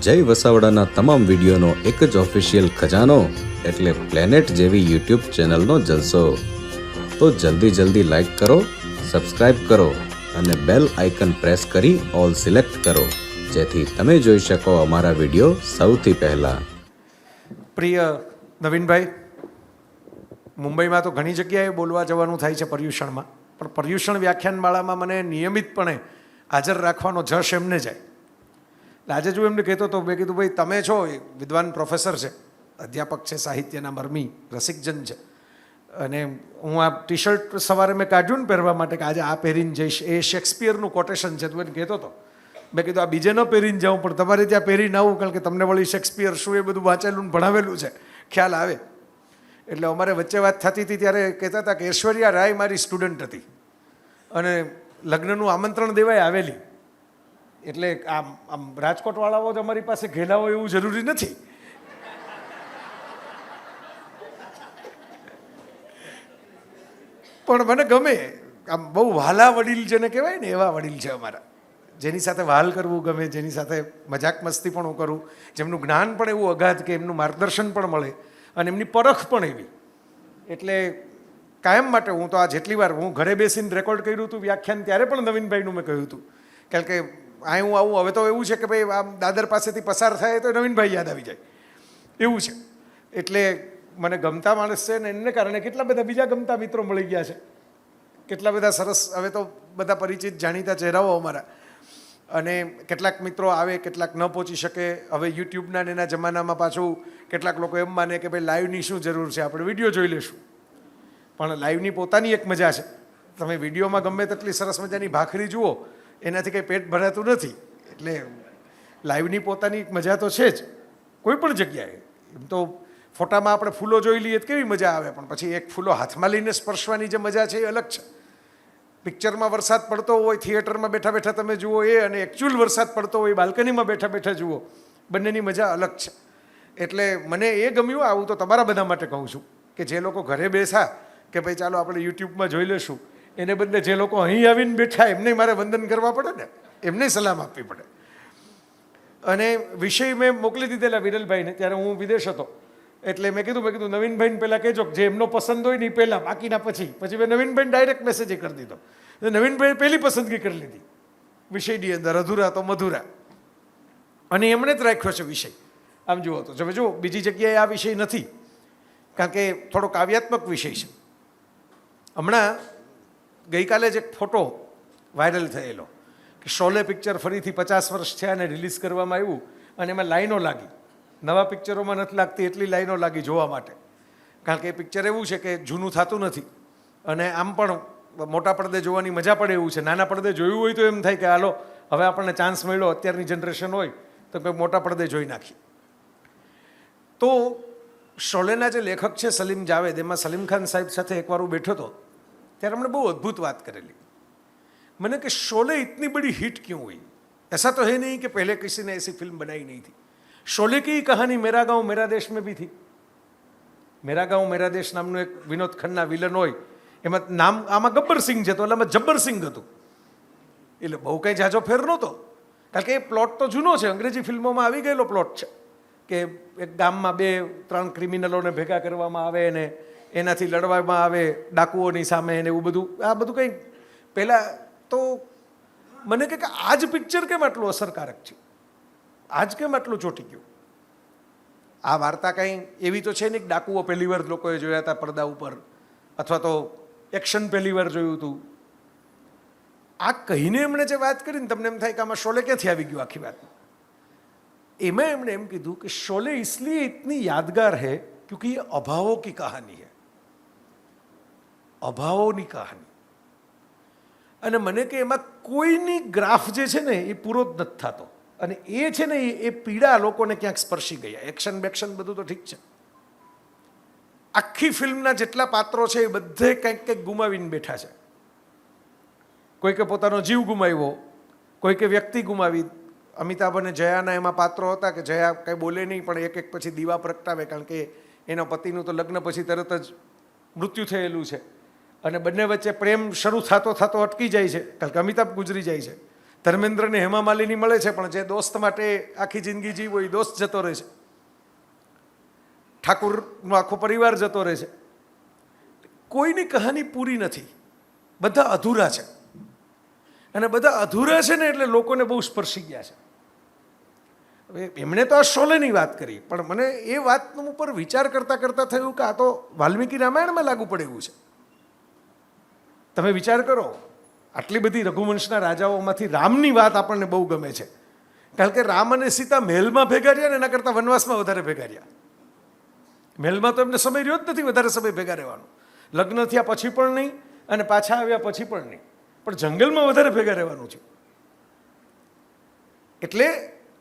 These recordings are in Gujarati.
જય વસાવડાના તમામ વિડીયોનો એક જ ઓફિશિયલ ખજાનો એટલે પ્લેનેટ જેવી યુટ્યુબ ચેનલનો જલસો. તો જલ્દી લાઈક કરો, સબસ્ક્રાઇબ કરો અને બેલ આઇકન પ્રેસ કરી ઓલ સિલેક્ટ કરો, જેથી તમે જોઈ શકો અમારા વિડીયો સૌથી પહેલા. પ્રિય નવીનભાઈ, મુંબઈમાં તો ઘણી જગ્યાએ બોલવા જવાનું થાય છે પર્યુષણમાં, પણ પર્યુષણ વ્યાખ્યાનમાળામાં મને નિયમિતપણે હાજર રાખવાનો જશ એમને જાય. એટલે આજે જો એમને કહેતો હતો, મેં કીધું ભાઈ તમે છો વિદ્વાન પ્રોફેસર છે, અધ્યાપક છે, સાહિત્યના મરમી રસિકજન છે, અને હું આ ટી શર્ટ સવારે મેં કાઢ્યું ને પહેરવા માટે કે આજે આ પહેરીને જઈશ, એ શેક્સપિયરનું કોટેશન છે, તો એને કહેતો હતો. મેં કીધું આ બીજે ન પહેરીને જાઉં, પણ તમારે ત્યાં પહેરીને આવું, કારણ કે તમને વળી શેક્સપિયર શું એ બધું વાંચેલું ભણાવેલું છે, ખ્યાલ આવે. એટલે અમારે વચ્ચે વાત થતી હતી ત્યારે કહેતા હતા કે ઐશ્વર્યા રાય મારી સ્ટુડન્ટ હતી અને લગ્નનું આમંત્રણ દેવાય આવેલી. એટલે આમ રાજકોટવાળાઓ જ અમારી પાસે ઘેલા હોય એવું જરૂરી નથી. પણ મને ગમે, આમ બહુ વહાલા વડીલ જેને કહેવાય ને એવા વડીલ છે અમારા, જેની સાથે વહાલ કરવું ગમે, જેની સાથે મજાક મસ્તી પણ હું કરું, જેમનું જ્ઞાન પણ એવું અગાધ કે એમનું માર્ગદર્શન પણ મળે અને એમની પરખ પણ એવી. એટલે કાયમ માટે હું તો આ જેટલી વાર હું ઘરે બેસીને રેકોર્ડ કર્યું હતું વ્યાખ્યાન, ત્યારે પણ નવીનભાઈનું મેં કહ્યું હતું, કારણ કે અહીં હું આવું, હવે તો એવું છે કે ભાઈ આમ દાદર પાસેથી પસાર થાય તો નવીનભાઈ યાદ આવી જાય એવું છે. એટલે મને ગમતા માણસ છે ને એને કારણે કેટલા બધા બીજા ગમતા મિત્રો મળી ગયા છે, કેટલા બધા સરસ, હવે તો બધા પરિચિત જાણીતા ચહેરાઓ અમારા. અને કેટલાક મિત્રો આવે, કેટલાક ન પહોંચી શકે. હવે યુટ્યુબના એના જમાનામાં પાછું કેટલાક લોકો એમ માને કે ભાઈ લાઈવની શું જરૂર છે, આપણે વિડીયો જોઈ લેશું. પણ લાઈવની પોતાની એક મજા છે. તમે વિડીયોમાં ગમે તેટલી સરસ મજાની ભાખરી જુઓ, એનાથી કંઈ પેટ ભરાતું નથી. એટલે લાઈવની પોતાની એક મજા તો છે જ કોઈ પણ જગ્યાએ. એમ તો ફોટામાં આપણે ફૂલો જોઈ લઈએ તો કેવી મજા આવે, પણ પછી એક ફૂલો હાથમાં લઈને સ્પર્શવાની જે મજા છે એ અલગ છે. પિક્ચરમાં વરસાદ પડતો હોય, થિયેટરમાં બેઠા બેઠા તમે જુઓ એ, અને એકચ્યુઅલ વરસાદ પડતો હોય બાલ્કનીમાં બેઠા બેઠા જુઓ, બંનેની મજા અલગ છે. એટલે મને એ ગમ્યું. આવું તો તમારા બધા માટે કહું છું કે જે લોકો ઘરે બેસા કે ભાઈ ચાલો આપણે યુટ્યુબમાં જોઈ લેશું, એને બદલે જે લોકો અહીં આવીને બેઠા એમને મારે વંદન કરવા પડે ને, એમને સલામ આપવી પડે. અને વિષય મેં મોકલી દીધેલા વિરલભાઈને, ત્યારે હું વિદેશ હતો. એટલે મેં કીધું નવીનભાઈને પહેલાં કહેજો જે એમનો પસંદ હોય ને એ પહેલાં, બાકીના પછી મેં નવીનભાઈને ડાયરેક્ટ મેસેજ કરી દીધો. નવીનભાઈએ પહેલી પસંદગી કરી લીધી વિષયની અંદર, અધૂરા તો મધુરા, અને એમણે જ રાખ્યો છે વિષય. આમ જુઓ તો હવે જુઓ, બીજી જગ્યાએ આ વિષય નથી, કારણ કે થોડો કાવ્યાત્મક વિષય છે. હમણાં ગઈકાલે જ એક ફોટો વાયરલ થયેલો કે શોલે પિક્ચર ફરીથી 50 વર્ષ થયા અને રિલીઝ કરવામાં આવ્યું, અને એમાં લાઈનો લાગી. નવા પિક્ચરોમાં નથી લાગતી એટલી લાઈનો લાગી જોવા માટે, કારણ કે એ પિક્ચર એવું છે કે જૂનું થતું નથી, અને આમ પણ મોટા પડદે જોવાની મજા પડે એવું છે. નાના પડદે જોયું હોય તો એમ થાય કે હાલો હવે આપણને ચાન્સ મળ્યો, અત્યારની જનરેશન હોય તો કંઈક મોટા પડદે જોઈ નાખીએ. તો શોલેના જે લેખક છે સલીમ જાવેદ, એમાં સલીમ ખાન સાહેબ સાથે એકવાર હું બેઠો હતો, ત્યારે हमने બહુ અદ્ભુત વાત કરેલી. मैंने कि शोले इतनी बड़ी हिट क्यों हुई? ऐसा तो है नहीं कि पहले किसी ने ऐसी फिल्म बनाई नहीं थी. शोले की कहानी मेरा गांव मेरा देश में भी थी. मेरा गांव मेरा देश નામનું એક વિનોદ ખન્ના વિલન હોય, એમાં નામ આમાં ગબ્બર સિંહ છે, તો એટલે જબ્બર સિંહ હતું. એટલે બહુ કંઈ જાજો ફેર નહોતો, કારણ કે એ પ્લોટ તો જૂનો છે, અંગ્રેજી ફિલ્મોમાં આવી ગયેલો પ્લોટ છે કે એક ગામમાં 2-3 ક્રિમિનલોને ભેગા કરવામાં આવે ને એનાથી લડવામાં આવે ડાકુઓની સામે ને એવું બધું. આ બધું કંઈ પહેલાં તો મને કે આ જ પિક્ચર કેમ આટલું અસરકારક છે, આજ કેમ આટલું ચોંટી ગયું? આ વાર્તા કંઈ એવી તો છે નહીં કે ડાકુઓ પહેલી વાર લોકોએ જોયા હતા પડદા ઉપર, અથવા તો એક્શન પહેલી વાર જોયું હતું. આ કહીને એમણે જે વાત કરીને તમને એમ થાય કે આમાં શોલે ક્યાંથી આવી ગયું આખી વાત. એમાં એમણે એમ કીધું કે શોલે इसलिए इतनी यादगार है क्योंकि ये अभावों की कहानी है, અભાવોની કહાની. અને મને કે એમાં કોઈની ગ્રાફ જે છે ને એ પૂરો જ નથી થતો, અને એ છે ને એ પીડા લોકોને ક્યાંક સ્પર્શી ગયા. એક્શન બેક્શન બધું તો ઠીક છે, આખી ફિલ્મના જેટલા પાત્રો છે એ બધે કંઈક કંઈક ગુમાવીને બેઠા છે. કોઈકે પોતાનો જીવ ગુમાવ્યો, કોઈકે વ્યક્તિ ગુમાવી. અમિતાભ અને જયાના એમાં પાત્રો હતા કે જયા કંઈ બોલે નહીં, પણ એક પછી દીવા પ્રગટાવે, કારણ કે એના પતિનું તો લગ્ન પછી તરત જ મૃત્યુ થયેલું છે, અને બંને વચ્ચે પ્રેમ શરૂ થતો અટકી જાય છે, કારણ કે અમિતાભ ગુજરી જાય છે. ધર્મેન્દ્રને હેમા માલિની મળે છે, પણ જે દોસ્ત માટે આખી જિંદગી જીવો એ દોસ્ત જતો રહે છે. ઠાકુરનો આખો પરિવાર જતો રહે છે. કોઈની કહાની પૂરી નથી, બધા અધૂરા છે. અને બધા અધૂરા છે ને એટલે લોકોને બહુ સ્પર્શી ગયા છે. હવે એમણે તો આ શોલેની વાત કરી, પણ મને એ વાત ઉપર વિચાર કરતાં કરતાં થયું કે આ તો વાલ્મીકી રામાયણમાં લાગુ પડે એવું છે. તમે વિચાર કરો, આટલી બધી રઘુવંશના રાજાઓમાંથી રામની વાત આપણને બહુ ગમે છે, કારણ કે રામ અને સીતા મહેલમાં ભેગા રહ્યા ને એના કરતાં વનવાસમાં વધારે ભેગા રહ્યા. મહેલમાં તો એમને સમય રહ્યો જ નથી વધારે સમય ભેગા રહેવાનો. લગ્ન થયા પછી પણ નહીં અને પાછા આવ્યા પછી પણ નહીં, પણ જંગલમાં વધારે ભેગા રહેવાનું છે. એટલે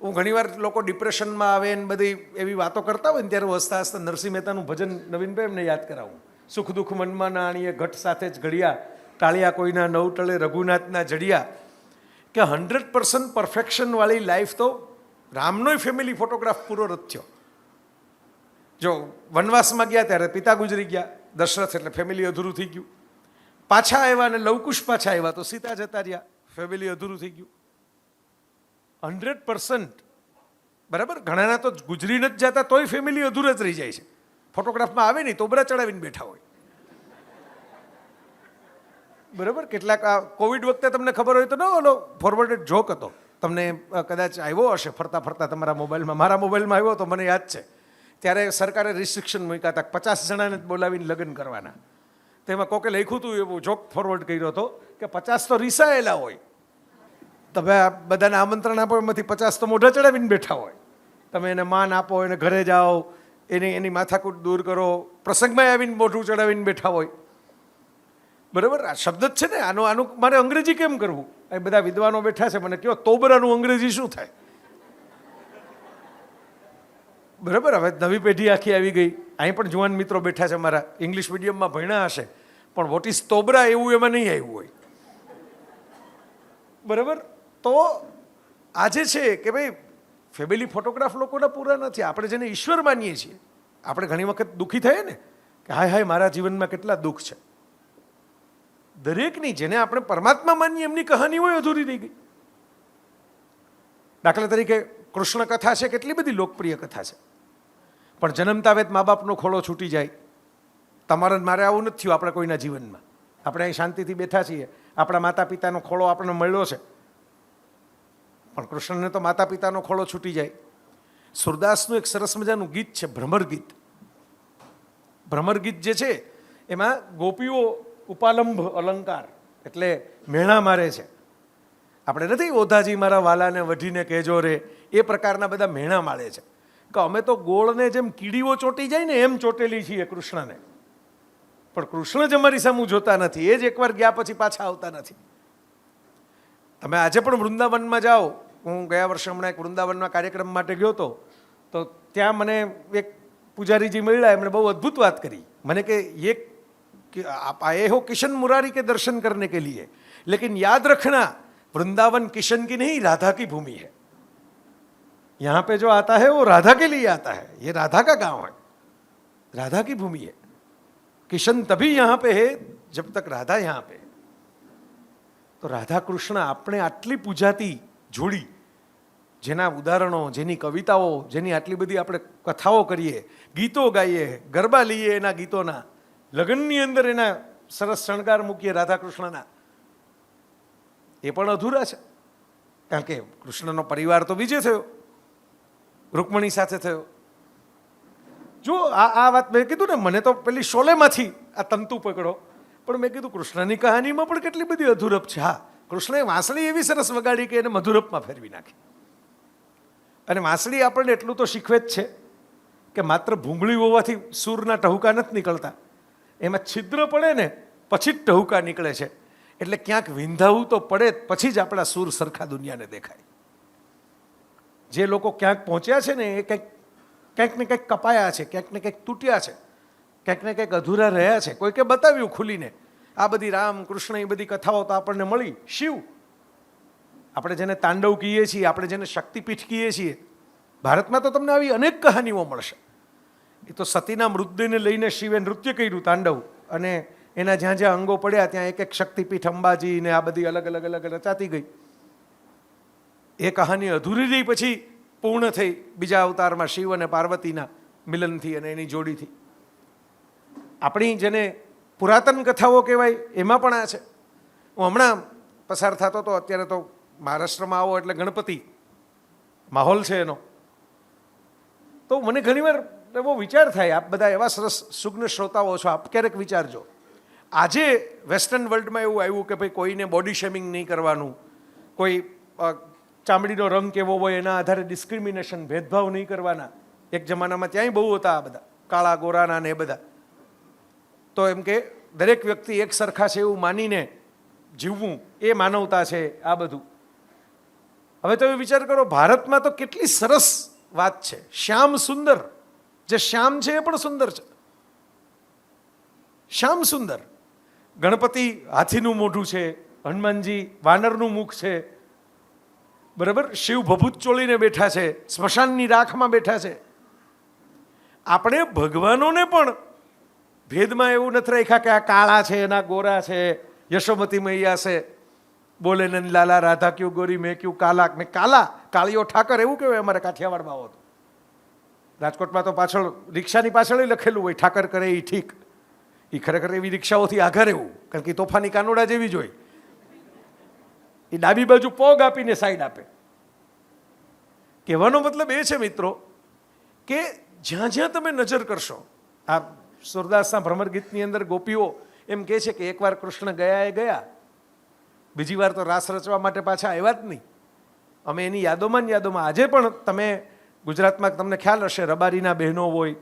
હું ઘણીવાર લોકો ડિપ્રેશનમાં આવે ને બધી એવી વાતો કરતા હોય ને ત્યારે હસતા હસતા નરસિંહ મહેતાનું ભજન નવીનભાઈ એમને યાદ કરાવું. સુખ દુઃખ મનમાં ના આણીએ, ઘટ સાથે જ ઘડિયા, ટાળિયા કોઈના નવ ટળે રઘુનાથના જડિયા. કે 100% પરફેક્શનવાળી લાઈફ તો રામનોય ફેમિલી ફોટોગ્રાફ પૂરો નથી થયો. જો વનવાસમાં ગયા ત્યારે પિતા ગુજરી ગયા, દશરથ, એટલે ફેમિલી અધૂરું થઈ ગયું. પાછા આવ્યા અને લવકુશ પાછા આવ્યા તો સીતા જતા રહ્યા, ફેમિલી અધૂરું થઈ ગયું. 100%. બરાબર, ઘણાના તો ગુજરીને જ જતા તોય ફેમિલી અધૂર જ રહી જાય છે. ફોટોગ્રાફમાં આવે નહીં તોબરા ચડાવીને બેઠા હોય. બરાબર, કેટલાક આ કોવિડ વખતે તમને ખબર હોય તો ન ઓલો ફોરવર્ડેડ જોક હતો, તમને કદાચ આવ્યો હશે ફરતા ફરતા તમારા મોબાઈલમાં. મારા મોબાઈલમાં આવ્યો તો મને યાદ છે. ત્યારે સરકારે રિસ્ટ્રિક્શન મૂક્યા હતા, 50 જણાને જ બોલાવીને લગ્ન કરવાના. તેમાં કોકે લખ્યું હતું, એવું જોક ફોરવર્ડ કર્યો હતો કે 50 તો રીસાયેલા હોય, તમે આ બધાને આમંત્રણ આપો, એમાંથી 50 તો મોઢા ચડાવીને બેઠા હોય. તમે એને માન આપો, એને ઘરે જાઓ, એની માથાકૂટ દૂર કરો, પ્રસંગમાં આવીને મોઢું ચડાવીને બેઠા હોય. બરાબર, આ શબ્દ જ છે ને. આનું મારે અંગ્રેજી કેમ કરવું? એ બધા વિદ્વાનો બેઠા છે, મને કહો તોબરાનું અંગ્રેજી શું થાય? બરાબર, હવે નવી પેઢી આખી આવી ગઈ. અહીં પણ જુવાન મિત્રો બેઠા છે મારા, ઇંગ્લિશ મીડિયમમાં ભણ્યા હશે, પણ વોટ ઇઝ તોબરા એવું એમાં નહીં આવ્યું હોય. બરાબર, તો આજે છે કે ભાઈ ફેમિલી ફોટોગ્રાફ લોકોના પૂરા નથી. આપણે જેને ઈશ્વર માનીએ છીએ, આપણે ઘણી વખત દુઃખી થઈએ ને કે હાય હાય મારા જીવનમાં કેટલા દુઃખ છે. દરેકની, જેને આપણે પરમાત્મા માનીએ એમની કહાની હોય અધૂરી રહી ગઈ. દાખલા તરીકે કૃષ્ણ કથા છે, કેટલી બધી લોકપ્રિય કથા છે, પણ જન્મતા વેત મા બાપનો ખોળો છૂટી જાય. તમારે મારે આવું નથી થયું આપણા કોઈના જીવનમાં. આપણે અહીં શાંતિથી બેઠા છીએ, આપણા માતા પિતાનો ખોળો આપણને મળ્યો છે, પણ કૃષ્ણને તો માતા પિતાનો ખોળો છૂટી જાય. સુરદાસનું એક સરસ મજાનું ગીત છે, ભ્રમર ગીત. ભ્રમર ગીત જે છે એમાં ગોપીઓ ઉપાલંભ અલંકાર એટલે મેણા મારે છે. આપણે નથી ઓધાજી મારા વાલાને વઢીને કહેજો રે, એ પ્રકારના બધા મેણા માળે છે કે અમે તો ગોળને જેમ કીડીઓ ચોંટી જાય ને એમ ચોટેલી છીએ કૃષ્ણને. પણ કૃષ્ણ જ અમારી સામું જોતા નથી, એ જ એકવાર ગયા પછી પાછા આવતા નથી. તમે આજે પણ વૃંદાવનમાં જાઓ, હું ગયા વર્ષે હમણાં એક વૃંદાવનના કાર્યક્રમ માટે ગયો હતો, તો ત્યાં મને એક પૂજારીજી મળ્યા, એમણે બહુ અદ્ભુત વાત કરી મને કે ये आप आए हो किशन मुरारी के दर्शन करने के लिए, लेकिन याद रखना वृंदावन किशन की नहीं राधा की भूमि है. यहाँ पे जो आता है वो राधा के लिए आता है, ये राधा का गांव है, राधा की भूमि है. किशन तभी यहाँ पे है जब तक राधा यहाँ पे. તો રાધા કૃષ્ણ આપણે આટલી પૂજાતી જોડી, જેના ઉદાહરણો, જેની કવિતાઓ, જેની આટલી બધી આપણે કથાઓ કરીએ, ગીતો ગાઈએ, ગરબા લઈએ એના ગીતોના, લગ્નની અંદર એના સરસ શણગાર મૂકીએ રાધા કૃષ્ણના, એ પણ અધૂરા છે. કારણ કે કૃષ્ણનો પરિવાર તો બીજે થયો, રૂકમણી સાથે થયો. જો આ વાત મેં કીધું ને, મને તો પેલી શોલેમાંથી આ તંતુ પકડો, પણ મેં કીધું કૃષ્ણની કહાનીમાં પણ કેટલી બધી અધૂરપ છે. હા, કૃષ્ણએ વાંસળી એવી સરસ વગાડી કે એને મધુરપમાં ફેરવી નાખી. અને વાંસળી આપણને એટલું તો શીખવે જ છે કે માત્ર ભૂંગળી હોવાથી સૂરના ટહુકા નથી નીકળતા, એમાં છિદ્ર પડે ને પછી જ ટહુકા નીકળે છે. એટલે ક્યાંક વિંધાવું તો પડે પછી જ આપણા સૂર સરખા દુનિયાને દેખાય. જે લોકો ક્યાંક પહોંચ્યા છે ને એ ક્યાંક ને કંઈક કપાયા છે, ક્યાંક ને કંઈક તૂટ્યા છે, ક્યાંક ને કંઈક અધૂરા રહ્યા છે. કોઈકે બતાવ્યું ખુલીને. આ બધી રામ કૃષ્ણ એ બધી કથાઓ તો આપણને મળી. શિવ, આપણે જેને તાંડવ કહીએ છીએ, આપણે જેને શક્તિપીઠ કહીએ છીએ, ભારતમાં તો તમને આવી અનેક કહાનીઓ મળશે. એ તો સતીના મૃતદેહને લઈને શિવે નૃત્ય કર્યું તાંડવ, અને એના જ્યાં જ્યાં અંગો પડ્યા ત્યાં એક એક શક્તિપીઠ અંબાજી ને આ બધી અલગ અલગ અલગ રચાતી ગઈ. એ કહાની અધૂરી રહી, પછી પૂર્ણ થઈ બીજા અવતારમાં શિવ અને પાર્વતીના મિલનથી અને એની જોડીથી. આપણી જેને પુરાતન કથાઓ કહેવાય એમાં પણ આ છે. હું હમણાં પસાર થતો હતો, અત્યારે તો મહારાષ્ટ્રમાં આવો એટલે ગણપતિ માહોલ છે એનો, તો મને ઘણીવાર એવો વિચાર થાય, આપ બધા એવા સરસ સુગ્ન શ્રોતાઓ છો, આપ ક્યારેક વિચારજો, આજે વેસ્ટર્ન વર્લ્ડમાં એવું આવ્યું કે ભાઈ કોઈને બોડી શેમિંગ નહીં કરવાનું, કોઈ ચામડીનો રંગ કેવો હોય એના આધારે ડિસ્ક્રિમિનેશન, ભેદભાવ નહીં કરવાના. એક જમાનામાં ત્યાંય બહુ હતા આ બધા કાળા ગોરાના ને એ બધા. તો એમ કે દરેક વ્યક્તિ એક સરખા છે એવું માનીને જીવવું એ માનવતા છે આ બધું. હવે તમે વિચાર કરો, ભારતમાં તો કેટલી સરસ વાત છે. શ્યામ સુંદર, જે શ્યામ છે એ પણ સુંદર છે. શ્યામ સુંદર. ગણપતિ હાથીનું મોઢું છે, હનુમાનજી વાનરનું મુખ છે, બરાબર, શિવ ભભૂત ચોળીને બેઠા છે, સ્મશાનની રાખમાં બેઠા છે. આપણે ભગવાનોને પણ ભેદમાં એવું નથી રાખ્યા કે આ કાળા છે એના ગોરા છે. યશોમતી મૈયા છે, બોલે નંદ લાલા રાધા ક્યું ગોરી મેં ક્યું કાલા, મેં કાલા, કાળીઓ ઠાકર એવું કહેવાય અમારે કાઠિયાવાડમાં આવો તો. રાજકોટમાં તો પાછળ રિક્ષાની પાછળ લખેલું હોય ઠાકર કરે એ ઠીક. એ ખરેખર એવી રિક્ષાઓથી આઘા રહેવું, કારણ કે તોફાની કાનુડા જેવી જ હોય. એ ડાબી બાજુ પગ આપીને સાઈડ આપે. કહેવાનો મતલબ એ છે મિત્રો કે જ્યાં જ્યાં તમે નજર કરશો, આ સુરદાસના ભ્રમર ગીતની અંદર ગોપીઓ એમ કહે છે કે એકવાર કૃષ્ણ ગયા એ ગયા, બીજી વાર તો રાસ રચવા માટે પાછા આવ્યા જ નહીં. અમે એની યાદોમાં ને યાદોમાં, આજે પણ તમે ગુજરાતમાં તમને ખ્યાલ હશે, રબારીના બહેનો હોય,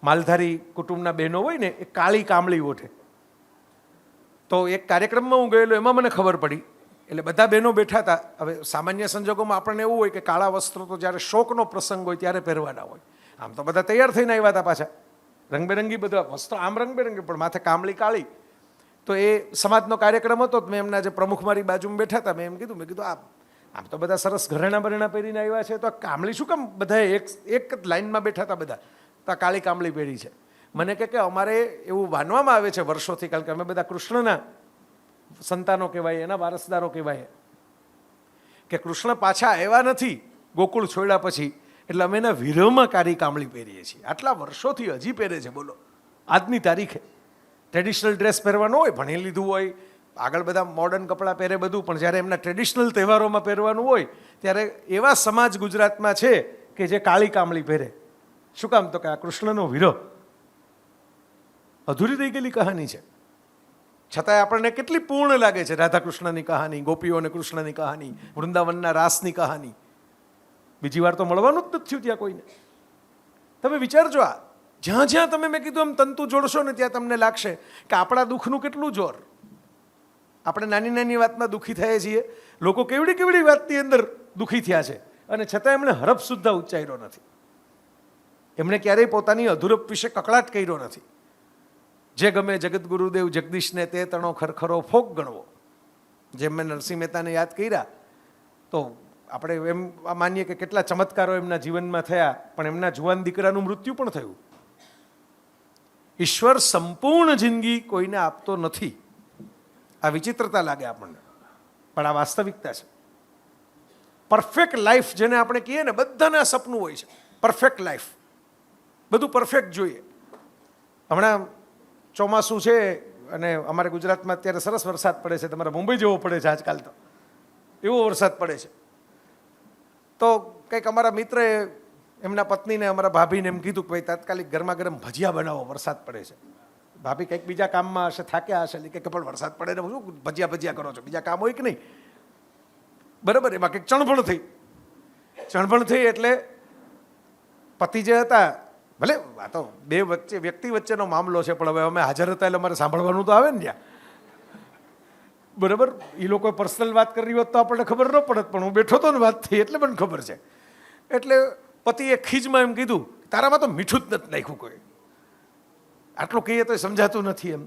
માલધારી કુટુંબના બહેનો હોય ને, એ કાળી કામળી ઓઠે. તો એક કાર્યક્રમમાં હું ગયેલો, એમાં મને ખબર પડી, એટલે બધા બહેનો બેઠા હતા. હવે સામાન્ય સંજોગોમાં આપણને એવું હોય કે કાળા વસ્ત્રો તો જ્યારે શોકનો પ્રસંગ હોય ત્યારે પહેરવાના હોય. આમ તો બધા તૈયાર થઈને આવ્યા હતા પાછા, રંગબેરંગી બધા વસ્ત્રો, આમ રંગબેરંગી પણ માથે કામળી કાળી. તો એ સમાજનો કાર્યક્રમ હતો. મેં એમના જે પ્રમુખ મારી બાજુમાં બેઠા હતા, મેં કીધું આમ તો બધા સરસ ઘરેણા બરેણા પહેરીને આવ્યા છે, તો આ કામળી શું કામ બધાએ એક જ લાઈનમાં બેઠા હતા બધા, તો આ કાળી કામળી પહેરી છે. મને કે અમારે એવું માનવામાં આવે છે વર્ષોથી, કારણ કે અમે બધા કૃષ્ણના સંતાનો કહેવાય, એના વારસદારો કહેવાય, કે કૃષ્ણ પાછા આવ્યા નથી ગોકુળ છોડ્યા પછી, એટલે અમે એના વિરહમાં કાળી કામળી પહેરીએ છીએ. આટલા વર્ષોથી હજી પહેરે છે. બોલો, આજની તારીખે ટ્રેડિશનલ ડ્રેસ પહેરવાનો હોય, ભણી લીધું હોય, આગળ બધા મોડર્ન કપડાં પહેરે બધું, પણ જ્યારે એમના ટ્રેડિશનલ તહેવારોમાં પહેરવાનું હોય ત્યારે એવા સમાજ ગુજરાતમાં છે કે જે કાળી કામળી પહેરે. શું કામ? તો કે આ કૃષ્ણનો વિરહ. અધૂરી રહી ગયેલી કહાની છે, છતાંય આપણને કેટલી પૂર્ણ લાગે છે. રાધા કૃષ્ણની કહાની, ગોપીઓ અને કૃષ્ણની કહાની, વૃંદાવનના રાસની કહાની. બીજી વાર તો મળવાનું જ નથી થયું ત્યાં કોઈને. તમે વિચારજો, આ જ્યાં જ્યાં તમે મેં કીધું એમ તંતુ જોડશો ને ત્યાં તમને લાગશે કે આપણા દુઃખનું કેટલું જોર. આપણે નાની નાની વાતમાં દુઃખી થઈએ છીએ. લોકો કેવડી કેવડી વાતની અંદર દુઃખી થયા છે, અને છતાં એમણે હરફ સુદ્ધા ઉચ્ચાર્યો નથી. એમણે ક્યારેય પોતાની અધૂરપ વિશે કકળાટ કર્યો નથી. જે ગમે જગત ગુરુદેવ જગદીશને તે તણો ખરખરો ફોક ગણવો. જેમ મેં નરસિંહ મહેતાને યાદ કર્યા, તો આપણે એમ માનીએ કે કેટલા ચમત્કારો એમના જીવનમાં થયા, પણ એમના જુવાન દીકરાનું મૃત્યુ પણ થયું. ઈશ્વર સંપૂર્ણ જિંદગી કોઈને આપતો નથી. આ વિચિત્રતા લાગે આપણને, પણ આ વાસ્તવિકતા છે. પરફેક્ટ લાઈફ જેને આપણે કહીએ ને, બધાને આ સપનું હોય છે, પરફેક્ટ લાઈફ, બધું પરફેક્ટ જોઈએ. હમણાં ચોમાસું છે અને અમારે ગુજરાતમાં અત્યારે સરસ વરસાદ પડે છે. તમારા મુંબઈ જેવો પડે છે આજકાલ, તો એવો વરસાદ પડે છે. તો કંઈક અમારા મિત્રએ એમના પત્નીને, અમારા ભાભીને એમ કીધું કે ભાઈ તાત્કાલિક ગરમા ગરમ ભજીયા બનાવો, વરસાદ પડે છે. ભાભી કંઈક બીજા કામમાં હશે, થાક્યા હશે, કે પણ વરસાદ પડે ને શું ભજીયા કરો છો, બીજા કામ હોય કે નહીં? બરાબર. એમાં કંઈક ચણભણ થઈ એટલે પતિ જે હતા, ભલે આ તો બે વ્યક્તિ વચ્ચેનો મામલો છે, પણ હવે અમે હાજર હતા એટલે અમારે સાંભળવાનું તો આવે ને ત્યાં. બરાબર. એ લોકો પર્સનલ વાત કરી હોત તો આપણને ખબર ન પડત, પણ હું બેઠો હતો ને વાત થઈ એટલે મને ખબર છે. એટલે પતિએ ખીજમાં એમ કીધું, તારામાં તો મીઠું જ નથી નાખ્યું કોઈ, આટલું કહીએ તો સમજાતું નથી એમ.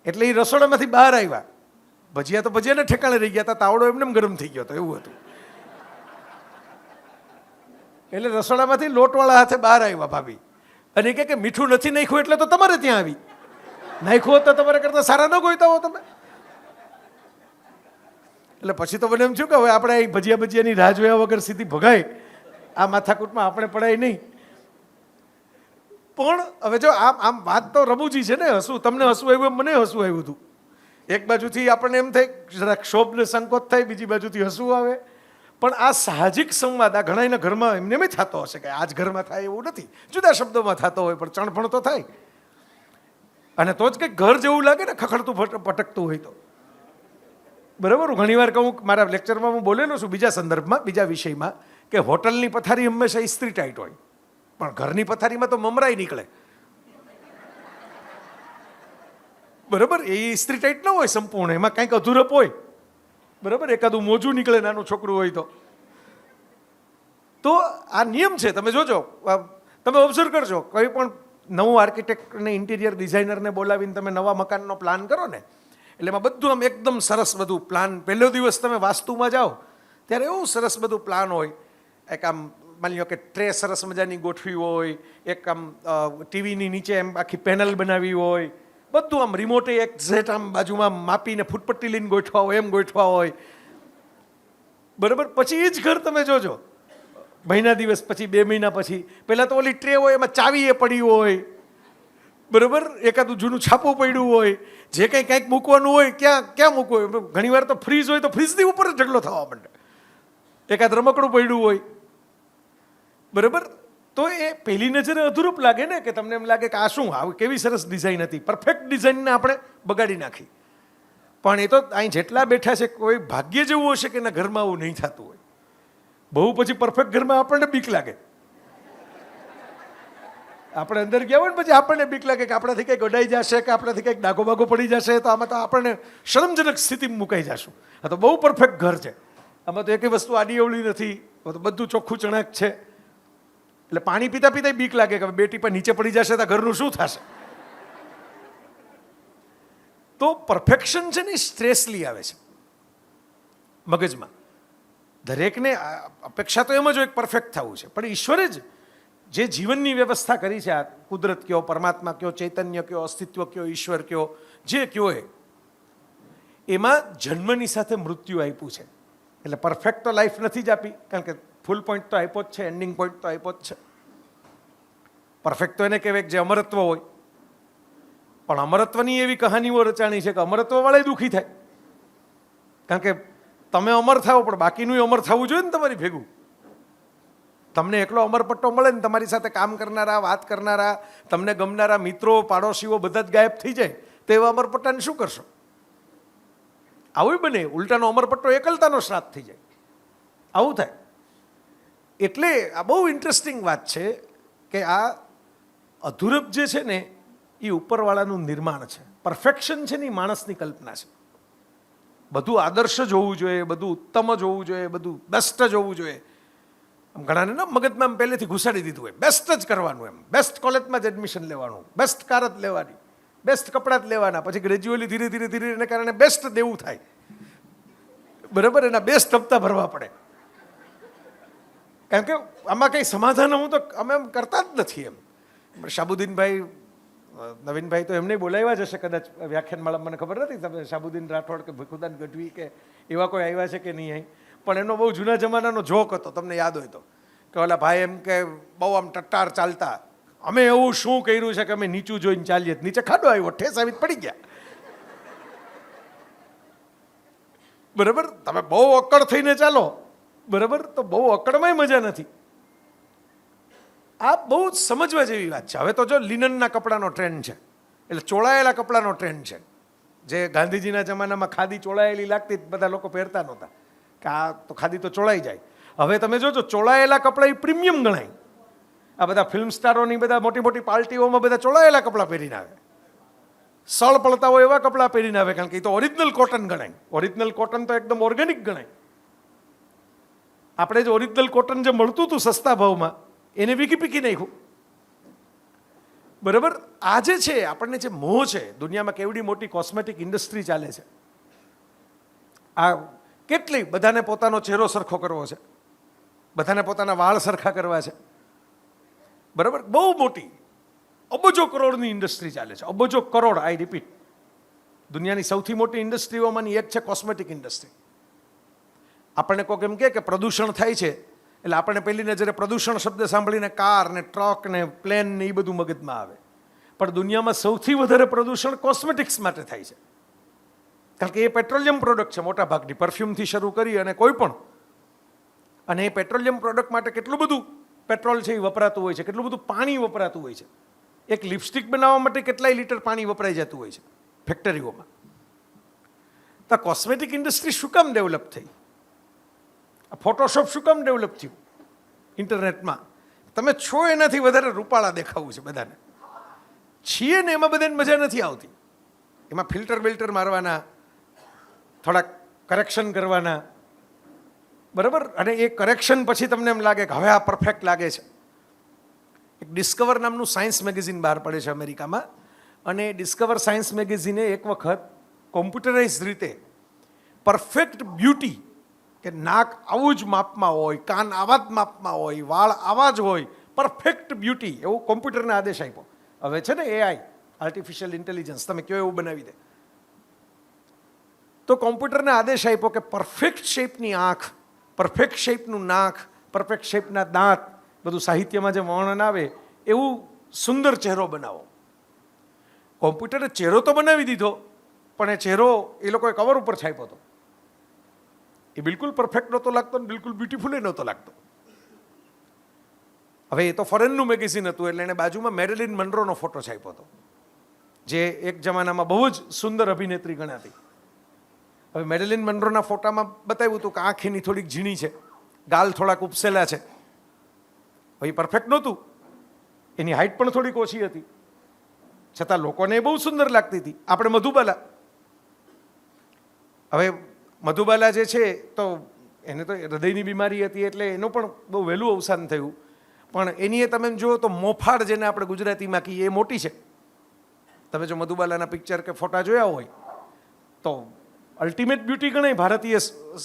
એટલે એ રસોડામાંથી બહાર આવ્યા. ભજીયા તો ભજીયાને ઠેકાણે રહી ગયા હતા, તાવડો એમને ગરમ થઈ ગયો હતો, એવું હતું. એટલે રસોડામાંથી લોટવાળા હાથે બહાર આવ્યા ભાભી, અને કે મીઠું નથી નાખ્યું એટલે તો તમારે ત્યાં આવી, નાખ્યું હોત તો તમારે કરતા સારા ન ગોઈતા હો તમે. એટલે પછી તો મને એમ થયું કે હવે આપણે અહીં ભજીયાની રાહ જોયા વગર સીધી ભગાય, આ માથાકૂટમાં આપણે પડાય નહીં. પણ હવે જો આમ વાત તો રમૂજી છે ને, હસવું, તમને હસવું આવ્યું એમ મને હસવું આવ્યું હતું. એક બાજુથી આપણને એમ થાય જરાક ક્ષોભ ને સંકોચ થાય, બીજી બાજુથી હસવું આવે. પણ આ સાહજિક સંવાદ આ ઘણાના ઘરમાં એમને એમ થતો હશે કે આજ ઘરમાં થાય એવું નથી, જુદા શબ્દોમાં થતો હોય પણ ચણફણ તો થાય. અને તો જ કંઈક ઘર જેવું લાગે ને, ખખડતું પટકતું હોય તો. બરાબર, હું ઘણીવાર કહું, મારા લેક્ચરમાં હું બોલેલો છું બીજા સંદર્ભમાં, બીજા વિષયમાં, કે હોટલની પથારી હંમેશા ઇસ્ત્રી ટાઈટ હોય, પણ ઘરની પથારીમાં તો મમરાઈ નીકળે. બરાબર, એ ઇસ્ત્રી ટાઈટ ન હોય સંપૂર્ણ, એમાં કંઈક અધૂરપ હોય. બરાબર, એકાદું મોજું નીકળે નાનું છોકરું હોય તો આ નિયમ છે. તમે જોજો, તમે ઓબ્ઝર્વ કરજો, કોઈ પણ નવું આર્કિટેક્ટને ઇન્ટિરિયર ડિઝાઇનરને બોલાવીને તમે નવા મકાનનો પ્લાન કરો ને, એટલે એમાં બધું આમ એકદમ સરસ બધું પ્લાન, પહેલો દિવસ તમે વાસ્તુમાં જાઓ ત્યારે એવું સરસ બધું પ્લાન હોય. એક આમ માની લો કે ટ્રે સરસ મજાની ગોઠવી હોય, એક આમ ટીવીની નીચે એમ આખી પેનલ બનાવી હોય, બધું આમ રિમોટે એક્ઝેક્ટ આમ બાજુમાં માપીને ફૂટપટ્ટી લઈને ગોઠવા હોય, એમ ગોઠવા હોય. બરાબર, પછી એ જ ઘર તમે જોજો મહિના દિવસ પછી, 2 મહિના પછી, પહેલાં તો ઓલી ટ્રે હોય એમાં ચાવી એ પડી હોય. બરાબર, એકાદું જૂનું છાપું પડ્યું હોય, જે કંઈક મૂકવાનું હોય ક્યાં મૂકવું હોય. ઘણીવાર તો ફ્રીજ હોય તો ફ્રીજની ઉપર જ ઢગલો થવા માંડે, એકાદ રમકડું પડ્યું હોય. બરાબર, તો એ પહેલી નજરે અધૂરપ લાગે ને, કે તમને એમ લાગે કે આ શું, આવી કેવી સરસ ડિઝાઇન હતી, પરફેક્ટ ડિઝાઇનને આપણે બગાડી નાખી. પણ એ તો અહીં જેટલા બેઠા છે કોઈ ભાગ્ય જેવું હશે કે એના ઘરમાં આવું નહીં થતું હોય. બહુ પછી પરફેક્ટ ઘરમાં આપણને બીક લાગે. આપણે અંદર ગયા હોય ને પછી આપણને બીક લાગે કે આપણાથી કંઈક અડાઈ જશે, કે આપણાથી કંઈક ડાઘો બાઘો પડી જશે, તો આમાં તો આપણને શરમજનક સ્થિતિમાં મુકાઈ જશું. આ તો બહુ પરફેક્ટ ઘર છે, આમાં તો એકેય વસ્તુ આડી અવળી નથી, તો બધું ચોખ્ખું ચણાક છે. એટલે પાણી પીતા પીતા બીક લાગે કે બે ટીપા નીચે પડી જશે તો ઘરનું શું થશે. તો પરફેક્શન છે ને સ્ટ્રેસ લઈ આવે છે મગજમાં. દરેકને અપેક્ષા તો એમ જ હોય પરફેક્ટ થવું છે, પણ ઈશ્વરે જ જે જીવનની વ્યવસ્થા કરી છે, આ કુદરત કયો, પરમાત્મા કયો, ચૈતન્ય કયો, અસ્તિત્વ કયો, ઈશ્વર કયો, જે કયો એમાં જન્મની સાથે મૃત્યુ આપ્યું છે. એટલે પરફેક્ટ તો લાઈફ નથી જ આપી, કારણ કે ફૂલ પોઈન્ટ તો આપ્યો જ છે, એન્ડિંગ પોઈન્ટ તો આપ્યો જ છે. પરફેક્ટ તો એને કહેવાય જે અમરત્વ હોય, પણ અમરત્વની એવી કહાનીઓ રચાણી છે કે અમરત્વવાળા દુઃખી થાય. કારણ કે તમે અમર થાઓ પણ બાકીનું અમર થવું જોઈએ ને તમારી ભેગું. તમને એકલો અમરપટ્ટો મળે ને તમારી સાથે કામ કરનારા, વાત કરનારા, તમને ગમનારા મિત્રો, પાડોશીઓ બધા જ ગાયબ થઈ જાય, તો એવા અમરપટ્ટાને શું કરશો? આવું બને, ઉલટાનો અમરપટ્ટો એકલતાનો શ્રાદ્ધ થઈ જાય, આવું થાય. એટલે આ બહુ ઇન્ટરેસ્ટિંગ વાત છે કે આ અધૂરપ જે છે ને એ ઉપરવાળાનું નિર્માણ છે. પરફેક્શન છે ને એ માણસની કલ્પના છે. બધું આદર્શ જ હોવું જોઈએ, બધું ઉત્તમ જ હોવું જોઈએ, બધું બેસ્ટ જ હોવું જોઈએ. આમ ઘણાને ના મગજમાં પહેલેથી ઘુસાડી દીધું હોય, બેસ્ટ જ કરવાનું, એમ બેસ્ટ કોલેજમાં જ એડમિશન લેવાનું, બેસ્ટ કાર જ લેવાની, બેસ્ટ કપડાં જ લેવાના, પછી ગ્રેજ્યુઅલી ધીરે ધીરે એને કારણે બેસ્ટ દેવું થાય. બરાબર, એના બેસ્ટ હપ્તા ભરવા પડે. કારણ કે આમાં કંઈ સમાધાન હું તો અમે એમ કરતા જ નથી. એમ શાબુદ્દીનભાઈ, નવીનભાઈ તો એમને બોલાવ્યા જ હશે કદાચ વ્યાખ્યાનમાળા, મને ખબર નથી, તમે શાબુદ્દીન રાઠોડ કે ભીખુદાન ગઢવી કે એવા કોઈ આવ્યા છે કે નહીં અહીં. પણ એનો બહુ જૂના જમાનાનો જોક હતો, તમને યાદ હોય તો, કે ઓલા ભાઈ એમ કે બહુ આમ ટટ્ટાર ચાલતા, અમે એવું શું કર્યું છે કે અમે નીચું જોઈને ચાલીએ, નીચે ખાડો આવ્યો, ઠેસ આવી પડી ગયા. બરાબર, તમે બહુ અક્કડ થઈને ચાલો, બરાબર, તો બહુ અક્કડમાંય મજા નથી. આ બહુ સમજવા જેવી વાત છે. હવે તો જો લિનનના કપડાનો ટ્રેન્ડ છે, એટલે ચોળાયેલા કપડાનો ટ્રેન્ડ છે. જે ગાંધીજીના જમાનામાં ખાદી ચોળાયેલી લાગતી, બધા લોકો પહેરતા નહોતા કે આ તો ખાદી તો ચોળાઈ જાય. હવે તમે જોજો ચોળાયેલા કપડાં એ પ્રીમિયમ ગણાય. આ બધા ફિલ્મ સ્ટારોની બધા મોટી મોટી પાર્ટીઓમાં બધા ચોળાયેલા કપડાં પહેરીને આવે, સળ પડતા હોય એવા કપડાં પહેરીને આવે, કારણ કે એ તો ઓરિજિનલ કોટન ગણાય. ઓરિજિનલ કોટન તો એકદમ ઓર્ગેનિક ગણાય. આપણે જે ઓરિજિનલ કોટન જે મળતું હતું સસ્તા ભાવમાં, એને વીકી પીકી નાખ્યું. બરાબર, આ જે છે આપણને જે મોહ છે, દુનિયામાં કેવડી મોટી કોસ્મેટિક ઇન્ડસ્ટ્રી ચાલે છે. આ કેટલી બધાને પોતાનો ચહેરો સરખો કરવો છે, બધાને પોતાના વાળ સરખા કરવા છે. બરાબર, બહુ મોટી અબજો કરોડની ઇન્ડસ્ટ્રી ચાલે છે. અબજો કરોડ, આઈ રિપીટ. દુનિયાની સૌથી મોટી ઇન્ડસ્ટ્રીઓમાંની એક છે કોસ્મેટિક ઇન્ડસ્ટ્રી. આપણને કોઈ એમ કહે કે પ્રદૂષણ થાય છે એટલે આપણને પહેલી નજરે પ્રદૂષણ શબ્દ સાંભળીને કાર ને ટ્રક ને પ્લેન ને એ બધું મગજમાં આવે, પણ દુનિયામાં સૌથી વધારે પ્રદૂષણ કોસ્મેટિક્સ માટે થાય છે, કારણ કે એ પેટ્રોલિયમ પ્રોડક્ટ છે મોટા ભાગની, પરફ્યુમથી શરૂ કરી અને કોઈ પણ. અને એ પેટ્રોલિયમ પ્રોડક્ટ માટે કેટલું બધું પેટ્રોલ છે એ વપરાતું હોય છે, કેટલું બધું પાણી વપરાતું હોય છે. એક લિપસ્ટિક બનાવવા માટે કેટલાય લીટર પાણી વપરાઈ જતું હોય છે ફેક્ટરીઓમાં. તો કોસ્મેટિક ઇન્ડસ્ટ્રી શું કામ ડેવલપ થઈ? આ ફોટોશોપ શું કામ ડેવલપ થયું ઇન્ટરનેટમાં? તમે છો એનાથી વધારે રૂપાળા દેખાવું છે બધાને, છીએ ને એમાં બધાને મજા નથી આવતી. એમાં ફિલ્ટર બિલ્ટર મારવાના, થોડાક કરેક્શન કરવાના, બરાબર. અને એ કરેક્શન પછી તમને એમ લાગે કે હવે આ પરફેક્ટ લાગે છે. એક ડિસ્કવર નામનું સાયન્સ મેગેઝિન બહાર પડે છે અમેરિકામાં, અને ડિસ્કવર સાયન્સ મેગેઝિને એક વખત કોમ્પ્યુટરાઇઝ રીતે પરફેક્ટ બ્યુટી, કે નાક આવું જ માપમાં હોય, કાન આવા જ માપમાં હોય, વાળ આવા જ હોય, પરફેક્ટ બ્યુટી, એવું કોમ્પ્યુટરને આદેશ આપ્યો. હવે છે ને એઆઈ, આર્ટિફિશિયલ ઇન્ટેલિજન્સ, તમે કયો એવું બનાવી દે. તો કોમ્પ્યુટરને આદેશ આપ્યો કે પરફેક્ટ શેપની આંખ, પરફેક્ટ શેપનું નાક, પરફેક્ટ શેપના દાંત, બધું સાહિત્યમાં જે વર્ણન આવે એવું સુંદર ચહેરો બનાવો. કોમ્પ્યુટરે ચહેરો તો બનાવી દીધો, પણ એ ચહેરો એ લોકોએ કવર ઉપર છાપ્યો હતો. એ બિલકુલ પરફેક્ટ નહોતો લાગતો ને બિલકુલ બ્યુટીફુલ નહોતો લાગતો. હવે એ તો ફોરેનનું મેગેઝિન હતું એટલે એને બાજુમાં મેરિલિન મનરોનો ફોટો છાપ્યો હતો, જે એક જમાનામાં બહુ જ સુંદર અભિનેત્રી ગણાતી. હવે મેરિલિન મનરોના ફોટામાં બતાવ્યું હતું કે આંખ એની થોડીક ઝીણી છે, ગાલ થોડાક ઉપસેલા છે. હવે એ પરફેક્ટ નહોતું, એની હાઇટ પણ થોડીક ઓછી હતી, છતાં લોકોને એ બહુ સુંદર લાગતી હતી. આપણે મધુબાલા, હવે મધુબાલા જે છે તો એને તો હૃદયની બીમારી હતી એટલે એનું પણ બહુ વહેલું અવસાન થયું. પણ એની એ તમે જુઓ તો મોફાડ, જેને આપણે ગુજરાતીમાં કહીએ, એ મોટી છે. તમે જો મધુબાલાના પિક્ચર કે ફોટા જોયા હોય તો અલ્ટિમેટ બ્યુટી ગણાય ભારતીય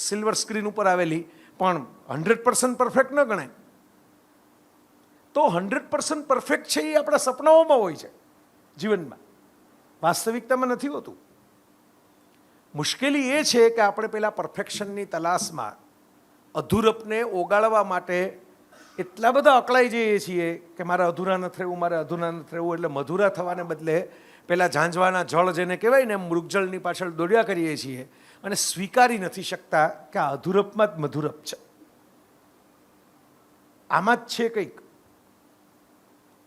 સિલ્વર સ્ક્રીન ઉપર આવેલી, પણ 100% પરફેક્ટ ન ગણાય. તો 100% પરફેક્ટ છે એ આપણા સપનાઓમાં હોય છે જીવનમાં, વાસ્તવિકતામાં નથી હોતું. મુશ્કેલી એ છે કે આપણે પેલા પરફેક્શનની તલાશમાં અધૂરપને ઓગાળવા માટે એટલા બધા અકળાઈ જઈએ છીએ કે મારે અધૂરા નથી રહેવું, મારે અધૂરા નથી રહેવું. એટલે મધુરા થવાને બદલે પેલા ઝાંઝવાના જળ જેને કહેવાય ને, મૃગજળની પાછળ દોડ્યા કરીએ છીએ અને સ્વીકારી નથી શકતા કે આ અધૂરપમાં જ મધુરપ છે. આમાં જ છે કંઈક.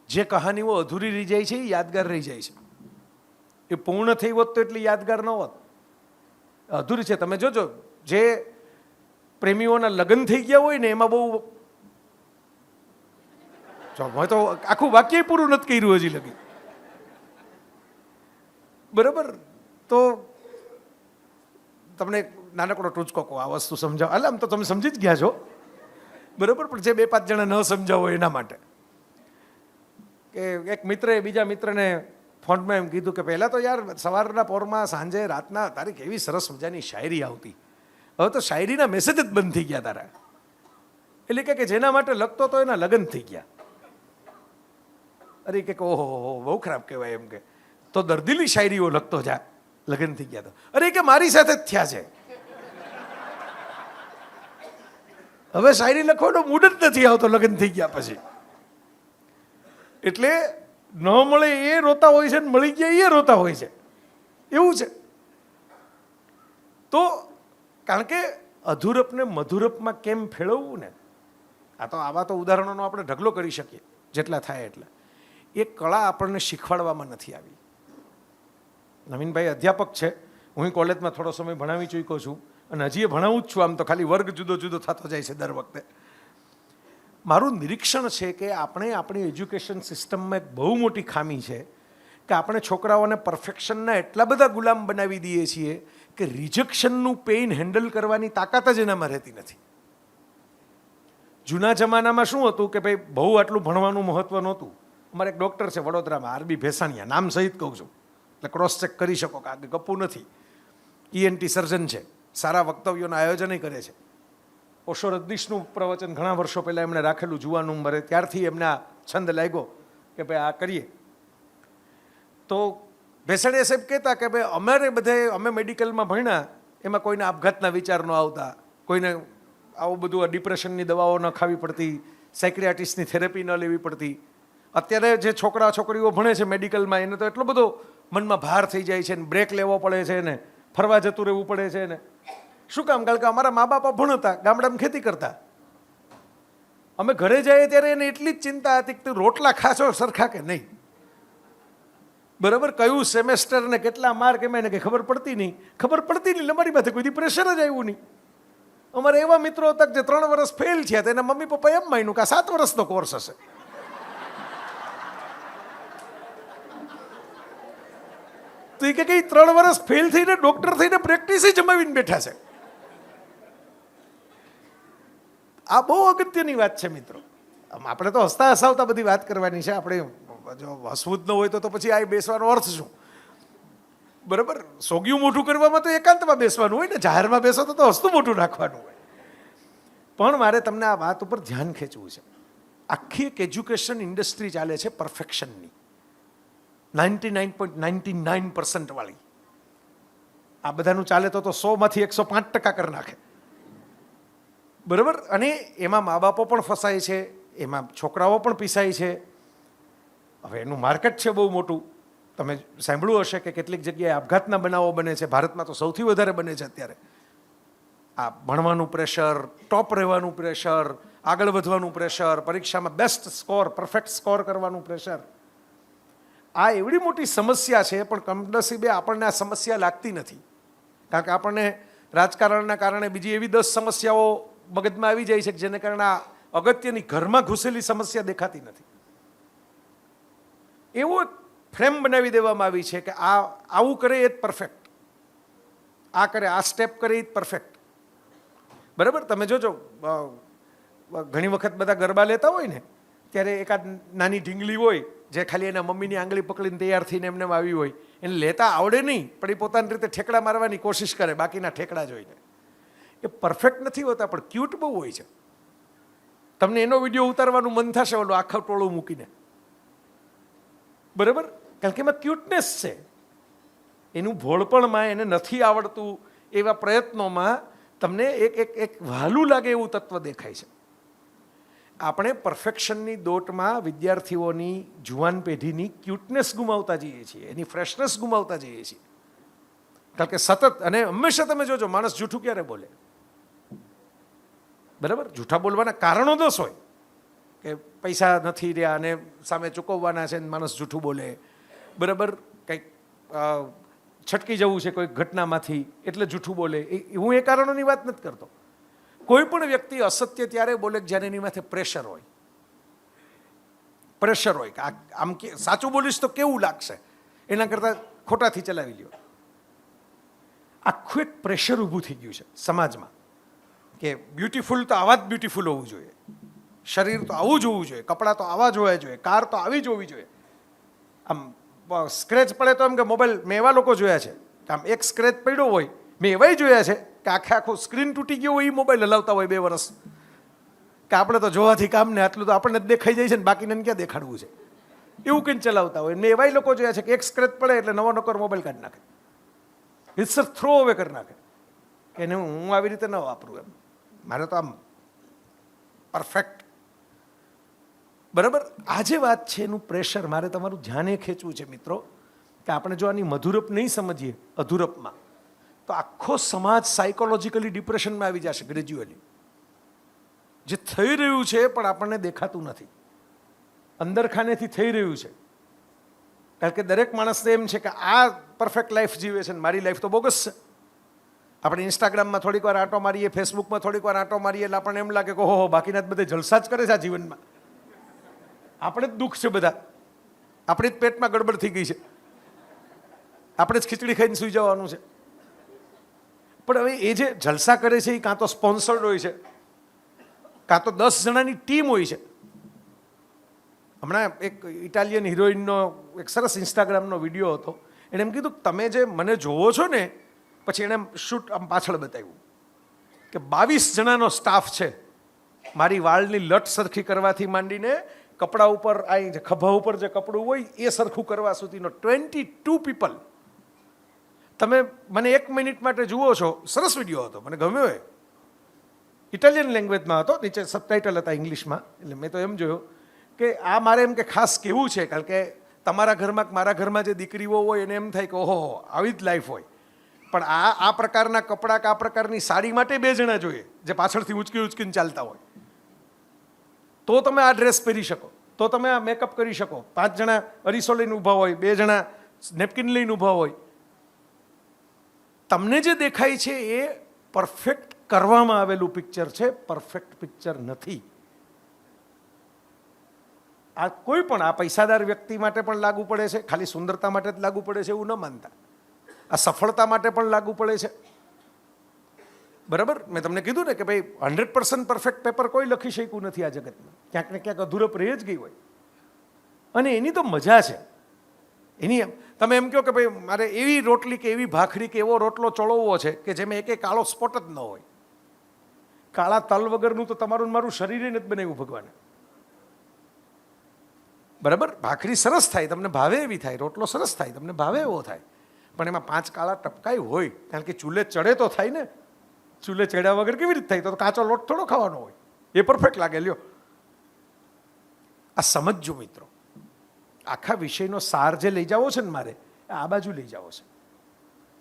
જે કહાનીઓ અધૂરી રહી જાય છે એ યાદગાર રહી જાય છે. એ પૂર્ણ થઈ હોત તો એટલી યાદગાર ન હોત, અધૂરી છે. તમે જોજો, જે પ્રેમીઓના લગ્ન થઈ ગયા હોય ને એમાં બહુ, મેં તો આખું વાક્ય પૂરું નથી કર્યું હજી લગી, બરાબર. તો તમને નાનકડો ટૂચકો કહો આ વસ્તુ સમજાવો. એટલે આમ તો તમે સમજી જ ગયા છો, બરાબર. પણ જે 2-5 જણા ન સમજાવો એના માટે, કે એક મિત્રે બીજા મિત્રને ફોનમાં એમ કીધું કે પહેલાં તો યાર સવારના પોરમાં, સાંજે, રાતના તારી કેવી સરસ મજાની શાયરી આવતી, હવે તો શાયરીના મેસેજ જ બંધ થઈ ગયા તારા. એટલે કે જેના માટે લખતો તો એના લગ્ન થઈ ગયા. અરે કે ઓહો બહુ ખરાબ કહેવાય એમ કે, તો દર્દીલી શાયરીઓ લખતો જા, લગ્ન થઈ ગયા તો. અરે કે મારી સાથે જ થયા છે, હવે શાયરી લખવાનો મૂડ જ નથી આવતો લગ્ન થઈ ગયા પછી. એટલે ન મળે એ રોતા હોય છે ને મળી ગયા એ રોતા હોય છે, એવું છે. તો કારણ કે અધૂરપને મધુરપમાં કેમ ફેરવવું ને, આ તો આવા તો ઉદાહરણોનો આપણે ઢગલો કરી શકીએ જેટલા થાય એટલા. એ કળા આપણને શીખવાડવામાં નથી આવી. નવીનભાઈ અધ્યાપક છે, હું કોલેજમાં થોડો સમય ભણાવી ચૂક્યો છું અને હજી એ ભણાવું જ છું. આમ તો ખાલી વર્ગ જુદો જુદો થતો જાય છે દર વખતે. મારું નિરીક્ષણ છે કે આપણે આપણી એજ્યુકેશન સિસ્ટમમાં એક બહુ મોટી ખામી છે કે આપણે છોકરાઓને પરફેક્શનના એટલા બધા ગુલામ બનાવી દઈએ છીએ કે રિજેક્શનનું પેઇન હેન્ડલ કરવાની તાકાત જ એનામાં રહેતી નથી. જૂના જમાનામાં શું હતું કે ભાઈ બહુ આટલું ભણવાનું મહત્વ નહોતું. અમારે એક ડૉક્ટર છે વડોદરામાં, આરબી ભેસાણિયા, નામ સહિત કહું છું એટલે ક્રોસ ચેક કરી શકો કે આગળ ગપ્પું નથી. ENT સર્જન છે, સારા વક્તવ્યોના આયોજન કરે છે. ઓશો રજનીશનું પ્રવચન ઘણા વર્ષો પહેલાં એમણે રાખેલું જુવાન ઉંમરે, ત્યારથી એમને આ છંદ લાગ્યો કે ભાઈ આ કરીએ. તો ભેસાણીયા સાહેબ કહેતા કે ભાઈ અમે મેડિકલમાં ભણ્યા, એમાં કોઈને આપઘાતના વિચાર ન આવતા, કોઈને આવું બધું ડિપ્રેશનની દવાઓ ન ખાવી પડતી, સાયક્રિયાટિસ્ટની થેરેપી ન લેવી પડતી. અત્યારે જે છોકરા છોકરીઓ ભણે છે મેડિકલમાં એને તો એટલો બધો મનમાં ભાર થઈ જાય છે ને બ્રેક લેવો પડે છે ને ફરવા જતું રહેવું પડે છે ને. શું કામ? કારણ કે અમારા મા બાપા ભણતા, ગામડામાં ખેતી કરતા. અમે ઘરે જઈએ ત્યારે એને એટલી જ ચિંતા હતી કે તું રોટલા ખાશો સરખા કે નહીં, બરાબર, કયું સેમેસ્ટર ને કેટલા માર્ક એમાં એને કંઈ ખબર પડતી નહીં. ખબર પડતી નહીં, અમારી પાસે કોઈ પ્રેશર જ આવ્યું નહીં. અમારે એવા મિત્રો હતા જે 3 વર્ષ ફેલ થયા તો એના મમ્મી પપ્પા એમ માન્યું કે આ 7 વર્ષનો કોર્સ હશે. તો એ કે 3 વર્ષ ફેલ થઈને ડોક્ટર થઈને પ્રેક્ટિસ જમાવીને બેઠા છે. આ બહુ અગત્યની વાત છે મિત્રો. આપણે તો હસતા હસાવતા બધી વાત કરવાની છે. આપણે જો હસવું જ ન હોય તો પછી આ બેસવાનો અર્થ શું? બરાબર, સોગિયું મોઢું કરવામાં તો એકાંતમાં બેસવાનું હોય ને, જાહેરમાં બેસો તો હસતું મોઢું રાખવાનું હોય. પણ મારે તમને આ વાત ઉપર ધ્યાન ખેંચવું છે. આખી એક એજ્યુકેશન ઇન્ડસ્ટ્રી ચાલે છે પરફેક્શનની, 99.99% વાળી. આ બધાનું ચાલે તો 100માંથી 105% કરી નાખે, બરાબર. અને એમાં મા બાપો પણ ફસાય છે, એમાં છોકરાઓ પણ પીસાય છે. હવે એનું માર્કેટ છે બહુ મોટું. તમે સાંભળ્યું હશે કે કેટલીક જગ્યાએ આપઘાતના બનાવો બને છે. ભારતમાં તો સૌથી વધારે બને છે અત્યારે. આ ભણવાનું પ્રેશર, ટોપ રહેવાનું પ્રેશર, આગળ વધવાનું પ્રેશર, પરીક્ષામાં બેસ્ટ સ્કોર, પરફેક્ટ સ્કોર કરવાનું પ્રેશર. આ એવડી મોટી સમસ્યા છે, પણ કમનસીબે આપણને આ સમસ્યા લાગતી નથી. કારણ કે આપણને રાજકારણના કારણે બીજી એવી 10 સમસ્યાઓ મગજમાં આવી જાય છે કે જેને કારણે આ અગત્યની ઘરમાં ઘૂસેલી સમસ્યા દેખાતી નથી. એવો એક ફ્રેમ બનાવી દેવામાં આવી છે કે આ આવું કરે એ જ પરફેક્ટ, આ કરે, આ સ્ટેપ કરે એ જ પરફેક્ટ, બરાબર. તમે જોજો ઘણી વખત બધા ગરબા લેતા હોય ને ત્યારે એકાદ નાની ઢીંગલી હોય જે ખાલી એના મમ્મીની આંગળી પકડીને તૈયાર થઈને એમને આવી હોય, એને લેતા આવડે નહીં પણ એ પોતાની રીતે ઠેકડા મારવાની કોશિશ કરે બાકીના ઠેકડા જોઈને. એ પરફેક્ટ નથી હોતા પણ ક્યુટ બહુ હોય છે. તમને એનો વિડીયો ઉતારવાનું મન થશે ઓલું આખા ટોળું મૂકીને, બરાબર, કારણ કે એમાં ક્યુટનેસ છે. એનું ભોળપણમાં એને નથી આવડતું એવા પ્રયત્નોમાં તમને એક વહાલું લાગે એવું તત્વ દેખાય છે. આપણે પરફેક્શનની દોટમાં વિદ્યાર્થીઓની જુવાન પેઢીની ક્યુટનેસ ગુમાવતા જઈએ છીએ, એની ફ્રેશનેસ ગુમાવતા જઈએ છીએ. કારણ કે સતત અને હંમેશા તમે જોજો માણસ જૂઠું ક્યારે બોલે, બરાબર. જૂઠા બોલવાના કારણો 10 હોય કે પૈસા નથી રહ્યા અને સામે ચૂકવવાના છે, માણસ જૂઠું બોલે, બરાબર. કંઈક છટકી જવું છે કોઈ ઘટનામાંથી એટલે જૂઠું બોલે. હું એ કારણોની વાત નથી કરતો. કોઈ પણ વ્યક્તિ અસત્ય ત્યારે બોલે કે જ્યારે એની માથે પ્રેશર હોય. પ્રેશર હોય કે આમ કે સાચું બોલીશ તો કેવું લાગશે, એના કરતાં ખોટાથી ચલાવી લ્યો. આખું એક પ્રેશર ઊભું થઈ ગયું છે સમાજમાં કે બ્યુટીફુલ તો આવા જ બ્યુટીફુલ હોવું જોઈએ, શરીર તો આવું જ હોવું જોઈએ, કપડાં તો આવા જ હોવા જોઈએ, કાર તો આવી જ હોવી જોઈએ. આમ સ્ક્રેચ પડે તો એમ કે મોબાઈલ, મેં એવા લોકો જોયા છે કે આમ એક સ્ક્રેચ પડ્યો હોય, મેં એવાય જોયા છે કે આખો સ્ક્રીન તૂટી ગયો હોય એ મોબાઈલ હલાવતા હોય 2 વર્ષ, કે આપણે તો જોવાથી કામ ને આટલું તો આપણને જ દેખાઈ જાય છે ને બાકીને ક્યાં દેખાડવું છે, એવું કંઈ ચલાવતા હોય. મેં એવાય લોકો જોયા છે કે એક સ્ક્રેચ પડે એટલે નવો નકર મોબાઈલ કાઢી નાખે, ઇટ્સ થ્રો અવે કરી નાખે કે એને હું આવી રીતે ન વાપરું, એમ મારે તો આમ પરફેક્ટ, બરાબર. આ જે વાત છે એનું પ્રેશર મારે તમારું ધ્યાન એ ખેંચવું છે મિત્રો કે આપણે જો આની મધુરપ નહીં સમજીએ અધુરપમાં તો આખો સમાજ સાયકોલોજીકલી ડિપ્રેશનમાં આવી જશે ગ્રેજ્યુઅલી. જે થઈ રહ્યું છે પણ આપણને દેખાતું નથી, અંદરખાનેથી થઈ રહ્યું છે. કારણ કે દરેક માણસને એમ છે કે આ પરફેક્ટ લાઈફ જીવે છે ને મારી લાઈફ તો બોગસ છે. આપણે ઇન્સ્ટાગ્રામમાં થોડીક વાર આંટો મારીએ, ફેસબુકમાં થોડીક વાર આંટો મારીએ એટલે આપણને એમ લાગે કે ઓહો બાકીના જ બધે જલસા જ કરે છે આ જીવનમાં, આપણે જ દુઃખ છે બધા, આપણે જ પેટમાં ગડબડ થઈ ગઈ છે, આપણે જ ખીચડી ખાઈને સૂઈ જવાનું છે. પણ હવે એ જે જલસા કરે છે એ કાં તો સ્પોન્સર્ડ હોય છે કાં તો 10 જણાની ટીમ હોય છે. હમણાં એક ઇટાલિયન હિરોઈનનો એક સરસ ઇન્સ્ટાગ્રામનો વિડીયો હતો. એણે એમ કીધું તમે જે મને જોવો છો ને, પછી એણે શૂટ આમ પાછળ બતાવ્યું કે 22 જણાનો સ્ટાફ છે મારી વાળની લટ સરખી કરવાથી માંડીને કપડા ઉપર આ ખભા ઉપર જે કપડું હોય એ સરખું કરવા સુધીનો 22 પીપલ. તમે મને 1 મિનિટ માટે જુઓ છો, સરસ વિડીયો હતો, મને ગમ્યો. ઇટાલિયન લેંગ્વેજમાં હતો, નીચે સબટાઇટલ હતા ઇંગ્લિશમાં. એટલે મેં તો એમ જોયું કે આ મારે એમ કે ખાસ કેવું છે, કારણ કે તમારા ઘરમાં મારા ઘરમાં જે દીકરીઓ હોય એને એમ થાય કે ઓહો આવી જ લાઈફ હોય, પણ આ પ્રકારના કપડાં કે આ પ્રકારની સાડી માટે 2 જણા જોઈએ જે પાછળથી ઉચકીને ચાલતા હોય, તો તમે આ ડ્રેસ પહેરી શકો, તો તમે આ મેકઅપ કરી શકો. 5 જણા અરીસો લઈને ઊભા હોય, 2 જણા નેપકિન લઈને ઊભા હોય. તમને જે દેખાય છે એ પરફેક્ટ કરવામાં આવેલું પિક્ચર છે, પરફેક્ટ પિક્ચર નથી. આ કોઈ પણ આ પૈસાદાર વ્યક્તિ માટે પણ લાગુ પડે છે, ખાલી સુંદરતા માટે જ લાગુ પડે છે એવું ન માનતા. આ સફળતા માટે પણ લાગુ પડે છે. બરાબર, મેં તમને કીધું ને કે ભાઈ 100% પરફેક્ટ પેપર કોઈ લખી શક્યું નથી આ જગતમાં. ક્યાંક ને ક્યાંક અધૂરપ રહી જ ગઈ હોય, અને એની તો મજા છે. એની તમે એમ કહો કે ભાઈ મારે એવી રોટલી કે એવી ભાખરી કે એવો રોટલો ચળવવો છે કે જેમાં એકે કાળો સ્પોટ જ ન હોય. કાળા તલ વગરનું તો તમારું મારું શરીરે નથી બનાવ્યું ભગવાને. બરાબર, ભાખરી સરસ થાય, તમને ભાવે એવી થાય, રોટલો સરસ થાય, તમને ભાવે એવો થાય, પણ એમાં 5 કાળા ટપકાઈ હોય, કારણ કે ચૂલે ચડે તો થાય ને. ચૂલે ચડ્યા વગર કેવી રીતે થાય? તો કાચો લોટ થોડો ખાવાનો હોય, એ પરફેક્ટ લાગે. લ્યો, આ સમજજો મિત્રો, આખા વિષયનો સાર જે લઈ જાવો છે ને મારે, આ બાજુ લઈ જાવો છે.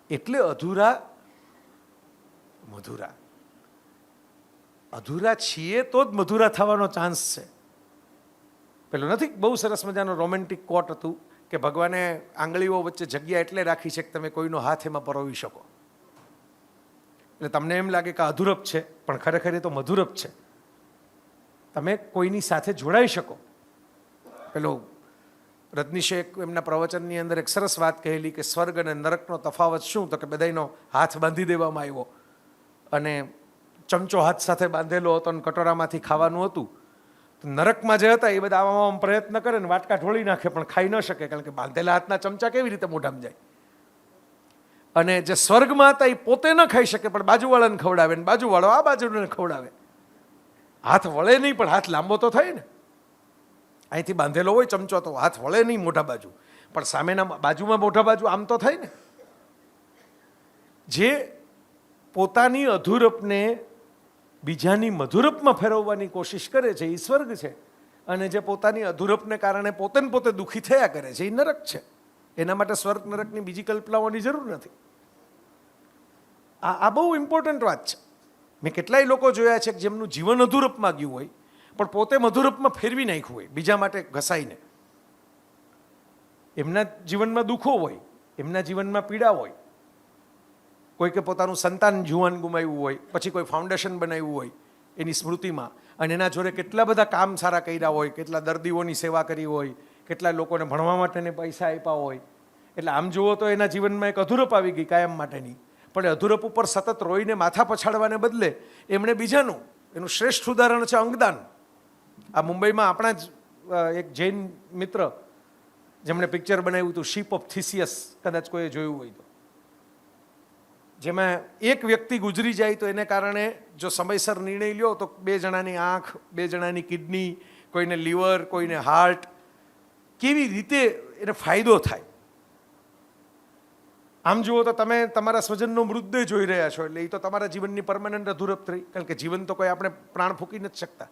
એટલે અધૂરા મધુરા, અધૂરા છીએ તો જ મધુરા થવાનો ચાન્સ છે. પેલું નથી બહુ સરસ મજાનો રોમેન્ટિક કોટ હતું કે ભગવાને આંગળીઓ વચ્ચે જગ્યા એટલે રાખી છે કે તમે કોઈનો હાથ એમાં પરોવી શકો. એટલે તમને એમ લાગે કે અધૂરપ છે, પણ ખરેખર એ તો મધુરપ છે. તમે કોઈની સાથે જોડાઈ શકો. પેલો રજનીશે એમના પ્રવચનની અંદર એક સરસ વાત કહેલી કે સ્વર્ગ અને નરકનો તફાવત શું? તો કે બધાનો હાથ બાંધી દેવામાં આવ્યો, અને ચમચો હાથ સાથે બાંધેલો હતો અને કટોરામાંથી ખાવાનું હતું. નરકમાં જે હતા એ બધા આવામાં પ્રયત્ન કરે ને વાટકા ઢોળી નાખે, પણ ખાઈ ન શકે, કારણ કે બાંધેલા હાથના ચમચા કેવી રીતે મોઢામાં જાય. અને જે સ્વર્ગમાં હતા એ પોતે ન ખાઈ શકે, પણ બાજુવાળાને ખવડાવે, ને બાજુવાળો આ બાજુને ખવડાવે. હાથ વળે નહીં, પણ હાથ લાંબો તો થાય ને. અહીંથી બાંધેલો હોય ચમચો તો હાથ વળે નહીં મોઢા બાજુ, પણ સામેના બાજુમાં મોઢા બાજુ આમ તો થાય ને. જે પોતાની અધૂરપને બીજાની મધુરપમાં ફેરવવાની કોશિશ કરે છે એ સ્વર્ગ છે, અને જે પોતાની અધૂરપને કારણે પોતે ને પોતે દુઃખી થયા કરે છે એ નરક છે. એના માટે સ્વર્ગ નરકની બીજી કલ્પનાઓની જરૂર નથી. આ બહુ ઇમ્પોર્ટન્ટ વાત છે. મેં કેટલાય લોકો જોયા છે કે જેમનું જીવન અધૂરપમાં ગયું હોય, પણ પોતે મધુરપમાં ફેરવી નાખ્યું હોય બીજા માટે ઘસાઈને. એમના જીવનમાં દુઃખો હોય, એમના જીવનમાં પીડા હોય. કોઈ કે પોતાનું સંતાન જુવાન ગુમાવ્યું હોય, પછી કોઈ ફાઉન્ડેશન બનાવ્યું હોય એની સ્મૃતિમાં, અને એના જોડે કેટલા બધા કામ સારા કર્યા હોય, કેટલા દર્દીઓની સેવા કરી હોય, કેટલા લોકોને ભણવા માટેને પૈસા આપ્યા હોય. એટલે આમ જુઓ તો એના જીવનમાં એક અધૂરપ આવી ગઈ કાયમ માટેની. પણ એ અધૂરપ ઉપર સતત રોઈને માથા પછાડવાને બદલે એમણે બીજાનું, એનું શ્રેષ્ઠ ઉદાહરણ છે અંગદાન. આ મુંબઈમાં આપણા જ એક જૈન મિત્ર જેમણે પિક્ચર બનાવ્યું હતું શીપ ઓફ થિસિયસ, કદાચ કોઈએ જોયું હોય તો, જેમાં એક વ્યક્તિ ગુજરી જાય તો એને કારણે જો સમયસર નિર્ણય લ્યો તો 2 જણાની આંખ, 2 જણાની કિડની, કોઈને લીવર, કોઈને હાર્ટ, કેવી રીતે એને ફાયદો થાય. આમ જુઓ તો તમે તમારા સ્વજનનો મૃતદેહ જોઈ રહ્યા છો, એટલે એ તો તમારા જીવનની પરમાનન્ટ અધૂરપ થઈ, કારણ કે જીવન તો કોઈ આપણે પ્રાણ ફૂંકી નથી શકતા.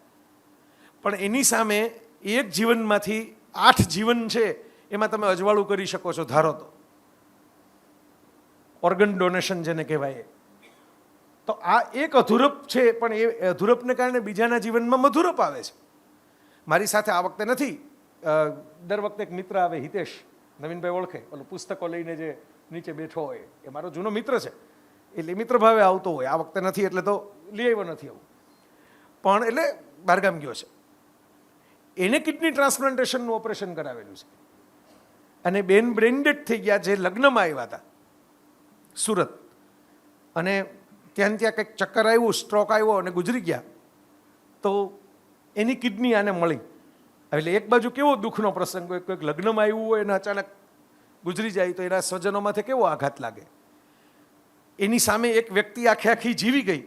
પણ એની સામે એક જીવનમાંથી 8 જીવન છે એમાં તમે અજવાળું કરી શકો છો, ધારો તો. ઓર્ગન ડોનેશન જેને કહેવાય. તો આ એક અધૂરપ છે, પણ એ અધૂરપને કારણે બીજાના જીવનમાં મધુરપ આવે છે. મારી સાથે આ વખતે નથી, દર વખતે એક મિત્ર આવે, હિતેશ, નવીનભાઈ ઓળખે, ઓલું પુસ્તકો લઈને જે નીચે બેઠો હોય, એ મારો જૂનો મિત્ર છે, એટલે મિત્ર ભાવે આવતો હોય. આ વખતે નથી એટલે તો લઈ આવ્યો નથી આવું, પણ એટલે બહારગામ ગયો છે. એને કિડની ટ્રાન્સપ્લાન્ટેશનનું ઓપરેશન કરાવેલું છે, અને બેન બ્રેન્ડેડ થઈ ગયા જે લગ્નમાં આવ્યા હતા સુરત, અને ત્યાં કંઈક ચક્કર આવ્યું, સ્ટ્રોક આવ્યો અને ગુજરી ગયા. તો એની કિડની આને મળી. એટલે એક બાજુ કેવો દુઃખનો પ્રસંગ હોય, કોઈક લગ્નમાં આવ્યું હોય અને અચાનક ગુજરી જાય તો એના સ્વજનોમાંથી કેવો આઘાત લાગે. એની સામે એક વ્યક્તિ આખી જીવી ગઈ,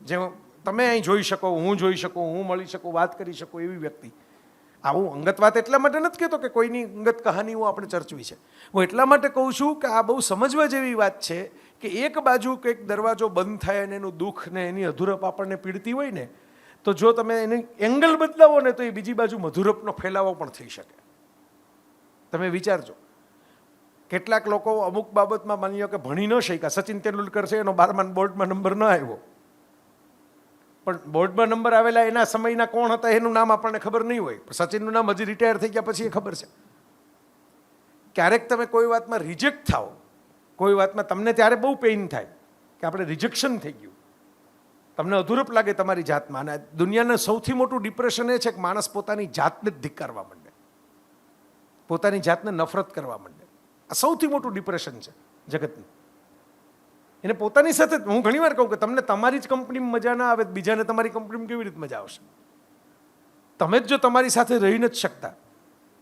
જે તમે અહીં જોઈ શકો, હું જોઈ શકું, હું મળી શકું, વાત કરી શકું, એવી વ્યક્તિ. આવું અંગત વાત એટલા માટે નથી કહેતો કે કોઈની અંગત કહાનીઓ આપણે ચર્ચવી છે. હું એટલા માટે કહું છું કે આ બહુ સમજવા જેવી વાત છે કે એક બાજુ કંઈક દરવાજો બંધ થાય અને એનું દુઃખ ને એની અધૂરપ આપણને પીડતી હોય ને, તો જો તમે એની એંગલ બદલાવો ને તો એ બીજી બાજુ મધુરપનો ફેલાવો પણ થઈ શકે. તમે વિચારજો, કેટલાક લોકો અમુક બાબતમાં માની લો કે ભણી ન શક્યા. સચિન તેંડુલકર છે, એનો 12મા બોર્ડમાં નંબર ન આવ્યો, પણ બોર્ડમાં નંબર આવેલા એના સમયના કોણ હતા એનું નામ આપણને ખબર નહીં હોય. સચિનનું નામ હજી રિટાયર થઈ ગયા પછી એ ખબર છે. ક્યારેક તમે કોઈ વાતમાં રિજેક્ટ થાઓ, કોઈ વાતમાં તમને ત્યારે બહુ પેઇન થાય કે આપણે રિજેક્શન થઈ ગયું, તમને અધૂરપ લાગે તમારી જાતમાં. અને દુનિયાનું સૌથી મોટું ડિપ્રેશન એ છે કે માણસ પોતાની જાતને જ ધિક્કારવા માંડે, પોતાની જાતને નફરત કરવા માંડે. આ સૌથી મોટું ડિપ્રેશન છે જગતનું. એને પોતાની સાથે હું ઘણી વાર કહું કે તમને તમારી જ કંપનીમાં મજા ના આવે, બીજાને તમારી કંપનીમાં કેવી રીતે મજા આવશે? તમે જ જો તમારી સાથે રહી નથી શકતા.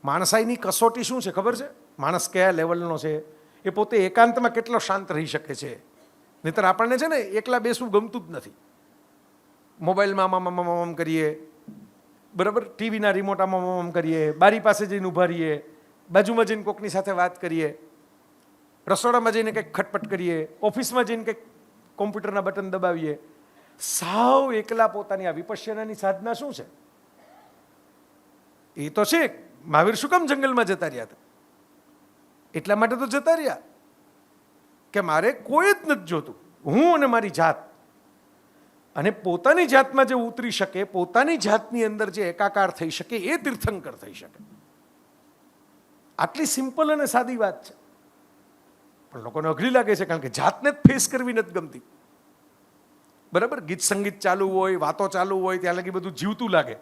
માણસાઈની કસોટી શું છે ખબર છે? માણસ કયા લેવલનો છે, એ પોતે એકાંતમાં કેટલો શાંત રહી શકે છે. નહીંતર આપણને છે ને એકલા બેસવું ગમતું જ નથી. મોબાઈલમાં આમ કરીએ, બરાબર, ટીવીના રિમોટ આમ કરીએ, બારી પાસે જઈને ઊભા રહીએ, બાજુમાં જઈને કોકની સાથે વાત કરીએ, રસોડામાં જઈને કંઈક ખટપટ કરીએ, ઓફિસમાં જઈને કંઈક કોમ્પ્યુટરના બટન દબાવીએ. સાવ એકલા પોતાની આ વિપશ્યનાની સાધના શું છે? એ તો છે. મહાવીર શું કામ જંગલમાં જતા રહ્યા હતા? એટલા માટે તો જતા રહ્યા કે મારે કોઈ જ નથી જોતું, હું અને મારી જાત. અને પોતાની જાતમાં જે ઉતરી શકે, પોતાની જાતની અંદર જે એકાકાર થઈ શકે, એ તીર્થંકર થઈ શકે. આટલી સિમ્પલ અને સાદી વાત છે, પણ લોકોને અઘરી લાગે છે, કારણ કે જાતને જ ફેસ કરવી નથી ગમતી. બરાબર, ગીત સંગીત ચાલુ હોય, વાતો ચાલુ હોય, ત્યાં લગી બધું જીવતું લાગે,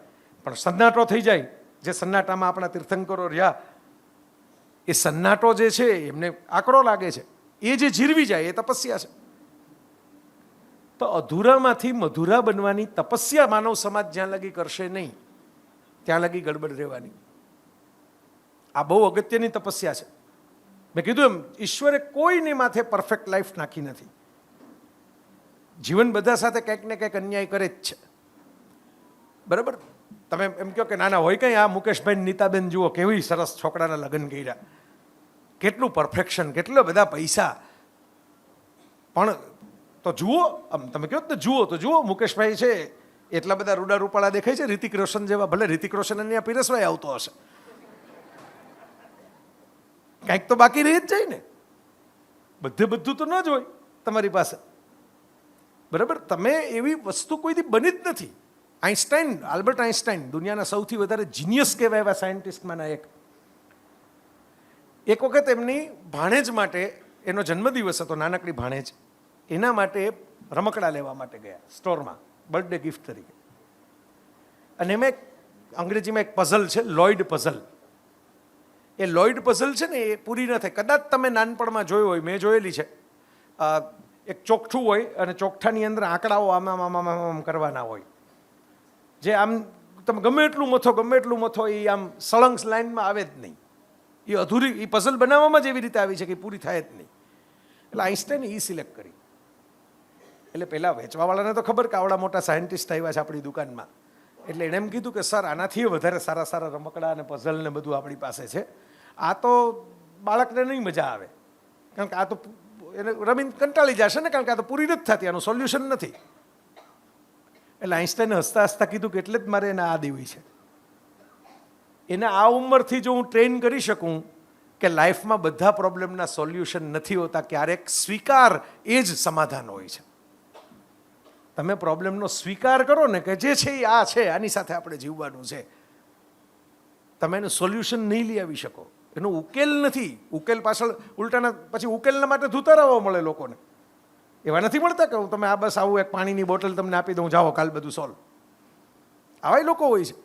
પણ સન્નાટો થઈ જાય. જે સન્નાટામાં આપણા તીર્થંકરો રહ્યા, એ સન્નાટો જે છે એમને આકરો લાગે છે, એ જે જીરવી જાય એ તપસ્યા છે. તો અધૂરામાંથી મધુરા બનવાની તપસ્યા માનવ સમાજ જ્યાં લગી કરશે નહીં, ત્યાં લગી ગડબડ રહેવાની. આ બહુ અગત્યની તપસ્યા છે. મેં કીધું એમ, ઈશ્વરે કોઈની માથે પરફેક્ટ લાઈફ નાખી નથી. જીવન બધા સાથે કંઈક ને કંઈક અન્યાય કરે જ છે. બરાબર, તમે એમ કહો કે નાના હોય કંઈ, આ મુકેશભાઈ નીતાબેન જુઓ કેવી સરસ છોકરાના લગ્ન કર્યા, કેટલું પરફેક્શન, કેટલા બધા પૈસા. પણ તો જુઓ, આમ તમે કહો ને જુઓ તો જુઓ, મુકેશભાઈ છે એટલા બધા રૂડા રૂપાળા દેખાય છે, રિતિક રોશન જેવા. ભલે રિતિક રોશન અહીંયા પીરસવાય આવતો હશે, કાંઈક તો બાકી રહી જ જાય ને. બધું તો ન જ હોય તમારી પાસે. બરાબર, તમે એવી વસ્તુ કોઈથી બની જ નથી. આઇન્સ્ટાઈન, આલ્બર્ટ આઇન્સ્ટાઈન દુનિયાના સૌથી વધારે જીનિયસ કહેવાય એવા સાયન્ટિસ્ટમાંના એક વખત એમની ભાણેજ માટે, એનો જન્મદિવસ હતો, નાનકડી ભાણેજ, એના માટે રમકડા લેવા માટે ગયા સ્ટોરમાં, બર્થડે ગિફ્ટ તરીકે. અને એમાં અંગ્રેજીમાં એક પઝલ છે, લોઇડ પઝલ. એ લોઇડ પઝલ છે ને, એ પૂરી ન થાય. કદાચ તમે નાનપણમાં જોયું હોય, મેં જોયેલી છે. એક ચોકઠું હોય અને ચોકઠાની અંદર આંકડાઓ આમ કરવાના હોય, જે આમ તમે ગમે એટલું મથો એ આમ સળંગ લાઈનમાં આવે જ નહીં. એ અધૂરી, એ પઝલ બનાવવામાં જ એવી રીતે આવી છે કે પૂરી થાય જ નહીં. એટલે આઈન્સ્ટાઈને એ સિલેક્ટ કરી. એટલે પહેલાં વેચવાવાળાને તો ખબર કે આવડા મોટા સાયન્ટિસ્ટ આવ્યા છે આપણી દુકાનમાં. એટલે એણે એમ કીધું કે સર, આનાથી વધારે સારા રમકડા અને પઝલ ને બધું આપણી પાસે છે. આ તો બાળકને નહીં મજા આવે, કારણ કે આ તો એને રમીને કંટાળી જશે ને, કારણ કે આ તો પૂરી નથી થતી, આનું સોલ્યુશન નથી. એટલે આઈન્સ્ટાઈને હસતા હસતા કીધું કે એટલે જ મારે એને આ દેવી છે. એને આ ઉંમરથી જો હું ટ્રેન કરી શકું કે લાઈફમાં બધા પ્રોબ્લેમના સોલ્યુશન નથી હોતા, ક્યારેક સ્વીકાર એ જ સમાધાન હોય છે. તમે પ્રોબ્લેમનો સ્વીકાર કરો ને કે જે છે એ આ છે, આની સાથે આપણે જીવવાનું છે, તમે એનું સોલ્યુશન નહીં લઈ આવી શકો. એનો ઉકેલ નથી. ઉકેલ પાછળ ઉલટાના પછી ઉકેલના માટે ધૂતારાવા મળે લોકોને. એવા નથી મળતા કે હું તમે આ બસ આવું એક પાણીની બોટલ તમને આપી દઉં, જાઓ કાલ બધું સોલ્વ. આવા લોકો હોય છે.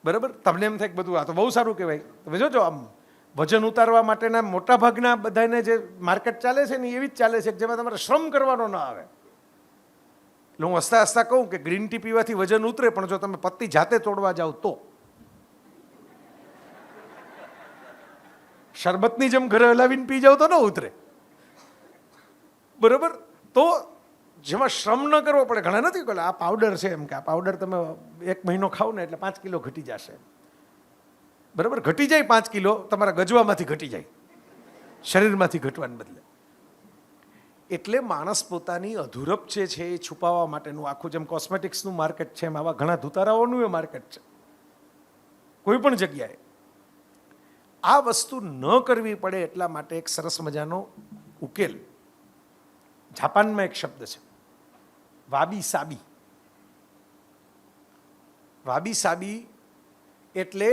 બરાબર, તમને એમ થાય કે બધું આ તો બહુ સારું કહેવાય. તમે જોજો, આમ વજન ઉતારવા માટેના મોટા ભાગના બધાને જે માર્કેટ ચાલે છે ને, એવી જ ચાલે છે જેમાં તમારે શ્રમ કરવાનો ના આવે. એટલે હું હસતા હસતા કહું કે ગ્રીન ટી પીવાથી વજન ઉતરે, પણ જો તમે પત્તી જાતે તોડવા જાઓ તો. શરબતની જેમ ઘરે હલાવીને પી જાવ તો ન ઉતરે. બરોબર, તો જેમાં શ્રમ ન કરવો પડે. ઘણા નથી કહે આ પાવડર છે, એમ કે આ પાવડર તમે 1 મહિનો ખાવ ને એટલે 5 કિલો ઘટી જશે. બરાબર, ઘટી જાય 5 કિલો, તમારા ગજવામાંથી ઘટી જાય, શરીરમાંથી ઘટવાને બદલે. એટલે માણસ પોતાની અધૂરપ જે છે એ છુપાવવા માટેનું આખું, જેમ કોસ્મેટિક્સનું માર્કેટ છે એમ આવા ઘણા ધુતારાઓનું એ માર્કેટ છે કોઈ પણ જગ્યાએ. આ વસ્તુ ન કરવી પડે એટલા માટે એક સરસ મજાનો ઉકેલ, જાપાનમાં એક શબ્દ છે વાબી સાબી. વાબી સાબી એટલે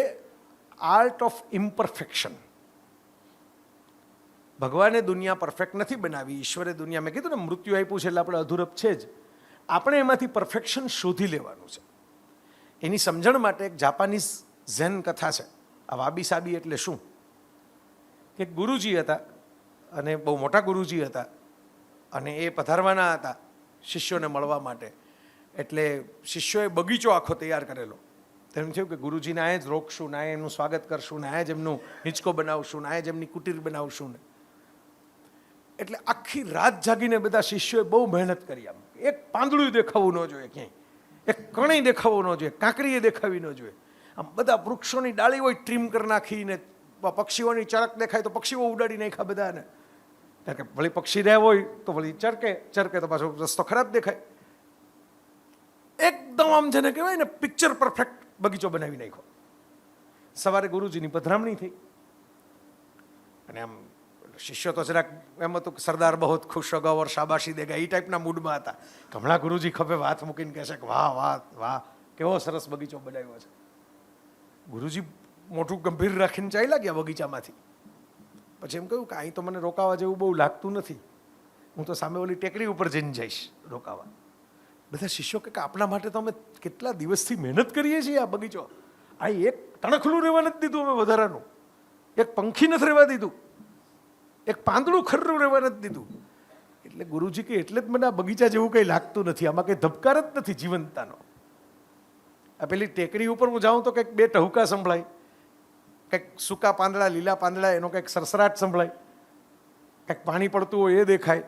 આર્ટ ઓફ ઇમ્પરફેક્શન. ભગવાને દુનિયા પરફેક્ટ નથી બનાવી, ઈશ્વરે દુનિયા, મેં કીધું ને મૃત્યુ આપ્યું છે એટલે આપણે અધૂરપ છે જ, આપણે એમાંથી પરફેક્શન શોધી લેવાનું છે. એની સમજણ માટે એક જાપાનીઝ ઝેન કથા છે. આ વાબી સાબી એટલે શું? કે ગુરુજી હતા અને બહુ મોટા ગુરુજી હતા અને એ પધારવાના હતા શિષ્યોને મળવા માટે. એટલે શિષ્યોએ બગીચો આખો તૈયાર કરેલો. તેમ થયું કે ગુરુજીને આ જ રોકશું, ના એમનું સ્વાગત કરશું, ના જ એમનું હિંચકો બનાવશું, ના જ એમની કુટીર બનાવશું ને. એટલે આખી રાત જાગીને બધા શિષ્યોએ બહુ મહેનત કરી. આમ એક પાંદડું દેખાવું ન જોઈએ ક્યાંય, એક કણી દેખાવું ન જોઈએ, કાંકરીએ દેખાવી ન જોઈએ. આમ બધા વૃક્ષોની ડાળી હોય ટ્રીમ કરી નાખીને, પક્ષીઓની ચરક દેખાય તો પક્ષીઓ ઉડાડી નાખ્યા બધાને. કારણ કે વળી પક્ષી રહ્યા હોય તો વળી ચરકે તો પાછો રસ્તો ખરાબ દેખાય. એકદમ આમ જેને કહેવાય ને પિક્ચર પરફેક્ટ બગીચો બનાવી નાખ્યો. સવારે ગુરુજીની પધરામણી થઈ અને આમ શિષ્યો તો જરાક એમ હતું કે સરદાર બહુ ખુશ હોગા ઓર શાબાશી દેગા, એ ટાઈપના મૂડમાં હતા. હમણાં ગુરુજી ખભે હાથ મૂકીને કહેશે કે વાહ વાહ વાહ, કેવો સરસ બગીચો બનાવ્યો છે. ગુરુજી મોટું ગંભીર રાખીને ચાલ્યા ગયા બગીચામાંથી. પછી એમ કહ્યું કે અહીં તો મને રોકાવા જેવું બહુ લાગતું નથી, હું તો સામે ઓલી ટેકરી ઉપર જઈને જઈશ રોકાવા. બધા શિષ્યો કે આપણા માટે તો અમે કેટલા દિવસથી મહેનત કરીએ છીએ. આ બગીચો, આ એક તણખલું રહેવા નથી દીધું અમે વધારાનું, એક પંખી નથી રહેવા દીધું, એક પાંદડું ખર્રું રહેવા નથી દીધું. એટલે ગુરુજી કે એટલે જ મને આ બગીચા જેવું કંઈ લાગતું નથી, આમાં કંઈ ધબકાર જ નથી જીવંતતાનો. આ પેલી ટેકરી ઉપર હું જાઉં તો કંઈક બે ટહુકા સંભળાય, કંઈક સૂકા પાંદડા લીલા પાંદડા એનો કંઈક સરસરાટ સંભળાય, કંઈક પાણી પડતું હોય એ દેખાય.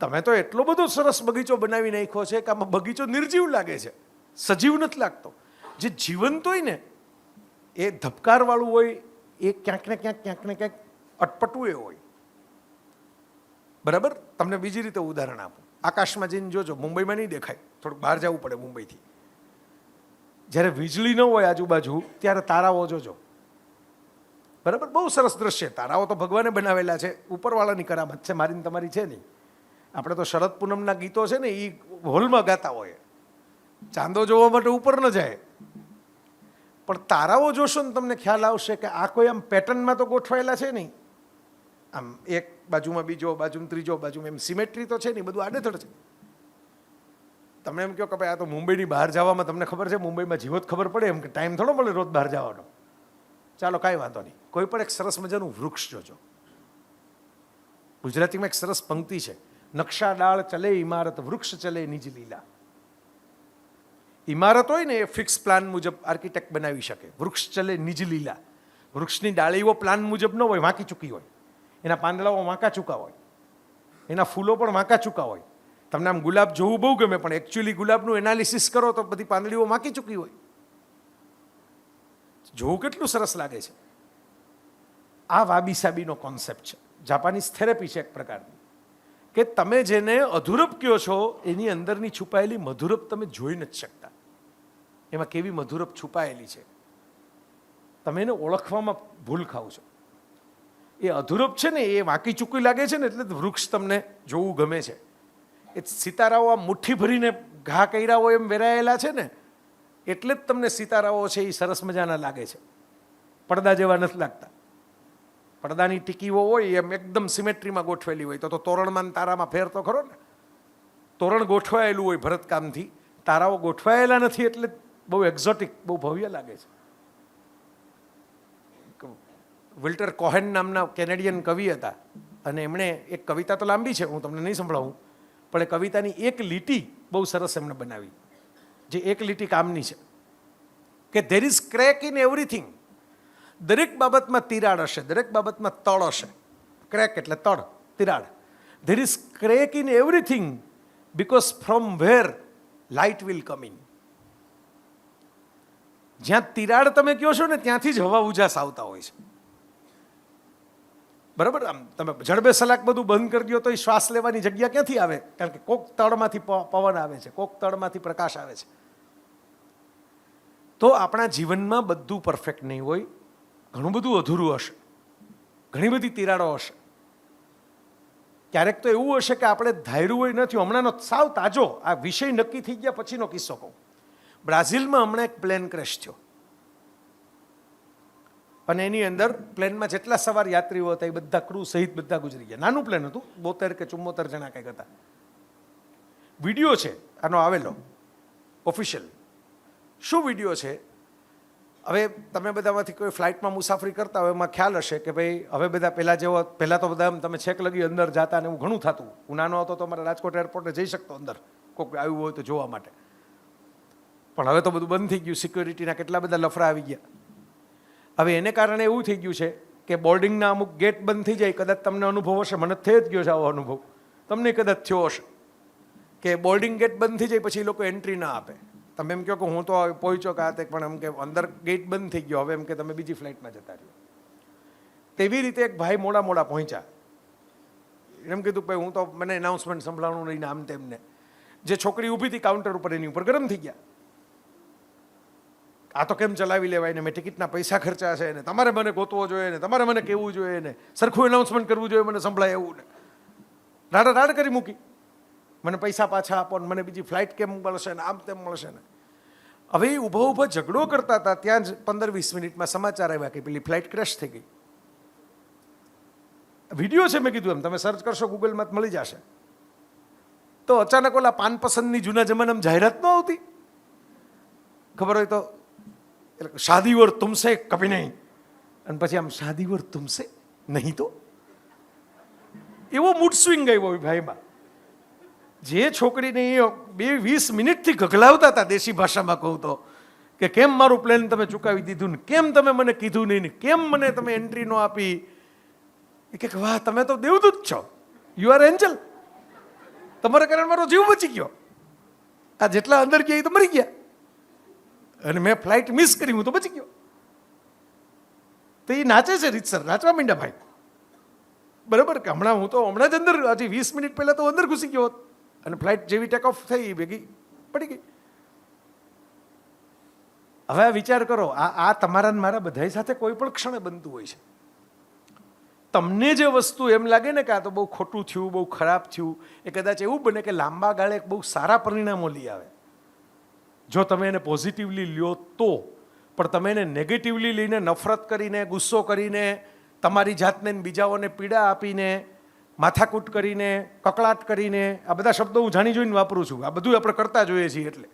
તમે તો એટલો બધો સરસ બગીચો બનાવી નાખ્યો છે કે આમાં બગીચો નિર્જીવ લાગે છે, સજીવ નથી લાગતો. જે જીવંત હોય ને એ ધબકારવાળું હોય, એ ક્યાંક ને ક્યાંક અટપટું એ હોય. બરાબર? તમને બીજી રીતે ઉદાહરણ આપું. આકાશમાં જઈને જોજો, મુંબઈમાં નહીં દેખાય, થોડુંક બહાર જવું પડે મુંબઈથી. જ્યારે વીજળી ન હોય આજુબાજુ ત્યારે તારાઓ જોજો. બરાબર? બહુ સરસ દ્રશ્ય. તારાઓ તો ભગવાને બનાવેલા છે, ઉપરવાળાની કરામત છે, મારી ને તમારી છે નહીં. આપણે તો શરદ પૂનમના ગીતો છે ને એ હોલમાં ગાતા હોય. ચાંદો જોવા માટે ઉપર ન જાય, પણ તારાઓ જોશો ને તમને ખ્યાલ આવશે કે આ કોઈ આમ પેટર્નમાં તો ગોઠવાયેલા છે નહીં. આમ એક બાજુમાં બીજો, બાજુમાં ત્રીજો, બાજુમાં એમ સિમેટ્રી તો છે નહીં, બધું આડેધડ છે. તમે એમ કહો કે ભાઈ આ તો મુંબઈની બહાર જવામાં તમને ખબર છે, મુંબઈમાં જીવો જ ખબર પડે, એમ કે ટાઈમ થોડો મળે રોજ બહાર જવાનો. ચાલો કાંઈ વાંધો નહીં, કોઈ પણ એક સરસ મજાનું વૃક્ષ જોજો. ગુજરાતીમાં એક સરસ પંક્તિ છે, નકશા ડાળ ચલે ઇમારત, વૃક્ષ ચલે નિજ લીલા. ઇમારત હોય ને એ ફિક્સ પ્લાન મુજબ આર્કિટેક્ટ બનાવી શકે, વૃક્ષ ચલે નિજ લીલા. વૃક્ષની ડાળીઓ પ્લાન મુજબ ન હોય, વાંકી ચૂકી હોય, એના પાંદડાઓ વાંકા ચૂકા હોય, એના ફૂલો પણ વાંકા ચૂકા હોય. તમને આમ ગુલાબ જોવું બહુ ગમે, પણ એકચ્યુઅલી ગુલાબનું એનાલિસિસ કરો તો બધી પાંદડીઓ વાંકી ચૂકી હોય. જોવું કેટલું સરસ લાગે છે. આ વાબી સાબીનો કોન્સેપ્ટ છે, જાપાનીઝ થેરેપી છે એક પ્રકારની, કે તમે જેને અધૂરપ કહો છો એની અંદરની છુપાયેલી મધુરપ તમે જોઈ નથી શકતા. એમાં કેવી મધુરપ છુપાયેલી છે તમે એને ઓળખવામાં ભૂલ ખાવ છો. એ અધૂરપ છે ને એ વાંકી ચૂકી લાગે છે ને એટલે વૃક્ષ તમને જોવું ગમે છે. એ સિતારાઓ આ મુઠ્ઠી ભરીને ઘા કર્યા હોય એમ વેરાયેલા છે ને એટલે જ તમને સિતારાઓ છે એ સરસ મજાના લાગે છે, પડદા જેવા નથી લાગતા. પડદાની ટીકીઓ હોય એમ એકદમ સિમેટ્રીમાં ગોઠવેલી હોય તો તોરણમાં તારામાં ફેર તો ખરો ને. તોરણ ગોઠવાયેલું હોય ભરતકામથી, તારાઓ ગોઠવાયેલા નથી એટલે બહુ એક્ઝોટિક, બહુ ભવ્ય લાગે છે. વિલ્ટર કોહેન નામના કેનેડિયન કવિ હતા અને એમણે એક કવિતા તો લાંબી છે, હું તમને નહીં સંભળાવું, પણ એ કવિતાની એક લીટી બહુ સરસ એમણે બનાવી, જે એક લીટી કામની છે કે there is crack in everything. દરેક બાબતમાં તિરાડ હશે, દરેક બાબતમાં તળ હશે. ક્રેક એટલે તળ, તિરાડ. There is crack in everything because from where light will come in. જ્યાં તિરાડ તમે કહો છો ને ત્યાંથી જ હવા ઉજાસ આવતા હોય છે. બરાબર. આમ તમે જડબે સલાક બધું બંધ કરી દો તો એ શ્વાસ લેવાની જગ્યા ક્યાંથી આવે? કારણ કે કોક તળમાંથી પવન આવે છે, કોક તળમાંથી પ્રકાશ આવે છે. તો આપણા જીવનમાં બધું પરફેક્ટ નહીં હોય, ઘણું બધું અધૂરું હશે, ઘણી બધી તિરાડો હશે. ક્યારેક તો એવું હશે કે આપણે ધાર્યું હોય નથી. હમણાંનો સાવ તાજો આ વિષય નક્કી થઈ ગયા પછીનો કિસ્સો કહું. બ્રાઝિલમાં હમણાં એક પ્લેન ક્રેશ થયો અને એની અંદર પ્લેનમાં જેટલા સવાર યાત્રીઓ હતા એ બધા ક્રૂ સહિત બધા ગુજરી ગયા. નાનું પ્લેન હતું, 72 કે 74 જણા કંઈક હતા. વિડીયો છે આનો આવેલો ઓફિશિયલ. શું વિડીયો છે? હવે તમે બધામાંથી કોઈ ફ્લાઇટમાં મુસાફરી કરતા હોય એમાં ખ્યાલ હશે કે ભાઈ હવે બધા પહેલાં તો બધા તમે છેક લગી અંદર જતા ને એવું ઘણું થતું. હું નાનો હતો તો અમારા રાજકોટ એરપોર્ટે જઈ શકતો અંદર કોઈક આવ્યું હોય તો જોવા માટે. પણ હવે તો બધું બંધ થઈ ગયું. સિક્યોરિટીના કેટલા બધા લફડા આવી ગયા. હવે એને કારણે એવું થઈ ગયું છે કે બોર્ડિંગના અમુક ગેટ બંધ થઈ જાય. કદાચ તમને અનુભવ હશે, મને થઈ જ ગયો છે આવો અનુભવ, તમને કદાચ થયો હશે કે બોર્ડિંગ ગેટ બંધ થઈ જાય પછી એ લોકો એન્ટ્રી ના આપે. તમે એમ કહો કે હું તો પહોંચ્યો કે પણ એમ કે અંદર ગેટ બંધ થઈ ગયો, હવે એમ કે તમે બીજી ફ્લાઇટમાં જતા રહ્યો. તેવી રીતે એક ભાઈ મોડા પહોંચ્યા. એમ કીધું ભાઈ હું તો મને એનાઉન્સમેન્ટ સંભળાવવાનું નહીં આમ તેમને. જે છોકરી ઊભી હતી કાઉન્ટર ઉપર એની ઉપર ગરમ થઈ ગયા. આ તો કેમ ચલાવી લેવાય ને, મેં ટિકિટના પૈસા ખર્ચા છે ને, તમારે મને ગોતવો જોઈએ ને, તમારે મને કહેવું જોઈએ ને, સરખું એનાઉન્સમેન્ટ કરવું જોઈએ, મને સંભળાય એવું ને. રાડ કરી મૂકી. મને પૈસા પાછા આપો ને મને બીજી ફ્લાઇટ કેમ મળશે ને, આમ તેમ મળશે ને. હવે એ ઊભા ઝઘડો કરતા હતા ત્યાં જ 15-20 મિનિટમાં સમાચાર આવ્યા કે પેલી ફ્લાઇટ ક્રેશ થઈ ગઈ. વિડીયો છે, મેં કીધું એમ તમે સર્ચ કરશો ગૂગલમાં મળી જશે. તો અચાનક ઓલા પાન પસંદની જૂના જમાનામાં જાહેરાત ન આવતી, ખબર હોય તો, શાદી ઓર તુમસે કભી નહીં, અને પછી આમ શાદી ઓર તુમસે નહીં તો એવો મૂડ સ્વિંગ આવ્યો ભાઈમાં. જે છોકરીને એ 20 મિનિટથી ગગલાવતા હતા, દેશી ભાષામાં કહું તો, કે કેમ મારું પ્લેન તમે ચૂકાવી દીધું ને, કેમ તમે મને કીધું નહીં ને, કેમ મને તમે એન્ટ્રી ન આપી. એ કે વાહ તમે તો દેવદૂત છો, યુ આર એન્જલ, તમારા કારણે મારો જીવ બચી ગયો. આ જેટલા અંદર ગયા એ તો મરી ગયા અને મેં ફ્લાઇટ મિસ કરી, હું તો બચી ગયો. તો એ નાચે છે રીતસર, નાચવા માંડ્યા ભાઈ. બરાબર કે હમણાં જ અંદર હજી 20 મિનિટ પહેલાં તો અંદર ઘૂસી ગયો હોત અને ફ્લાઇટ જેવી ટેક ઓફ થઈ ભેગી પડી ગઈ. હવે વિચાર કરો, આ તમારા ને મારા બધા સાથે કોઈ પણ ક્ષણે બનતું હોય છે. તમને જે વસ્તુ એમ લાગે ને કે આ તો બહુ ખોટું થયું, બહુ ખરાબ થયું, એ કદાચ એવું બને કે લાંબા ગાળે બહુ સારા પરિણામો લઈ આવે જો તમે એને પોઝિટિવલી લ્યો તો. પણ તમે એને નેગેટિવલી લઈને, નફરત કરીને, ગુસ્સો કરીને, તમારી જાતને બીજાઓને પીડા આપીને, માથાકૂટ કરીને, કકળાટ કરીને, આ બધા શબ્દો હું જાણી જોઈને વાપરું છું, આ બધું આપણે કરતા જોઈએ છીએ, એટલે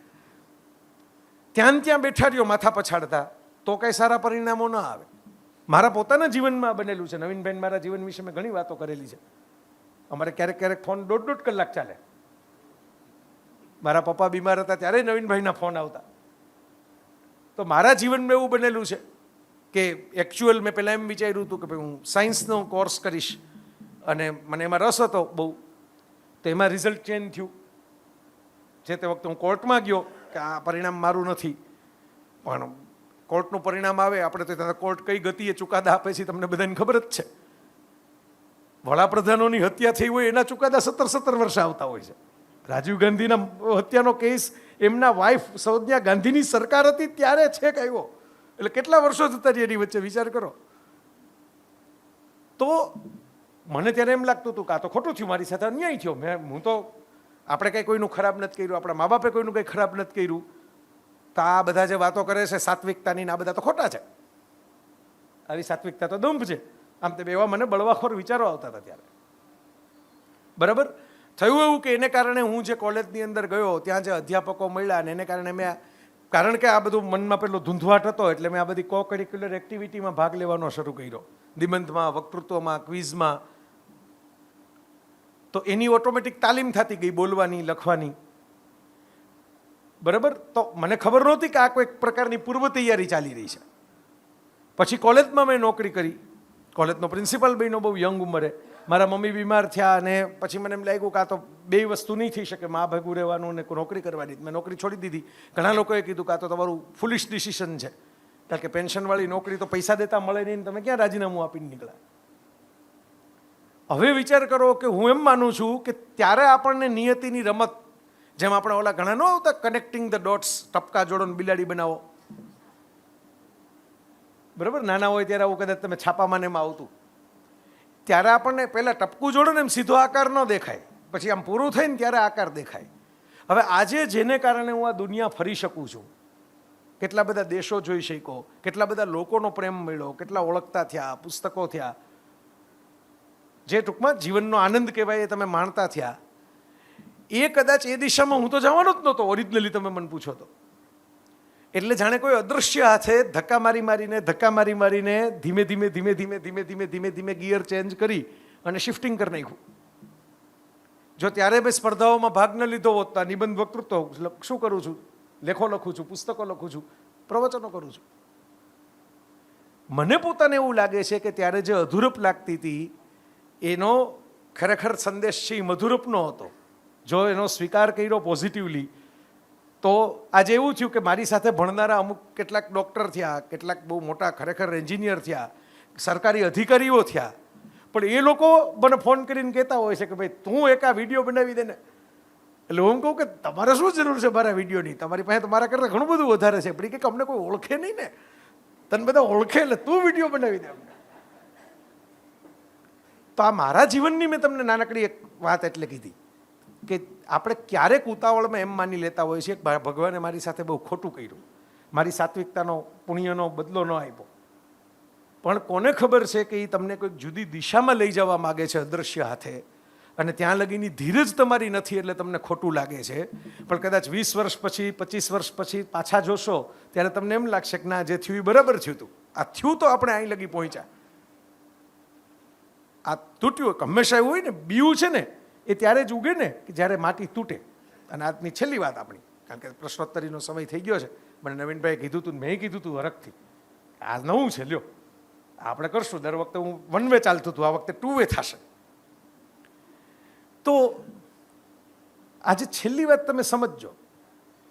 ત્યાં બેઠા રહ્યો માથા પછાડતા તો કંઈ સારા પરિણામો ન આવે. મારા પોતાના જીવનમાં બનેલું છે. નવીનભાઈ મારા જીવન વિશે મેં ઘણી વાતો કરેલી છે. અમારે ક્યારેક ફોન 1.5 કલાક ચાલે. મારા પપ્પા બીમાર હતા ત્યારે નવીનભાઈના ફોન આવતા. તો મારા જીવનમાં એવું બનેલું છે કે એકચ્યુઅલ મેં પહેલાં એમ વિચાર્યું હતું કે ભાઈ હું સાયન્સનો કોર્સ કરીશ અને મને એમાં રસ હતો બહુ. તો એમાં રિઝલ્ટ ચેન્જ થયું. જે તે વખતે હું કોર્ટમાં ગયો કે આ પરિણામ મારું નથી, પણ કોર્ટનું પરિણામ આવે આપણે તો ત્યાં કોર્ટ કઈ ગતિએ ચુકાદા આપે છે તમને બધાને ખબર જ છે. વડાપ્રધાનોની હત્યા થઈ હોય એના ચુકાદા 17 વર્ષ આવતા હોય છે. રાજીવ ગાંધીના હત્યાનો કેસ એમના વાઇફ સોનિયા ગાંધીની સરકાર હતી ત્યારે છેક આવ્યો, એટલે કેટલા વર્ષો જતા રહી એની વચ્ચે, વિચાર કરો. તો મને ત્યારે એમ લાગતું હતું કે આ તો ખોટું થયું, મારી સાથે અન્યાય થયો. હું તો આપણે કંઈ કોઈનું ખરાબ નથી કર્યું, આપણા મા બાપે કોઈનું કંઈ ખરાબ નથી કર્યું. તો આ બધા જે વાતો કરે છે સાત્વિકતાની, આ બધા તો ખોટા છે. આવી સાત્વિકતા તો દંભ છે. આમ તે એવા મને બળવાખોર વિચારો આવતા હતા ત્યારે. બરાબર. થયું એવું કે એને કારણે હું જે કોલેજની અંદર ગયો ત્યાં જે અધ્યાપકો મળ્યા ને એને કારણે કારણ કે આ બધું મનમાં પેલો ધૂંધવાટ હતો એટલે મેં આ બધી કો કરિક્યુલર એક્ટિવિટીમાં ભાગ લેવાનો શરૂ કર્યો. નિબંધમાં, વક્તૃત્વમાં, ક્વિઝમાં. તો એની ઓટોમેટિક તાલીમ થતી ગઈ, બોલવાની, લખવાની. બરાબર. તો મને ખબર નહોતી કે આ કોઈ પ્રકારની પૂર્વ તૈયારી ચાલી રહી છે. પછી કોલેજમાં મેં નોકરી કરી. કોલેજનો પ્રિન્સિપલ બન્યો બહુ યંગ ઉંમરે. મારા મમ્મી બીમાર થયા અને પછી મને એમ લાગ્યું કે આ તો બે વસ્તુ નહીં થઈ શકે, મા ભેગું રહેવાનું ને નોકરી કરવાની. મેં નોકરી છોડી દીધી. ઘણા લોકોએ કીધું કે આ તો તમારું ફુલિશ ડિસિશન છે, કારણ કે પેન્શનવાળી નોકરી તો પૈસા દેતા મળે નહીં, તમે ક્યાં રાજીનામું આપીને નીકળ્યા. હવે વિચાર કરો કે હું એમ માનું છું કે ત્યારે આપણને નિયતિની રમત, જેમ આપણે ઓલા ઘણા ન આવતા કનેક્ટિંગ ધ ડોટ્સ, ટપકા જોડો ને બિલાડી બનાવો, બરાબર, નાના હોય ત્યારે આવું કદાચ તમે છાપામાં ને એમાં આવતું, ત્યારે આપણને પહેલાં ટપકું જોડો ને એમ સીધો આકાર ન દેખાય, પછી આમ પૂરું થઈને ત્યારે આકાર દેખાય. હવે આજે જેને કારણે હું આ દુનિયા ફરી શકું છું, કેટલા બધા દેશો જોઈ શક્યો, કેટલા બધા લોકોનો પ્રેમ મળ્યો, કેટલા ઓળખતા થયા, પુસ્તકો થયા, જે ટૂંકમાં જીવનનો આનંદ કહેવાય એ તમે માણતા થયા, એ કદાચ એ દિશામાં હું તો જવાનો જ નહોતો ઓરિજિનલી, તમે મને પૂછો તો. એટલે જાણે કોઈ અદૃશ્ય હાથે ધક્કા મારી મારીને ધીમે ધીમે ગિયર ચેન્જ કરી અને શિફ્ટિંગ કરી નાખ્યું. જો ત્યારે મેં સ્પર્ધાઓમાં ભાગ ન લીધો હોત, નિબંધ વક્તૃત્વ શું કરું છું, લેખો લખું છું, પુસ્તકો લખું છું, પ્રવચનો કરું છું. મને પોતાને એવું લાગે છે કે ત્યારે જે અધૂરપ લાગતી હતી એનો ખરેખર સંદેશ છે એ મધુરપનો હતો. જો એનો સ્વીકાર કર્યો પોઝિટિવલી તો આજે એવું થયું કે મારી સાથે ભણનારા અમુક કેટલાક ડૉક્ટર થયા, કેટલાક બહુ મોટા ખરેખર એન્જિનિયર થયા, સરકારી અધિકારીઓ થયા, પણ એ લોકો મને ફોન કરીને કહેતા હોય છે કે ભાઈ તું એક આ વિડીયો બનાવી દે ને. એટલે હું કહું કે તમારે શું જરૂર છે મારા વિડીયોની, તમારી પાસે તો મારા કરતાં ઘણું બધું વધારે છે, પણ કે અમને કોઈ ઓળખે નહીં ને, તને બધા ઓળખે એટલે તું વિડીયો બનાવી દે અમને. તો આ મારા જીવનની મેં તમને નાનકડી એક વાત એટલે કીધી કે આપણે ક્યારેક ઉતાવળમાં એમ માની લેતા હોઈએ છીએ કે ભગવાને મારી સાથે બહુ ખોટું કર્યું, મારી સાત્વિકતાનો પુણ્યનો બદલો ન આપ્યો. પણ કોને ખબર છે કે એ તમને કોઈક જુદી દિશામાં લઈ જવા માગે છે અદૃશ્ય હાથે, અને ત્યાં લગીની ધીરજ તમારી નથી એટલે તમને ખોટું લાગે છે. પણ કદાચ 20 વર્ષ પછી 25 વર્ષ પછી પાછા જોશો ત્યારે તમને એમ લાગશે કે ના, જે થયું એ બરાબર થયું હતું, આ થયું તો આપણે અહીં લગી પહોંચ્યા. આ તૂટ્યું હંમેશા એવું હોય ને, બીયું છે ને એ ત્યારે જ ઉગે ને કે જ્યારે માટી તૂટે. અને આજની છેલ્લી વાત આપણી, કારણ કે પ્રશ્નોત્તરીનો સમય થઈ ગયો છે, મને નવીનભાઈએ કીધું હતું, મેં કીધું હતું હરખથી, આ નવું છે, લ્યો આપણે કરશું. દર વખતે હું 1 વે ચાલતું હતું, આ વખતે 2 વે થશે. તો આજે છેલ્લી વાત તમે સમજજો,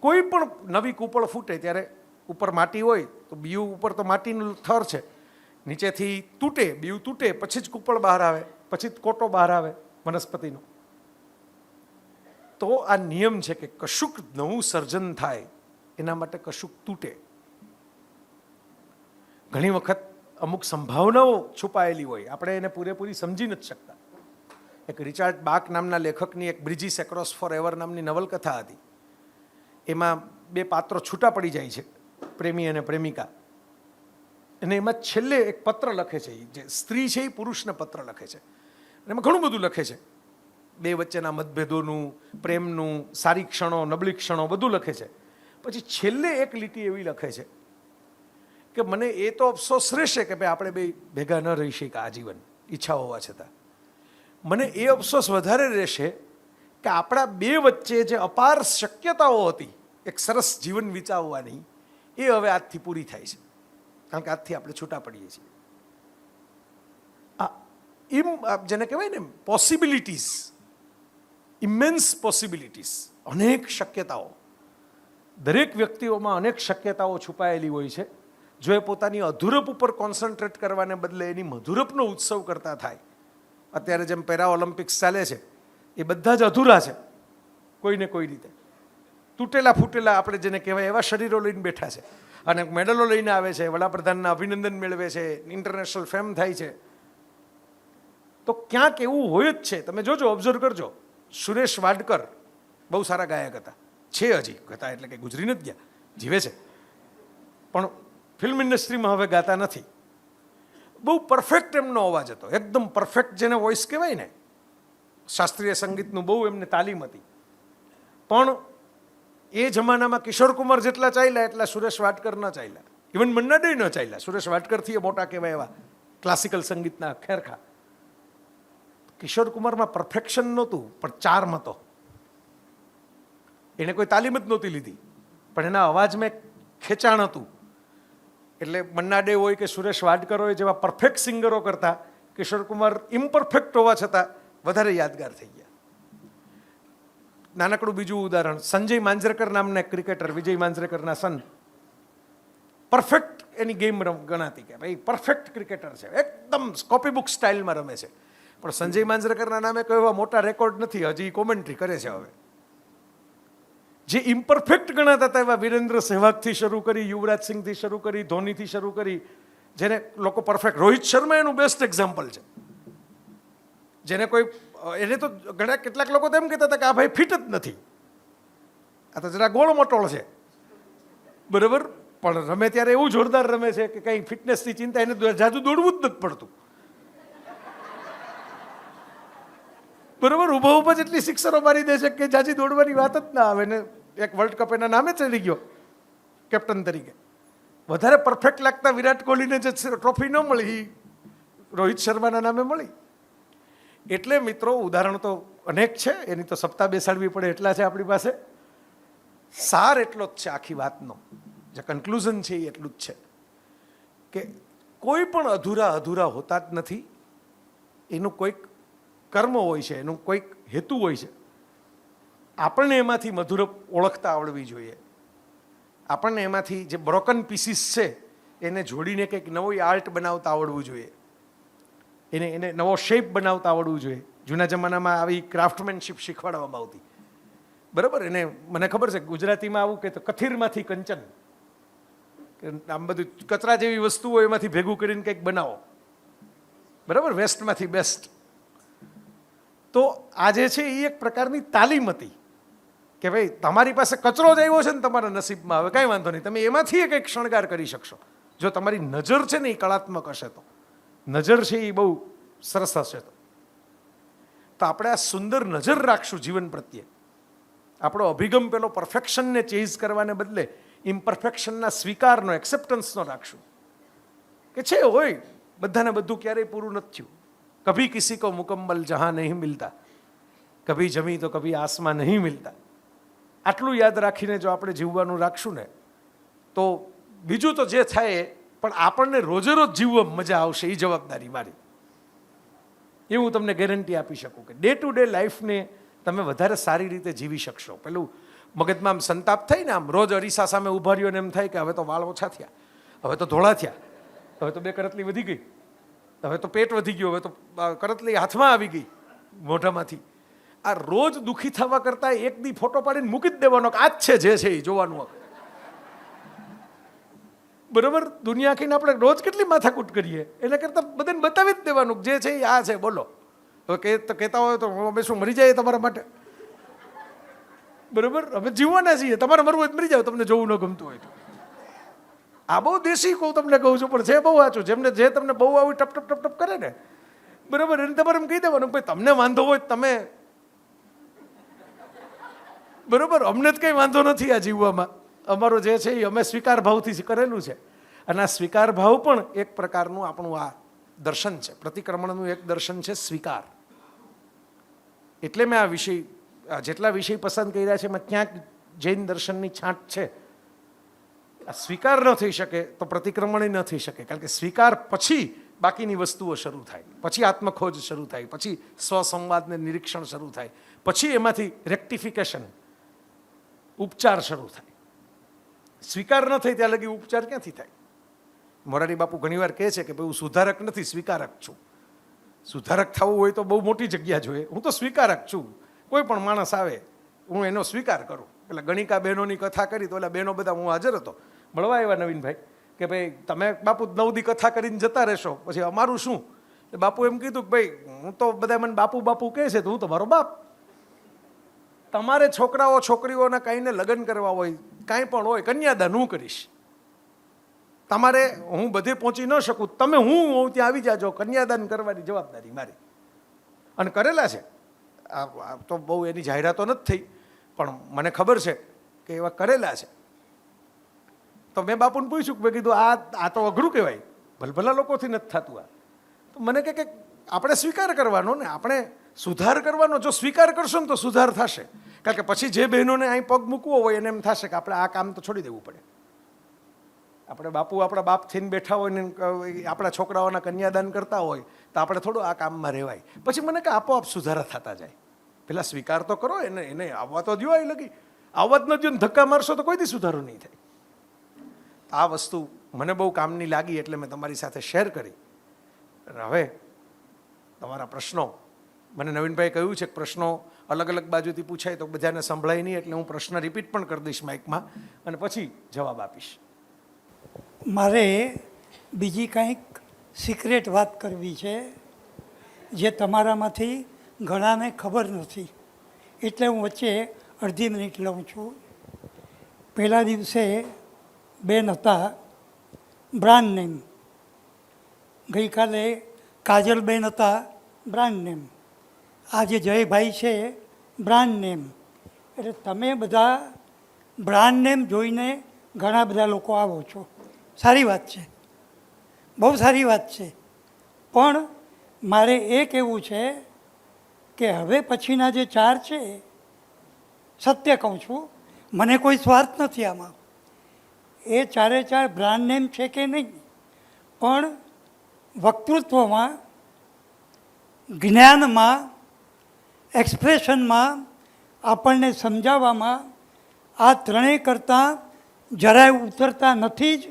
કોઈ પણ નવી કૂપળ ફૂટે ત્યારે ઉપર માટી હોય તો બીયું ઉપર તો માટીનું થર છે, નીચેથી તૂટે, બીયું તૂટે પછી જ કૂપળ બહાર આવે, પછી જ કોટો બહાર આવે વનસ્પતિનો. તો આ નિયમ છે કે કશુંક નવું સર્જન થાય એના માટે કશુંક તૂટે. ઘણી વખત અમુક સંભાવનાઓ છુપાયેલી હોય, આપણે એને પૂરેપૂરી સમજી નથી શકતા. એક રિચાર્ડ બાક નામના લેખકની એક બ્રિજીસ એક્રોસ ફોર એવર નામની નવલકથા હતી. એમાં 2 પાત્રો છૂટા પડી જાય છે, પ્રેમી અને પ્રેમિકા, અને એમાં છેલ્લે એક પત્ર લખે છે. જે સ્ત્રી છે એ પુરુષને પત્ર લખે છે, એમાં ઘણું બધું લખે છે, 2 વચ્ચેના મતભેદોનું, પ્રેમનું, સારી ક્ષણો, નબળી ક્ષણો, બધું લખે છે. પછી છેલ્લે એક લીટી એવી લખે છે કે મને એ તો અફસોસ રહેશે કે ભાઈ આપણે 2 ભેગા ન રહી શકીએ આજીવન, ઈચ્છા હોવા છતાં. મને એ અફસોસ વધારે રહેશે કે આપણા 2 વચ્ચે જે અપાર શક્યતાઓ હતી એક સરસ જીવન વિચાવવાની, એ હવે આજથી પૂરી થાય છે, કારણ કે આજથી આપણે છૂટા પડીએ છીએ. જેને કહેવાય ને પોસિબિલિટીઝ, ઇમેન્સ પોસિબિલિટીઝ, અનેક શક્યતાઓ, દરેક વ્યક્તિઓમાં અનેક શક્યતાઓ છુપાયેલી હોય છે. જો એ પોતાની અધૂરપ ઉપર કોન્સન્ટ્રેટ કરવાને બદલે એની મધુરપનો ઉત્સવ કરતા થાય. અત્યારે જેમ પેરા ઓલિમ્પિક્સ ચાલે છે એ બધા જ અધૂરા છે કોઈને કોઈ રીતે, તૂટેલા ફૂટેલા આપણે જેને કહેવાય એવા શરીરો લઈને બેઠા છે, અને મેડલો લઈને આવે છે, વડાપ્રધાનના અભિનંદન મેળવે છે, ઇન્ટરનેશનલ ફેમ થાય છે. તો ક્યાંક એવું હોય જ છે, તમે જોજો, ઓબ્ઝર્વ કરજો. સુરેશ વાડકર બહુ સારા ગાયક હતા, છે હજી, હતા એટલે કે ગુજરી નથી ગયા, જીવે છે, પણ ફિલ્મ ઇન્ડસ્ટ્રીમાં હવે ગાતા નથી. બહુ પરફેક્ટ એમનો અવાજ હતો, એકદમ પરફેક્ટ, જેને વોઇસ કહેવાય ને, શાસ્ત્રીય સંગીતનું બહુ એમને તાલીમ હતી. પણ એ જમાનામાં કિશોર કુમાર જેટલા ચાલ્યા એટલા સુરેશ વાડકર ન ચાલ્યા, ઇવન મન્ના ડે ન ચાલ્યા. સુરેશ વાડકરથી એ મોટા કહેવાય એવા ક્લાસિકલ સંગીતના ખેરખા. કિશોર કુમારમાં પરફેક્શન નહોતું, પણ ચાર્મ હતો. એને કોઈ તાલીમ જ નહોતી લીધી, પણ એના અવાજમાં ખેંચાણ હતું. એટલે મન્ના ડે હોય કે સુરેશ વાડકર હોય જેવા પરફેક્ટ સિંગરો કરતા કિશોર કુમાર ઇમ્પરફેક્ટ હોવા છતાં વધારે યાદગાર થઈ ગયા. નાનકડું બીજું ઉદાહરણ, સંજય માંજરેકર નામના ક્રિકેટર, વિજય માંજરેકરના સન, પરફેક્ટ એની ગેમ ગણાતી કે ભાઈ પરફેક્ટ ક્રિકેટર છે, એકદમ કોપી બુક સ્ટાઇલમાં રમે છે. પણ સંજય માંજરેકરના નામે કોઈ એવા મોટા રેકોર્ડ નથી, હજી કોમેન્ટ્રી કરે છે. હવે જે ઇમ્પરફેક્ટ ગણાતા હતા એવા વિરેન્દ્ર સહેવાગથી શરૂ કરી, યુવરાજ સિંહથી શરૂ કરી, ધોનીથી શરૂ કરી, જેને લોકો પરફેક્ટ, રોહિત શર્મા એનું બેસ્ટ એક્ઝામ્પલ છે. જેને કોઈ એને તો ઘણા કેટલાક લોકો તો એમ કહેતા હતા કે આ ભાઈ ફિટ જ નથી, આ તો જરા ગોળ મોટોળ છે, બરાબર, પણ રમે ત્યારે એવું જોરદાર રમે છે કે કંઈ ફિટનેસની ચિંતા, એને જાજુ દોડવું જ નથી પડતું, બરાબર. ઊભા ઊભા જેટલી સિક્સરો મારી દે છે કે જાજી દોડવાની વાત જ ના આવે. ને એક વર્લ્ડ કપ એના નામે ચડી ગયો કેપ્ટન તરીકે. વધારે પરફેક્ટ લાગતા વિરાટ કોહલીને જે ટ્રોફી ન મળી રોહિત શર્માના નામે મળી. એટલે મિત્રો ઉદાહરણ તો અનેક છે, એની તો સપ્તાહ બેસાડવી પડે એટલા છે આપણી પાસે. સાર એટલો જ છે આખી વાતનો, જે કન્ક્લુઝન છે એ એટલું જ છે કે કોઈ પણ અધૂરા હોતા જ નથી. એનું કોઈક કર્મ હોય છે, એનું કોઈક હેતુ હોય છે. આપણને એમાંથી મધુર ઓળખતા આવડવી જોઈએ. આપણને એમાંથી જે બ્રોકન પીસીસ છે એને જોડીને કંઈક નવી આર્ટ બનાવતા આવડવું જોઈએ, એને નવો શેપ બનાવતા આવડવું જોઈએ. જૂના જમાનામાં આવી ક્રાફ્ટમેનશીપ શીખવાડવામાં આવતી, બરાબર. એને મને ખબર છે ગુજરાતીમાં આવું કે કથિરમાંથી કંચન, કે આમ બધું કચરા જેવી વસ્તુઓ એમાંથી ભેગું કરીને કંઈક બનાવો, બરાબર, વેસ્ટમાંથી બેસ્ટ. તો આ જે છે એ એક પ્રકારની તાલીમ હતી કે ભાઈ તમારી પાસે કચરો જ આવ્યો છે ને તમારા નસીબમાં, હવે કાંઈ વાંધો નહીં, તમે એમાંથી કંઈક શણગાર કરી શકશો જો તમારી નજર છે ને એ કળાત્મક હશે, તો નજર છે એ બહુ સરસ હશે. તો આપણે આ સુંદર નજર રાખશું જીવન પ્રત્યે. આપણો અભિગમ પેલો પરફેક્શનને ચેઝ કરવાને બદલે ઇમ્પરફેક્શનના સ્વીકારનો, એક્સેપ્ટન્સનો રાખશું કે છે હોય બધાને બધું ક્યારેય પૂરું નથી થયું. કભી કિસી કો મુકમ્મલ જહાં નહીં મિલતા, કભી જમી તો કભી આસમાન નહીં મિલતા. આટલું યાદ રાખીને જો આપણે જીવવાનું રાખશું ને તો બીજું તો જે થાય, પણ આપણને રોજે રોજ જીવવામાં મજા આવશે, એ જવાબદારી મારી. એ હું તમને ગેરંટી આપી શકું કે ડે ટુ ડે લાઈફને તમે વધારે સારી રીતે જીવી શકશો. પેલું મગજમાં આમ સંતાપ થાય ને, આમ રોજ અરીસા સામે ઊભા રહ્યો ને એમ થાય કે હવે તો વાળ ઓછા થયા, હવે તો ધોળા થયા, હવે તો 2 કરતલી વધી ગઈ, હવે તો પેટ વધી ગયું, હવે તો કરતલી હાથમાં આવી ગઈ મોઢામાંથી. આ રોજ દુઃખી થવા કરતાં એક દી ફોટો પાડીને મૂકી જ દેવાનો કે આ જ છે જે છે એ જોવાનું, બરાબર. દુનિયા આખીને આપણે રોજ કેટલી માથાકૂટ કરીએ, એના કરતાં બધાને બતાવી જ દેવાનું જે છે એ આ છે, બોલો. હવે કહેતા હોય તો અમે શું મરી જાય તમારા માટે, બરાબર. અમે જીવવાના છીએ, તમારે મરવું હોય તો મરી જાવ, તમને જોવું ન ગમતું હોય તો. આ બહુ દેશી કહું તમને કહું છું, પણ છે બહુ સાચું. જેમને જે તમને બહુ આવું ટપ ટપ ટપ ટપ કરે ને, બરાબર, એને તમારે એમ કહી દેવાનું ભાઈ તમને વાંધો હોય તમે, બરાબર, અમને જ કંઈ વાંધો નથી આ જીવવામાં. અમારો જે છે એ અમે સ્વીકાર ભાવથી કરેલું છે. અને આ સ્વીકાર ભાવ પણ એક પ્રકારનું આપણું આ દર્શન છે, પ્રતિક્રમણનું એક દર્શન છે સ્વીકાર. એટલે મેં આ વિષય, જેટલા વિષય પસંદ કર્યા છે એમાં ક્યાંક જૈન દર્શનની છાંટ છે. આ સ્વીકાર ન થઈ શકે તો પ્રતિક્રમણ ન થઈ શકે, કારણ કે સ્વીકાર પછી બાકીની વસ્તુઓ શરૂ થાય, પછી આત્મખોજ શરૂ થાય, પછી સ્વસંવાદને નિરીક્ષણ શરૂ થાય, પછી એમાંથી રેક્ટિફિકેશન, ઉપચાર શરૂ થાય. સ્વીકાર ન થાય ત્યાં લગી ઉપચાર ક્યાંથી થાય? મોરારી બાપુ ઘણીવાર કહે છે કે ભાઈ હું સુધારક નથી, સ્વીકારક છું. સુધારક થવું હોય તો બહુ મોટી જગ્યા જોઈએ, હું તો સ્વીકારક છું. કોઈ પણ માણસ આવે હું એનો સ્વીકાર કરું. એટલે ગણિકા બહેનોની કથા કરી તો એટલે બહેનો બધા, હું હાજર હતો, મળવા આવ્યા નવીનભાઈ કે ભાઈ તમે બાપુ 9 દી કથા કરીને જતા રહેશો, પછી અમારું શું? બાપુ એમ કીધું કે ભાઈ હું તો બધા મને બાપુ બાપુ કહે છે તો હું તમારો બાપ. તમારે છોકરાઓ છોકરીઓના કાંઈને લગ્ન કરવા હોય, કાંઈ પણ હોય, કન્યાદાન હું કરીશ. તમારે હું બધે પહોંચી ન શકું, તમે હું ત્યાં આવી જાજો, કન્યાદાન કરવાની જવાબદારી મારી. અને કરેલા છે. આ તો બહુ એની જાહેરાતો નથી થઈ, પણ મને ખબર છે કે એવા કરેલા છે. તો મેં બાપુને પૂછ્યું કે મેં કીધું આ તો અઘરું કહેવાય, ભલભલા લોકોથી નથી થતું આ. તો મને કે આપણે સ્વીકાર કરવાનો ને, આપણે સુધાર કરવાનો. જો સ્વીકાર કરશો ને તો સુધાર થશે, કારણ કે પછી જે બહેનોને અહીં પગ મૂકવો હોય એને એમ થશે કે આપણે આ કામ તો છોડી દેવું પડે. આપણે બાપુ આપણા બાપ થઈને બેઠા હોય ને આપણા છોકરાઓના કન્યાદાન કરતા હોય તો આપણે થોડું આ કામમાં રહેવાય. પછી મને કે આપોઆપ સુધારા થતા જાય. પેલા સ્વીકાર તો કરો, એને આવવા તો દો. એ લગી આવવા જ ન દો ને ધક્કા મારશો તો કોઈ દી સુધારો નહીં થાય. આ વસ્તુ મને બહુ કામની લાગી એટલે મેં તમારી સાથે શેર કરી. હવે તમારા પ્રશ્નો, મને નવીનભાઈ કહ્યું છે કે પ્રશ્નો અલગ અલગ બાજુથી પૂછાય તો બધાને સંભળાય નહીં, એટલે હું પ્રશ્ન રિપીટ પણ કરી દઈશ માઇકમાં અને પછી જવાબ આપીશ. મારે બીજી કંઈક સિક્રેટ વાત કરવી છે જે તમારામાંથી ઘણાને ખબર નથી, એટલે હું વચ્ચે અડધી મિનિટ લઉં છું. પહેલા દિવસે બેન હતા, બ્રાન્ડ નેમ. ગઈકાલે કાજલબેન હતા, બ્રાન્ડ નેમ. આજે જયભાઈ છે, બ્રાન્ડ નેમ. એટલે તમે બધા બ્રાન્ડ નેમ જોઈને ઘણા બધા લોકો આવો છો, સારી વાત છે, બહુ સારી વાત છે. પણ મારે એ કહેવું છે કે હવે પછીના જે 4 છે, સત્ય કહું છું, મને કોઈ સ્વાર્થ નથી આમાં, એ 4 બ્રાન્ડ નેમ છે કે નહીં, પણ વક્તૃત્વમાં, જ્ઞાનમાં, એક્સપ્રેશનમાં, આપણને સમજાવવામાં આ ત્રણેય કરતાં જરાય ઉતરતા નથી જ.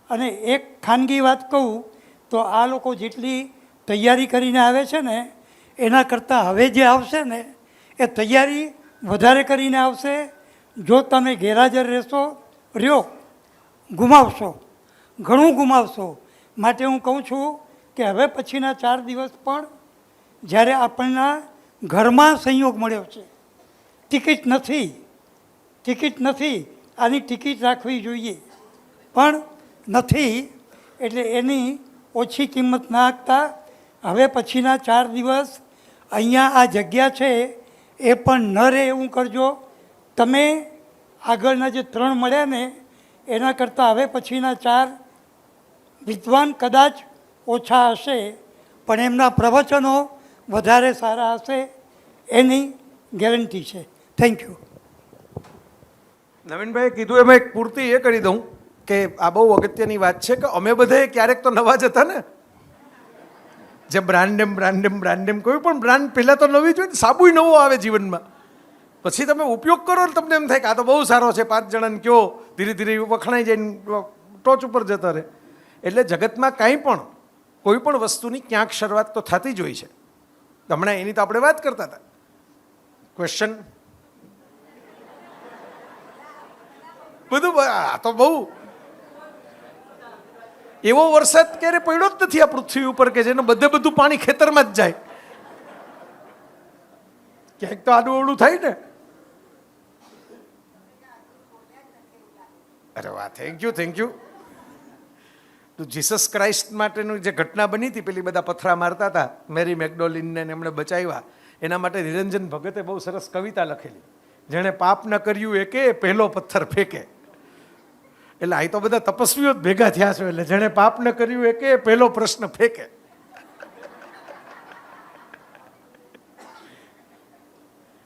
અને એક ખાનગી વાત કહું તો આ લોકો જેટલી તૈયારી કરીને આવે છે ને એના કરતાં હવે જે આવશે ને એ તૈયારી વધારે કરીને આવશે. જો તમે ગેરહાજર રહ્યો ગુમાવશો, ઘણું ગુમાવશો. માટે હું કહું છું કે હવે પછીના 4 દિવસ પણ જ્યારે આપણના ઘરમાં સંયોગ મળ્યો છે, ટિકિટ નથી, આની ટિકિટ રાખવી જોઈએ પણ નથી, એટલે એની ઓછી કિંમત ના આપતા હવે પછીના 4 દિવસ અહીંયા આ જગ્યા છે એ પણ ન રહે એવું કરજો. તમે આગળના જે 3 મળ્યા ને એના કરતાં હવે પછીના 4 વિદ્વાન કદાચ ઓછા હશે પણ એમના પ્રવચનો વધારે સારા હશે, એની ગેરંટી છે. Thank you. નવીનભાઈએ કીધું એમાં એક પૂર્તિ એ કરી દઉં કે આ બહુ અગત્યની વાત છે કે અમે બધાએ ક્યારેક તો નવા જ હતા ને, જે બ્રાન્ડ નેમ કોઈ પણ બ્રાન્ડ પહેલાં તો નવી જોઈએ ને, સાબુય નવો આવે જીવનમાં, પછી તમે ઉપયોગ કરો ને તમને એમ થાય કે આ તો બહુ સારો છે, 5 જણાને કયો, ધીરે ધીરે વખણાઈ જઈને ટોચ ઉપર જતા રહે. એટલે જગતમાં કાંઈ પણ કોઈ પણ વસ્તુની ક્યાંક શરૂઆત તો થતી જ હોય છે. હમણાં એની તો આપણે વાત કરતા હતા. ક્વેશ્ચન બધું આ તો બહુ એવો વરસાદ ક્યારે પડ્યો જ નથી આ પૃથ્વી ઉપર કે જેને બધું પાણી ખેતરમાં જ જાય. ક્યાંક તો આડું અવળું થાય ને. અરે વાહ, થેન્ક યુ. તો જીસસ ક્રાઇસ્ટ માટેનું જે ઘટના બની હતી, પેલી બધા પથરા મારતા હતા મેરી મેકડોલિનને એમણે બચાવ્યા, એના માટે નિરંજન ભગતે બહુ સરસ કવિતા લખેલી, જેણે પાપ ન કર્યું એ કે પહેલો પથ્થર ફેંકે. એટલે આ તો બધા તપસ્વીઓ જ ભેગા થયા છે, એટલે જેણે પાપ ન કર્યું એ કે પહેલો પ્રશ્ન ફેંકે.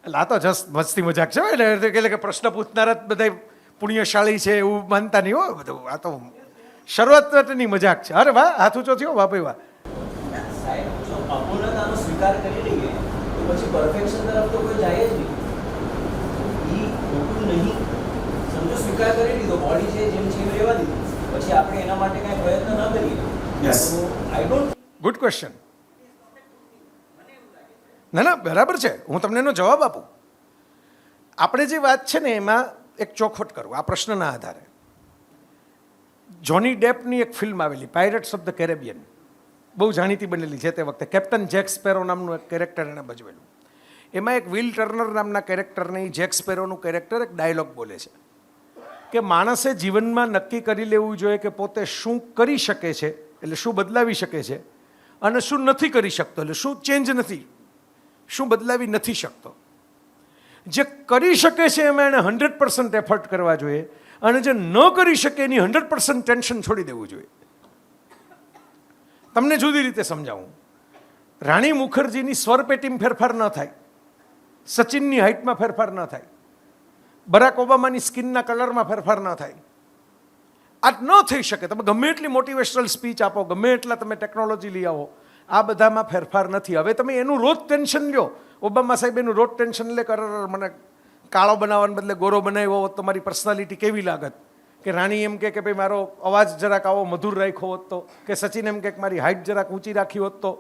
એટલે આ તો જસ્ટ મસ્તી મજાક છે, એટલે કે પ્રશ્ન પૂછનારા જ બધા પુણ્યશાળી છે એવું માનતા નહીં હોય બધું. આ તો શરૂઆતની મજાક છે. અરે વાહ, હાથ ઊંચો થયો, વાહ ભાઈ વાહ. સાહેબ, જો અપૂર્ણતાનો સ્વીકાર કરી લઈએ તો પછી પરફેક્શન તરફ તો કોઈ જાય જ નહીં. એ ખોટું નહીં, સમજો સ્વીકાર કરી લીધો, બોડી છે જેમ છે એમ રહેવા દીધું, પછી આપણે એના માટે કાંઈ પ્રયત્ન ન કરીએ. Yes. તો આઈ ડોન્ટ. Good question. ના બરાબર છે, હું તમને એનો જવાબ આપું. આપણે જે વાત છે ને એમાં એક ચોખવટ કરું આ પ્રશ્નના આધારે. જોની ડેપની એક ફિલ્મ આવેલી, પાયરેટ્સ ઓફ ધ કેરેબિયન, બહુ જાણીતી બનેલી છે તે વખતે. કેપ્ટન જેક સ્પેરો નામનું એક કેરેક્ટર એણે ભજવેલું. એમાં એક વિલ ટર્નર નામના કેરેક્ટરને, જેક સ્પેરોનું કેરેક્ટર એક ડાયલોગ બોલે છે કે માણસે જીવનમાં નક્કી કરી લેવું જોઈએ કે પોતે શું કરી શકે છે, એટલે શું બદલાવી શકે છે, અને શું નથી કરી શકતો, એટલે શું ચેન્જ નથી, શું બદલાવી નથી શકતો. જે કરી શકે છે એમાં એણે 100% એફર્ટ કરવા જોઈએ, અને જે ન કરી શકે એની 100% ટેન્શન છોડી દેવું જોઈએ. તમને જુદી રીતે સમજાવું. રાણી મુખર્જીની સ્વરપેટીમાં ફેરફાર ન થાય, સચિનની હાઇટમાં ફેરફાર ન થાય, બરાક ઓબામાની સ્કિનના કલરમાં ફેરફાર ન થાય. આ ન થઈ શકે. તમે ગમે એટલી મોટિવેશનલ સ્પીચ આપો, ગમે એટલા તમે ટેકનોલોજી લઈ આવો, આ બધામાં ફેરફાર નથી. હવે તમે એનું રોજ ટેન્શન લ્યો. ઓબામા સાહેબ એનું રોજ ટેન્શન લે, મને કાળો બનાવવાને બદલે ગોરો બનાવ્યો હોત તો મારી પર્સનાલિટી કેવી લાગત, કે રાણી એમ કે ભાઈ મારો અવાજ જરાક આવો મધુર રાખ્યો હોત તો, કે સચિન એમ કે મારી હાઇટ જરાક ઊંચી રાખી હોત તો.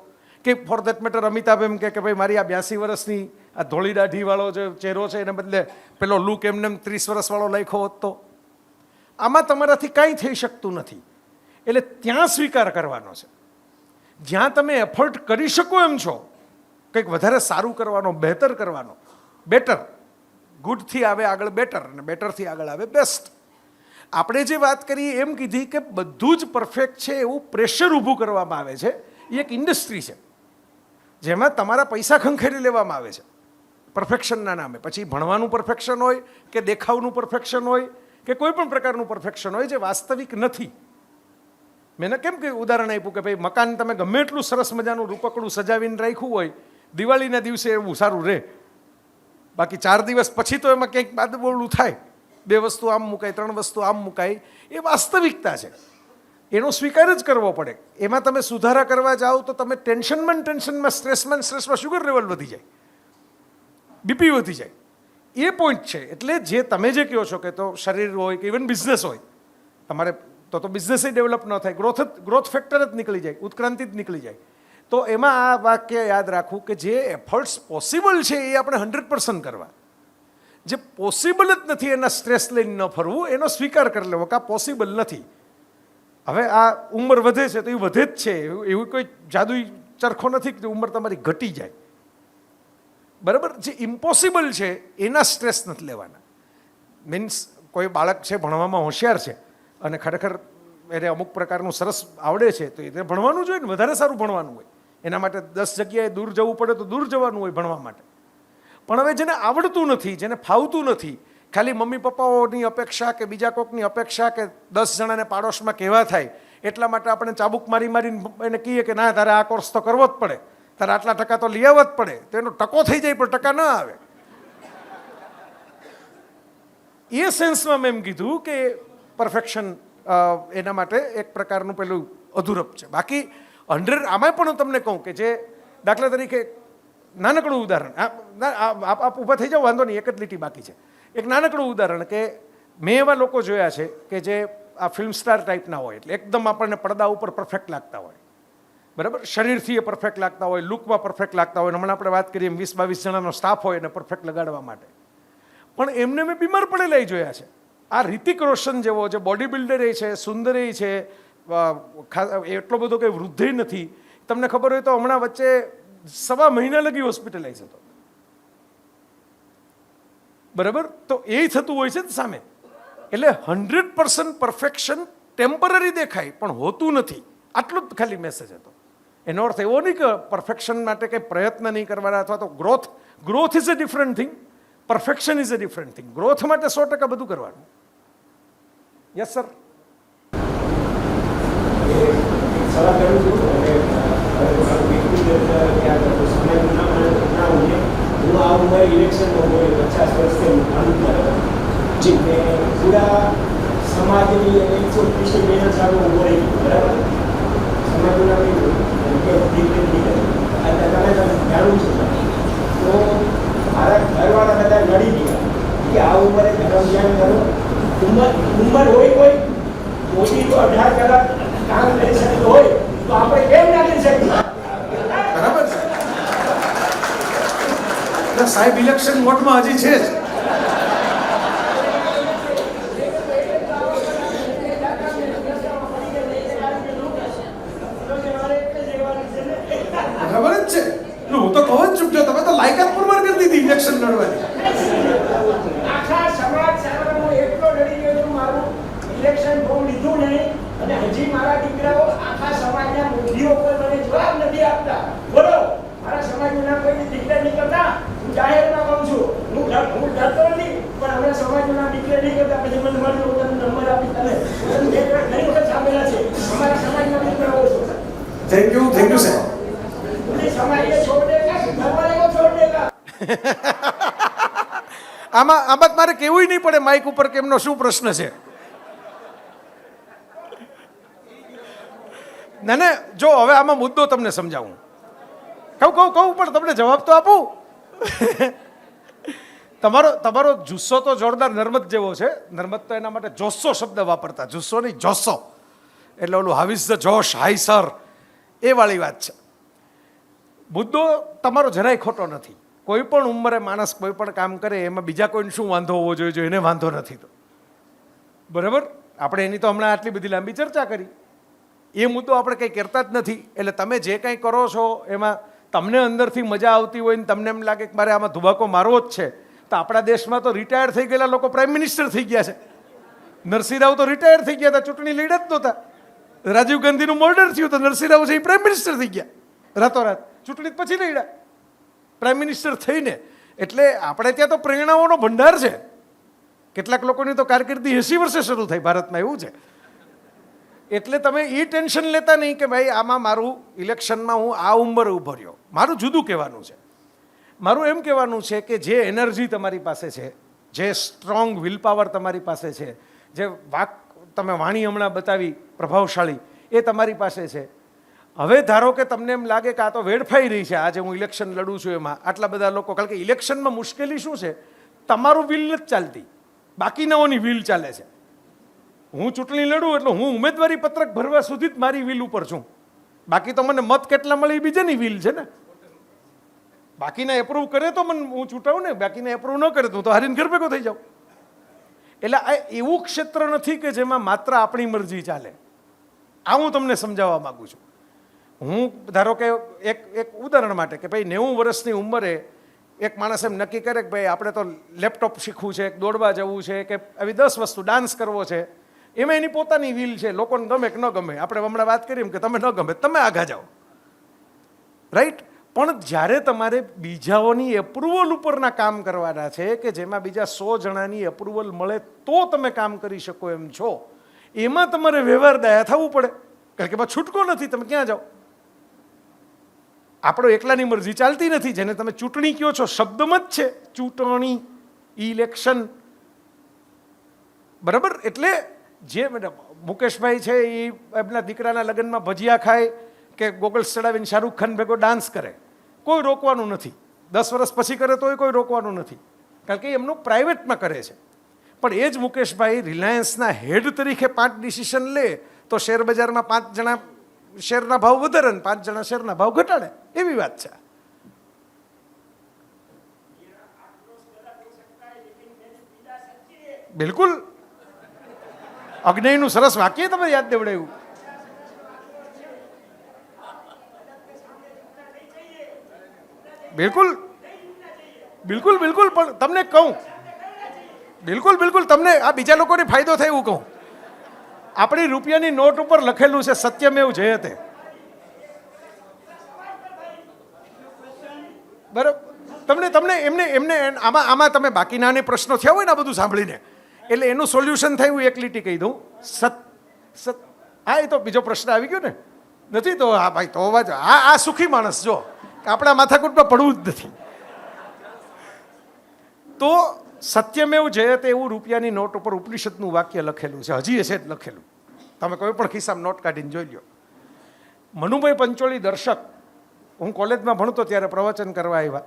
કે ફોર દેટ મેટર અમિતાભ એમ કે ભાઈ મારી આ 82 વર્ષની આ ધોળી દાઢીવાળો જે ચહેરો છે એને બદલે પેલો લુક એમને 30 વર્ષવાળો લખ્યો હોત તો આમાં તમારાથી કાંઈ થઈ શકતું નથી. એટલે ત્યાં સ્વીકાર કરવાનો છે જ્યાં તમે એફર્ટ કરી શકો એમ છો, કંઈક વધારે સારું કરવાનો, બહેતર કરવાનો. બેટર, ગુડથી આવે આગળ બેટર અને બેટરથી આગળ આવે બેસ્ટ. આપણે જે વાત કરી એમ કીધી કે બધું જ પરફેક્ટ છે એવું પ્રેશર ઊભું કરવામાં આવે છે. એ એક ઇન્ડસ્ટ્રી છે જેમાં તમારા પૈસા ખંખેરી લેવામાં આવે છે પરફેક્શનના નામે. પછી ભણવાનું પરફેક્શન હોય કે દેખાવનું પરફેક્શન હોય કે કોઈ પણ પ્રકારનું પરફેક્શન હોય જે વાસ્તવિક નથી. મેં કેમ કે ઉદાહરણ આપ્યું કે ભાઈ મકાન તમે ગમે એટલું સરસ મજાનું રૂપકડું સજાવીને રાખ્યું હોય, દિવાળીના દિવસે એવું સારું રહે, બાકી 4 દિવસ પછી તો એમાં કંઈક બાદબોળું થાય. 2 વસ્તુ આમ મુકાય, 3 વસ્તુ આમ મુકાય. એ વાસ્તવિકતા છે, એનો સ્વીકાર જ કરવો પડે. એમાં તમે સુધારા કરવા જાઓ તો તમે ટેન્શનમાં સ્ટ્રેસમાં શુગર લેવલ વધી જાય, બીપી વધી જાય. એ પોઈન્ટ છે. એટલે જે તમે જે કહો છો કે તો શરીર હોય કે ઇવન બિઝનેસ હોય, તમારે તો બિઝનેસ ડેવલપ ન થાય, ગ્રોથ ફેક્ટર જ નીકળી જાય, ઉત્ક્રાંતિ જ નીકળી જાય. તો એમાં આ વાક્ય યાદ રાખવું કે જે એફર્ટ્સ પોસિબલ છે એ આપણે 100% કરવા, જે પોસિબલ જ નથી એના સ્ટ્રેસ લઈને ન ફરવું, એનો સ્વીકાર કરી લેવો કે આ પોસિબલ નથી. હવે આ ઉંમર વધે છે તો એ વધે જ છે, એવું કોઈ જાદુઈ ચરખો નથી કે ઉંમર તમારી ઘટી જાય. બરાબર, જે ઇમ્પોસિબલ છે એના સ્ટ્રેસ નથી લેવાના. મીન્સ કોઈ બાળક છે ભણવામાં હોશિયાર છે અને ખરેખર એને અમુક પ્રકારનું સરસ આવડે છે તો એને ભણવાનું જોઈએ ને, વધારે સારું ભણવાનું હોય. એના માટે 10 જગ્યાએ દૂર જવું પડે તો દૂર જવાનું હોય ભણવા માટે. પણ હવે જેને આવડતું નથી, જેને ફાવતું નથી, ખાલી મમ્મી પપ્પાઓની અપેક્ષા કે બીજા કોઈકની અપેક્ષા કે 10 જણાને પાડોશમાં કહેવા થાય એટલા માટે આપણે ચાબુક મારીને એને કહીએ કે ના તારે આ કોર્સ તો કરવો જ પડે, તારે આટલા ટકા તો લઈ આવવા જ પડે, તો એનો ટકો થઈ જાય પણ ટકા ન આવે. એ સેન્સમાં મેં એમ કીધું કે પરફેક્શન એના માટે એક પ્રકારનું પેલું અધૂરપ છે. બાકી 100 આમાં પણ હું તમને કહું કે જે દાખલા તરીકે નાનકડું ઉદાહરણ, આપ ઊભા થઈ જાઓ વાંધો નહીં, એક જ લીટી બાકી છે. એક નાનકડું ઉદાહરણ કે મેં એવા લોકો જોયા છે કે જે આ ફિલ્મ સ્ટાર ટાઈપના હોય, એટલે એકદમ આપણને પડદા ઉપર પરફેક્ટ લાગતા હોય, બરાબર, શરીરથી એ પરફેક્ટ લાગતા હોય, લુકમાં પરફેક્ટ લાગતા હોય. હમણાં આપણે વાત કરીએ એમ 20-22 જણાનો સ્ટાફ હોય એને પરફેક્ટ લગાડવા માટે, પણ એમને મેં બીમાર પડેલા જોયા છે. આ રિતિક રોશન જેવો જે બોડી બિલ્ડર છે, સુંદર છે, એટલો બધો કંઈ વૃદ્ધ નથી. તમને ખબર હોય તો હમણાં વચ્ચે 1.5 મહિના લગી હોસ્પિટલાઇઝ હતો, બરાબર. તો એ થતું હોય છે સામે. એટલે 100% પરફેક્શન ટેમ્પરરી દેખાય પણ હોતું નથી. આટલો જ ખાલી મેસેજ હતો. એનો અર્થ એવો નહીં કે પરફેક્શન માટે કંઈ પ્રયત્ન નહીં કરવાના, અથવા તો growth is a different thing, perfection is a different thing. Growth માટે 100% બધું કરવાનું. Yes sir. સવાલ કરું છું હું આ ઉંમરે ઇલેક્શનમાં હોય 50 વર્ષથી પૂરા સમાજની 130 મહિના ચાલુ ઉભો રહી ગયું, બરાબર. સમાજના તમે જાણું છું તો મારા ઘરવાળા બધા લડી ગયા કે આ ઉંમરે ધર્મ ધ્યાન કરો. ઉંમર હોય કોઈ મોદી તો 18 કલાક કામ કરી શકતો હોય તો આપણે કેમ ના કરી શકીએ? બરાબર છે સાહેબ, ઇલેક્શન મોડમાં હજી છે જ. બરાબર જ છે. હું તો કહું જ ચૂક્યો, તમે તો લાયકાત પુરવાર કરી દીધી ઇલેક્શન લડવાની. આખા સમાજ સામે હું એટલો લડી ગયો છું, મારું ઇલેક્શન ફોર્મ લીધું નહીં અને હજી મારા દીકરાઓ આખા સમાજના મુદ્દાઓ પર મને જવાબ નથી આપતા. બોલો, મારા સમાજના કોઈ દીકરા નહીં કરતા. હું જાહેરમાં કહું છું, હું ડરતો નથી, પણ અમારા સમાજના દીકરા નહીં કરતા. પછી મને મળ્યું તમને નંબર આપી, તમે ઘણી વખત સાંભળેલા છે અમારા સમાજના દીકરાઓ છો. થેન્ક યુ સાહેબ. સમાજ છોડ દેગા, ભગવાન કો છોડ દેગા. આમાં મારે કેવું નહીં પડે માઇક ઉપર કે એમનો શું પ્રશ્ન છે. ના જો હવે આમાં મુદ્દો તમને સમજાવું, કહું પણ તમને જવાબ તો આપું. તમારો જુસ્સો તો જોરદાર નર્મદ જેવો છે. નર્મદ તો એના માટે જોસ્સો શબ્દ વાપરતા, જુસ્સો નહીં જોસ્સો, એટલે ઓલું how is the josh, high sir, એ વાળી વાત છે. મુદ્દો તમારો જરાય ખોટો નથી. કોઈ પણ ઉંમરે માણસ કોઈ પણ કામ કરે એમાં બીજા કોઈને શું વાંધો હોવો જોઈએ જો એને વાંધો નથી તો બરાબર. આપણે એની તો હમણાં આટલી બધી લાંબી ચર્ચા કરી. એ મુદ્દો આપણે કંઈ કરતા જ નથી. એટલે તમે જે કંઈ કરો છો એમાં તમને અંદરથી મજા આવતી હોય ને તમને એમ લાગે કે મારે આમાં ધુબાકો મારવો જ છે, તો આપણા દેશમાં તો રિટાયર થઈ ગયેલા લોકો પ્રાઇમ મિનિસ્ટર થઈ ગયા છે. નરસિંહ રાવ તો રિટાયર થઈ ગયા હતા, ચૂંટણી લડ્યા જ નહોતા. રાજીવ ગાંધીનું મર્ડર થયું તો નરસિંહ રાવ છે એ પ્રાઇમ મિનિસ્ટર થઈ ગયા રાતોરાત, ચૂંટણી પછી લડ્યા પ્રાઇમ મિનિસ્ટર થઈને. એટલે આપણે ત્યાં તો પ્રેરણાઓનો ભંડાર છે. કેટલાક લોકોની તો કારકિર્દી 80 વર્ષે શરૂ થઈ ભારતમાં, એવું છે. એટલે તમે એ ટેન્શન લેતા નહીં કે ભાઈ આમાં મારું ઇલેક્શનમાં હું આ ઉંમરે ઊભો રહ્યો. મારું જુદું કહેવાનું છે. મારું એમ કહેવાનું છે કે જે એનર્જી તમારી પાસે છે, જે સ્ટ્રોંગ વિલ પાવર તમારી પાસે છે, જે તમે વાણી હમણાં બતાવી પ્રભાવશાળી, એ તમારી પાસે છે. હવે ધારો કે તમને એમ લાગે કે આ તો વેડફાઈ રહી છે, આજે હું ઇલેક્શન લડું છું એમાં આટલા બધા લોકો, કારણ કે ઇલેક્શનમાં મુશ્કેલી શું છે, તમારું વિલ નથી ચાલતી, બાકીનાઓની વિલ ચાલે છે. હું ચૂંટણી લડું એટલે હું ઉમેદવારી પત્રક ભરવા સુધી જ મારી વિલ ઉપર છું. બાકી તો મને મત કેટલા મળે એ બીજાની વિલ છે ને. બાકીના એપ્રૂવ કરે તો મને હું ચૂંટાવું ને, બાકીના એપ્રૂવ ન કરે તો હું તો હારીને ઘર ભેગો થઈ જાઉં. એટલે આ એવું ક્ષેત્ર નથી કે જેમાં માત્ર આપણી મરજી ચાલે. આ હું તમને સમજાવવા માગું છું. હું ધારો કે એક ઉદાહરણ માટે કે ભાઈ 90 વર્ષની ઉંમરે એક માણસ એમ નક્કી કરે કે ભાઈ આપણે તો લેપટોપ શીખવું છે, દોડવા જવું છે, કે આવી 10 વસ્તુ, ડાન્સ કરવો છે. એમાં એની પોતાની વિલ છે. લોકોને ગમે કે ન ગમે, આપણે હમણાં વાત કરી એમ કે તમે ન ગમે તમે આગા જાઓ, રાઈટ. પણ જ્યારે તમારે બીજાઓની એપ્રુવલ ઉપરના કામ કરવાના છે કે જેમાં બીજા 100 જણાની એપ્રુવલ મળે તો તમે કામ કરી શકો એમ છો, એમાં તમારે વ્યવહાર દયા થવું પડે. કારણ કે એમાં છૂટકો નથી, તમે ક્યાં જાઓ. આપણો એકલાની મરજી ચાલતી નથી. જેને તમે ચૂંટણી કહો છો, શબ્દમાં જ છે ચૂંટણી, ઇલેક્શન, બરાબર. એટલે જે મુકેશભાઈ છે એ એમના દીકરાના લગ્નમાં ભજીયા ખાય કે ગોગલ્સ ચડાવીને શાહરૂખ ખાન ભેગો ડાન્સ કરે, કોઈ રોકવાનું નથી. 10 વર્ષ પછી કરે તોય કોઈ રોકવાનું નથી, કારણ કે એમનું પ્રાઇવેટમાં કરે છે. પણ એ જ મુકેશભાઈ રિલાયન્સના હેડ તરીકે 5 ડિસિઝન લે તો શેર બજારમાં 5 જણા શેરના ભાવ વધારે ને 5 જણા શેરના ભાવ ઘટાડે, એવી વાત છે. બિલકુલ. અગ્નિનું સરસ વાક્ય તમે યાદ દેવડાવ્યું. બિલકુલ બિલકુલ બિલકુલ. પણ તમને કહું, બિલકુલ બિલકુલ, તમને આ બીજા લોકોને ફાયદો થાય એવું કહું. આપણી રૂપિયાની નોટ ઉપર લખેલું છે સત્યમેવ જયતે, બરાબર. તમને એમને આમાં તમે બાકીના પ્રશ્નો થયા હોય ને આ બધું સાંભળીને, એટલે એનું સોલ્યુશન થાય હું એક લીટી કહી દઉં. હા, એ તો બીજો પ્રશ્ન આવી ગયો ને, નથી તો હા ભાઈ તો આ સુખી માણસ જો આપણા માથાકૂટમાં પડવું જ નથી. તો સત્યમેવ જયતે એવું રૂપિયાની નોટ ઉપર ઉપનિષદનું વાક્ય લખેલું છે, હજી હશે જ લખેલું. તમે કોઈ પણ ખિસ્સામાં નોટ કાઢીને જોઈ લો. મનુભાઈ પંચોળી દર્શક, હું કોલેજમાં ભણતો ત્યારે પ્રવચન કરવા આવ્યા.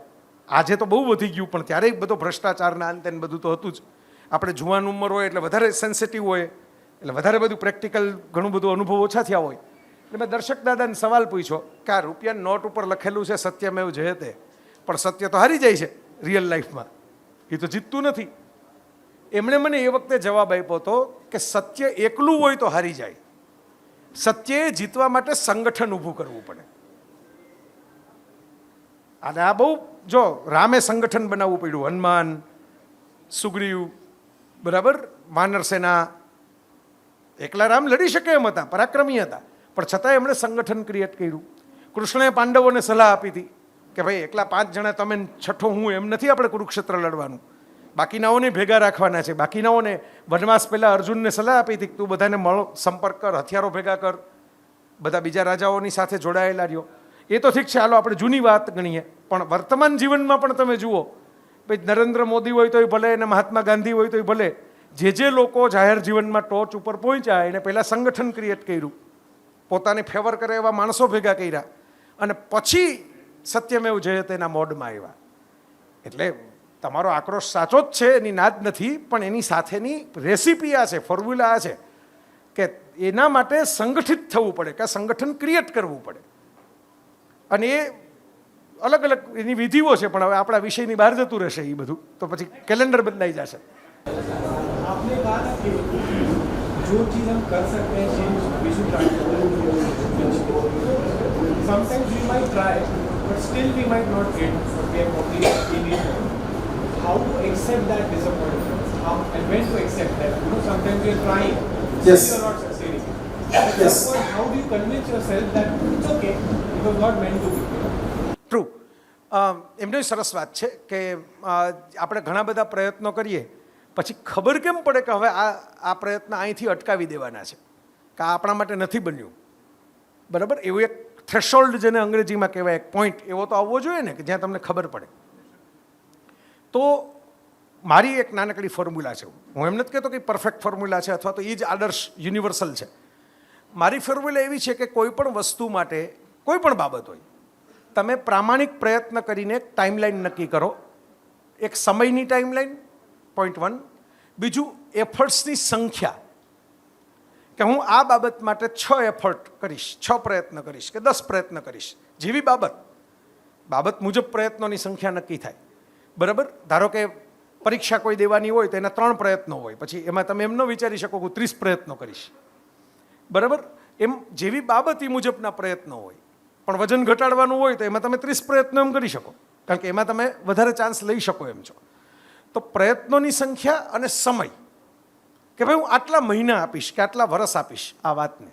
આજે તો બહુ વધી ગયું, પણ ત્યારે બધો ભ્રષ્ટાચારના અંતે બધું તો હતું જ. આપણે જુવાન ઉંમર હોય એટલે વધારે સેન્સિટિવ હોય, એટલે વધારે બધું પ્રેક્ટિકલ ઘણું બધું અનુભવ ઓછા થયા હોય. એટલે મેં દર્શક દાદાને સવાલ પૂછ્યો કે આ રૂપિયાની નોટ ઉપર લખેલું છે સત્યમેવ જયતે, પણ સત્ય તો હારી જાય છે રિયલ લાઈફમાં, એ તો જીતતું નથી. એમણે મને એ વખતે જવાબ આપ્યો હતો કે સત્ય એકલું હોય તો હારી જાય, સત્યએ જીતવા માટે સંગઠન ઊભું કરવું પડે. અને આ બહુ, જો રામે સંગઠન બનાવવું પડ્યું, હનુમાન, સુગ્રીવ, બરાબર, વાનર સેના. એકલા રામ લડી શકે એમ હતા, પરાક્રમી હતા, પણ છતાંય એમણે સંગઠન ક્રિએટ કર્યું. કૃષ્ણએ પાંડવોને સલાહ આપી હતી કે ભાઈ એકલા 5 જણા તમે, છઠ્ઠો હું, એમ નથી આપણે કુરુક્ષેત્ર લડવાનું, બાકીનાઓને ભેગા રાખવાના છે. બાકીનાઓને વનવાસ પહેલાં અર્જુનને સલાહ આપી હતી કે તું બધાને મળો, સંપર્ક કર, હથિયારો ભેગા કર, બધા બીજા રાજાઓની સાથે જોડાયેલા રહ્યો. એ તો ઠીક છે, હાલો આપણે જૂની વાત ગણીએ, પણ વર્તમાન જીવનમાં પણ તમે જુઓ, ભાઈ નરેન્દ્ર મોદી હોય તોય ભલે, અને મહાત્મા ગાંધી હોય તોય ભલે, જે લોકો જાહેર જીવનમાં ટોચ ઉપર પહોંચ્યા એને પહેલાં સંગઠન ક્રિએટ કર્યું, પોતાને ફેવર કરે એવા માણસો ભેગા કર્યા, અને પછી સત્યમેવ જયતેના મોડમાં આવ્યા. એટલે તમારો આક્રોશ સાચો જ છે, એની ના જ નથી, પણ એની સાથેની રેસીપી આ છે, ફોર્મ્યુલા આ છે કે એના માટે સંગઠિત થવું પડે, કે સંગઠન ક્રિએટ કરવું પડે. અને એ અલગ અલગ એની વિધિઓ છે, પણ હવે આપણા વિષયની બહાર જતું રહેશે એ બધું, તો પછી કેલેન્ડર બદલાઈ જશે. आपने कहा ना कि जो चीज़ हम कर सकते हैं change we should try. Sometimes we might try, but still we might not get what we have only in. How to accept that disappointment? How and when to accept that? You know, sometimes we are trying, Yes. still you are not succeeding. At Yes. some point, how do you convince yourself that it's okay? It was not meant to be. You know? True. એમનો સરસ વાત છે કે આપણે ઘણા બધા પ્રયત્નો કરીએ પછી ખબર કેમ પડે કે હવે આ પ્રયત્ન અહીંથી અટકાવી દેવાના છે, કે આ આપણા માટે નથી બન્યું, બરાબર? એવું એક થ્રેશોલ્ડ જેને અંગ્રેજીમાં કહેવાય, એક પોઈન્ટ એવો તો આવવો જોઈએ ને કે જ્યાં તમને ખબર પડે. તો મારી એક નાનકડી ફોર્મ્યુલા છે, હું એમ નથી કહેતો કે પરફેક્ટ ફોર્મ્યુલા છે અથવા તો એ જ આદર્શ યુનિવર્સલ છે. મારી ફોર્મ્યુલા એવી છે કે કોઈ પણ વસ્તુ માટે, કોઈ પણ બાબત હોય, તમે પ્રામાણિક પ્રયત્ન કરીને એક ટાઈમલાઈન નક્કી કરો. એક સમયની ટાઈમલાઈન, પોઈન્ટ 1. બીજું, એફર્ટ્સની સંખ્યા, કે હું આ બાબત માટે 6 એફર્ટ કરીશ, 6 પ્રયત્ન કરીશ કે 10 પ્રયત્ન કરીશ. જેવી બાબત મુજબ પ્રયત્નોની સંખ્યા નક્કી થાય, બરાબર? ધારો કે પરીક્ષા કોઈ દેવાની હોય તો એના 3 પ્રયત્નો હોય, પછી એમાં તમે એમ ન વિચારી શકો કે 30 પ્રયત્નો કરીશ, બરાબર? એમ જેવી બાબત એ મુજબના પ્રયત્નો હોય. પણ વજન ઘટાડવાનું હોય તો એમાં તમે 30 પ્રયત્નો એમ કરી શકો, કારણ કે એમાં તમે વધારે ચાન્સ લઈ શકો એમ છો. તો પ્રયત્નોની સંખ્યા અને સમય, કે ભાઈ હું આટલા મહિના આપીશ કે આટલા વર્ષ આપીશ આ વાતને.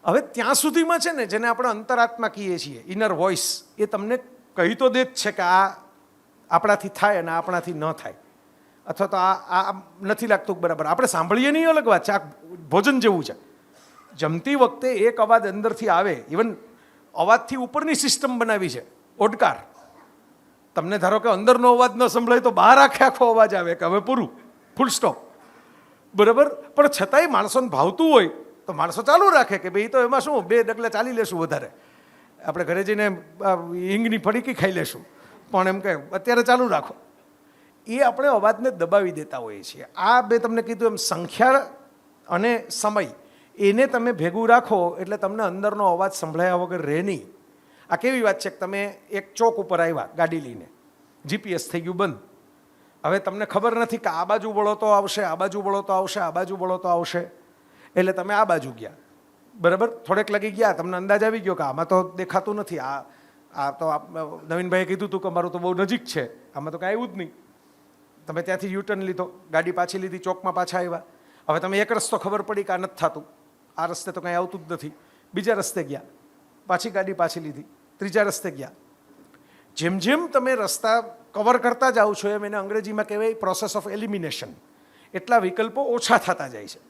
હવે ત્યાં સુધીમાં છે ને, જેને આપણે અંતરાત્મા કહીએ છીએ, ઇનર વોઇસ, એ તમને કહી તો દે જ છે કે આ આપણાથી થાય અને આપણાથી ન થાય, અથવા તો આ નથી લાગતું બરાબર. આપણે સાંભળીએ નહીં અલગ વાત છે, આ ભોજન જેવું છે. જમતી વખતે એક અવાજ અંદરથી આવે, ઇવન અવાજથી ઉપરની સિસ્ટમ બનાવી છે, ઓડકાર. તમને ધારો કે અંદરનો અવાજ ન સંભળાય તો બહાર આખો અવાજ આવે કે હવે પૂરું, ફૂલ સ્ટોપ, બરાબર? પણ છતાંય માણસોને ભાવતું હોય તો માણસો ચાલુ રાખે કે ભાઈ તો એમાં શું, 2 ડગલા ચાલી લેશું, વધારે આપણે ઘરે જઈને હિંગની ફડીકી ખાઈ લેશું, પણ એમ કે અત્યારે ચાલુ રાખો. એ આપણે અવાજને દબાવી દેતા હોઈએ છીએ. આ 2 તમને કીધું એમ, સંખ્યા અને સમય, એને તમે ભેગું રાખો એટલે તમને અંદરનો અવાજ સંભળાયા વગર રહે નહીં. આ કેવી વાત છે કે તમે એક ચોક ઉપર આવ્યા ગાડી લઈને, જીપીએસ થઈ ગયું બંધ. હવે તમને ખબર નથી કે આ બાજુ વળો તો આવશે, આ બાજુ વળો તો આવશે, આ બાજુ વળો તો આવશે, એટલે તમે આ બાજુ ગયા, બરાબર? થોડેક લગી ગયા, તમને અંદાજ આવી ગયો કે આમાં તો દેખાતું નથી, આ તો નવીનભાઈએ કીધું હતું કે અમારું તો બહુ નજીક છે, આમાં તો કાંઈ આવ્યું જ નહીં. તમે ત્યાંથી યુટર્ન લીધો, ગાડી પાછી લીધી, ચોકમાં પાછા આવ્યા. હવે તમે એક રસ્તો ખબર પડી કે આ નથી થતું, આ રસ્તે તો કાંઈ આવતું જ નથી, બીજા રસ્તે ગયા, પાછી ગાડી પાછી લીધી, ત્રીજા રસ્તે ગયા. જેમ જેમ તમે રસ્તા કવર કરતા જાઓ છો એમ એને અંગ્રેજીમાં કહેવાય પ્રોસેસ ઓફ એલિમિનેશન. એટલા વિકલ્પો ઓછા થતા જાય છે.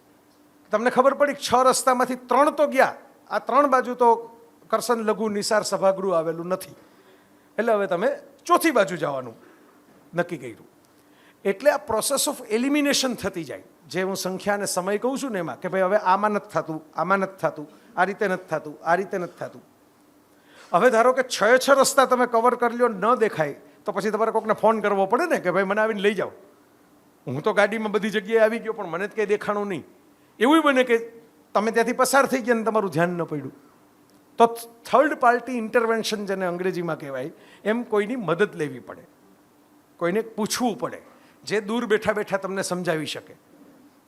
તમને ખબર પડી 6 રસ્તામાંથી 3 તો ગયા, આ 3 બાજુ તો કરસન લઘુ નિસાર સભાગૃહ આવેલું નથી, એટલે હવે તમે ચોથી બાજુ જવાનું નક્કી કર્યું. એટલે આ પ્રોસેસ ઓફ એલિમિનેશન થતી જાય, જે હું સંખ્યા અને સમય કહું છું ને એમાં, કે ભાઈ હવે આમાં નથી થતું, આમાં નથી થતું, આ રીતે નથી થતું, આ રીતે નથી થતું. હવે ધારો કે 6 રસ્તા તમે કવર કરી લો, ન દેખાય તો પછી તમારે કોઈકને ફોન કરવો પડે ને કે ભાઈ મને આવીને લઈ જાઓ. હું તો ગાડીમાં બધી જગ્યાએ આવી ગયો પણ મને જ કંઈ દેખાણું નહીં. એવું બને કે તમે ત્યાંથી પસાર થઈ ગયા ને તમારું ધ્યાન ન પડ્યું. તો થર્ડ પાર્ટી ઇન્ટરવેન્શન જેને અંગ્રેજીમાં કહેવાય, એમ કોઈની મદદ લેવી પડે, કોઈને પૂછવું પડે, જે દૂર બેઠા બેઠા તમને સમજાવી શકે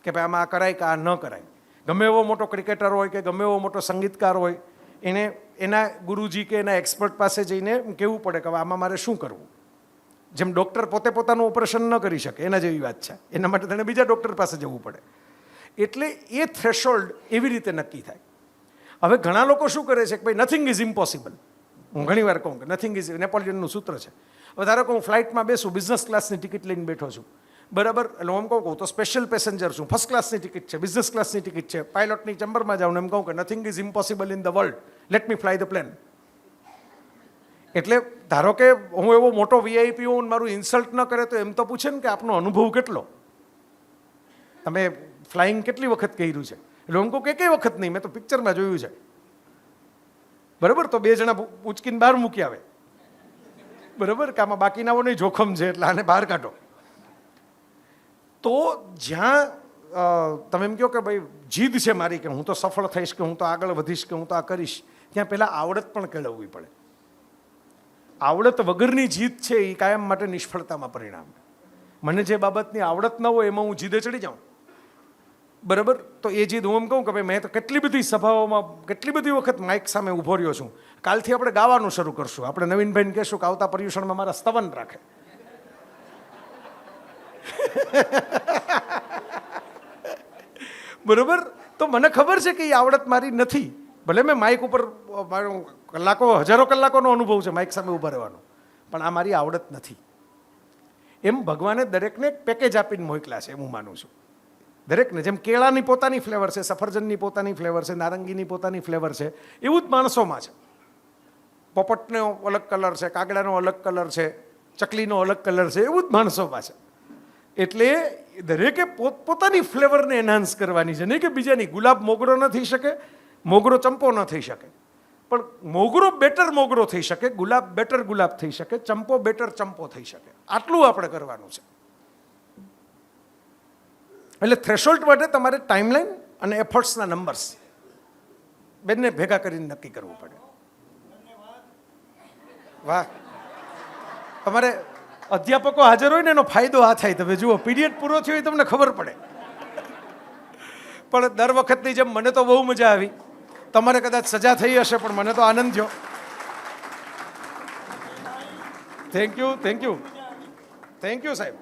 કે ભાઈ આમાં આ કરાય કે આ ન કરાય. ગમે એવો મોટો ક્રિકેટર હોય કે ગમે એવો મોટો સંગીતકાર હોય, એને એના ગુરુજી કે એના એક્સપર્ટ પાસે જઈને કહેવું પડે કે આમાં મારે શું કરવું. જેમ ડૉક્ટર પોતે પોતાનું ઓપરેશન ન કરી શકે, એના જેવી વાત છે. એના માટે તેને બીજા ડૉક્ટર પાસે જવું પડે. એટલે એ થ્રેશોલ્ડ એવી રીતે નક્કી થાય. હવે ઘણા લોકો શું કરે છે કે ભાઈ નથિંગ ઇઝ ઇમ્પોસિબલ. હું ઘણી વાર કહું કે નથિંગ ઇઝ, નેપોલિયનનું સૂત્ર છે. હવે ધારો કે હું ફ્લાઇટમાં બેસું, બિઝનેસ ક્લાસની ટિકિટ લઈને બેઠો છું, બરાબર? એટલે હું એમ કહું તો સ્પેશિયલ પેસેન્જર છું, ફર્સ્ટ ક્લાસની ટિકિટ છે, બિઝનેસ ક્લાસની ટિકિટ છે, પાયલોટની ચેમ્બરમાં જાઉં એમ કહું કે nothing is impossible in the world, let me fly the plane. એટલે ધારો કે હું એવો મોટો વીઆઈપી હું, મારું ઇન્સલ્ટ ન કરે તો એમ તો પૂછે ને કે આપનો અનુભવ કેટલો, તમે ફ્લાઇંગ કેટલી વખત કર્યું છે? એટલે હું કહું કે કઈ વખત નહીં, મેં તો પિક્ચરમાં જોયું છે, બરાબર? તો 2 જણા ઉચકીને બહાર મૂકી આવે, બરાબર? કે આમાં બાકીનાઓની જોખમ છે એટલે આને બહાર કાઢો. તો જ્યાં તમે એમ કહો કે ભાઈ જીદ છે મારી કે હું તો સફળ થઈશ, કે હું તો આગળ વધીશ, કે હું તો આ કરીશ, ત્યાં પહેલાં આવડત પણ કેળવવી પડે. આવડત વગરની જીત છે એ કાયમ માટે નિષ્ફળતામાં પરિણામે. મને જે બાબતની આવડત ન હોય એમાં હું જીદે ચડી જાઉં, બરાબર, તો એ જીદ હું એમ કહું કે ભાઈ મેં તો કેટલી બધી સભાઓમાં કેટલી બધી વખત માઇક સામે ઊભો રહ્યો છું, કાલથી આપણે ગાવાનું શરૂ કરશું. આપણે નવીનભાઈને કહેશું કે આવતા પર્યુષણમાં મારા સ્તવન રાખે. બરોબર, તો મને ખબર છે કે એ આવડત મારી નથી. ભલે મેં માઇક ઉપર મારો હજારો કલાકોનો અનુભવ છે માઇક સામે ઊભા રહેવાનો, પણ આ મારી આવડત નથી. એમ ભગવાને દરેકને એક પેકેજ આપીને મોકલ્યા છે, હું માનું છું. દરેકને જેમ કેળાની પોતાની ફ્લેવર છે, સફરજનની પોતાની ફ્લેવર છે, નારંગીની પોતાની ફ્લેવર છે, એવું જ માણસોમાં છે. પોપટનો અલગ કલર છે, કાગડાનો અલગ કલર છે, ચકલીનો અલગ કલર છે, એવું જ માણસોમાં છે. એટલે દરેકે પોતપોતાની ફ્લેવરને એનહાન્સ કરવાની છે. નહીં કે બીજાની. ગુલાબ મોગરો ન થઈ શકે, મોગરો ચંપો ન થઈ શકે, પણ મોગરો બેટર મોગરો થઈ શકે, ગુલાબ બેટર ગુલાબ થઈ શકે, ચંપો બેટર ચંપો થઈ શકે. આટલું આપણે કરવાનું છે. એટલે થ્રેશોલ્ડ માટે તમારે ટાઈમલાઈન અને એફર્ટ્સના નંબર્સ બંને ભેગા કરીને નક્કી કરવું પડે. વાહ, તમારે અધ્યાપકો હાજર હોય ને એનો ફાયદો આ થાય. તમે જુઓ, પીરિયડ પૂરો થયો એ તમને ખબર પડે. પણ દર વખતની જેમ મને તો બહુ મજા આવી. તમારે કદાચ સજા થઈ હશે, પણ મને તો આનંદ થયો. Thank you, thank you, thank you સાહેબ.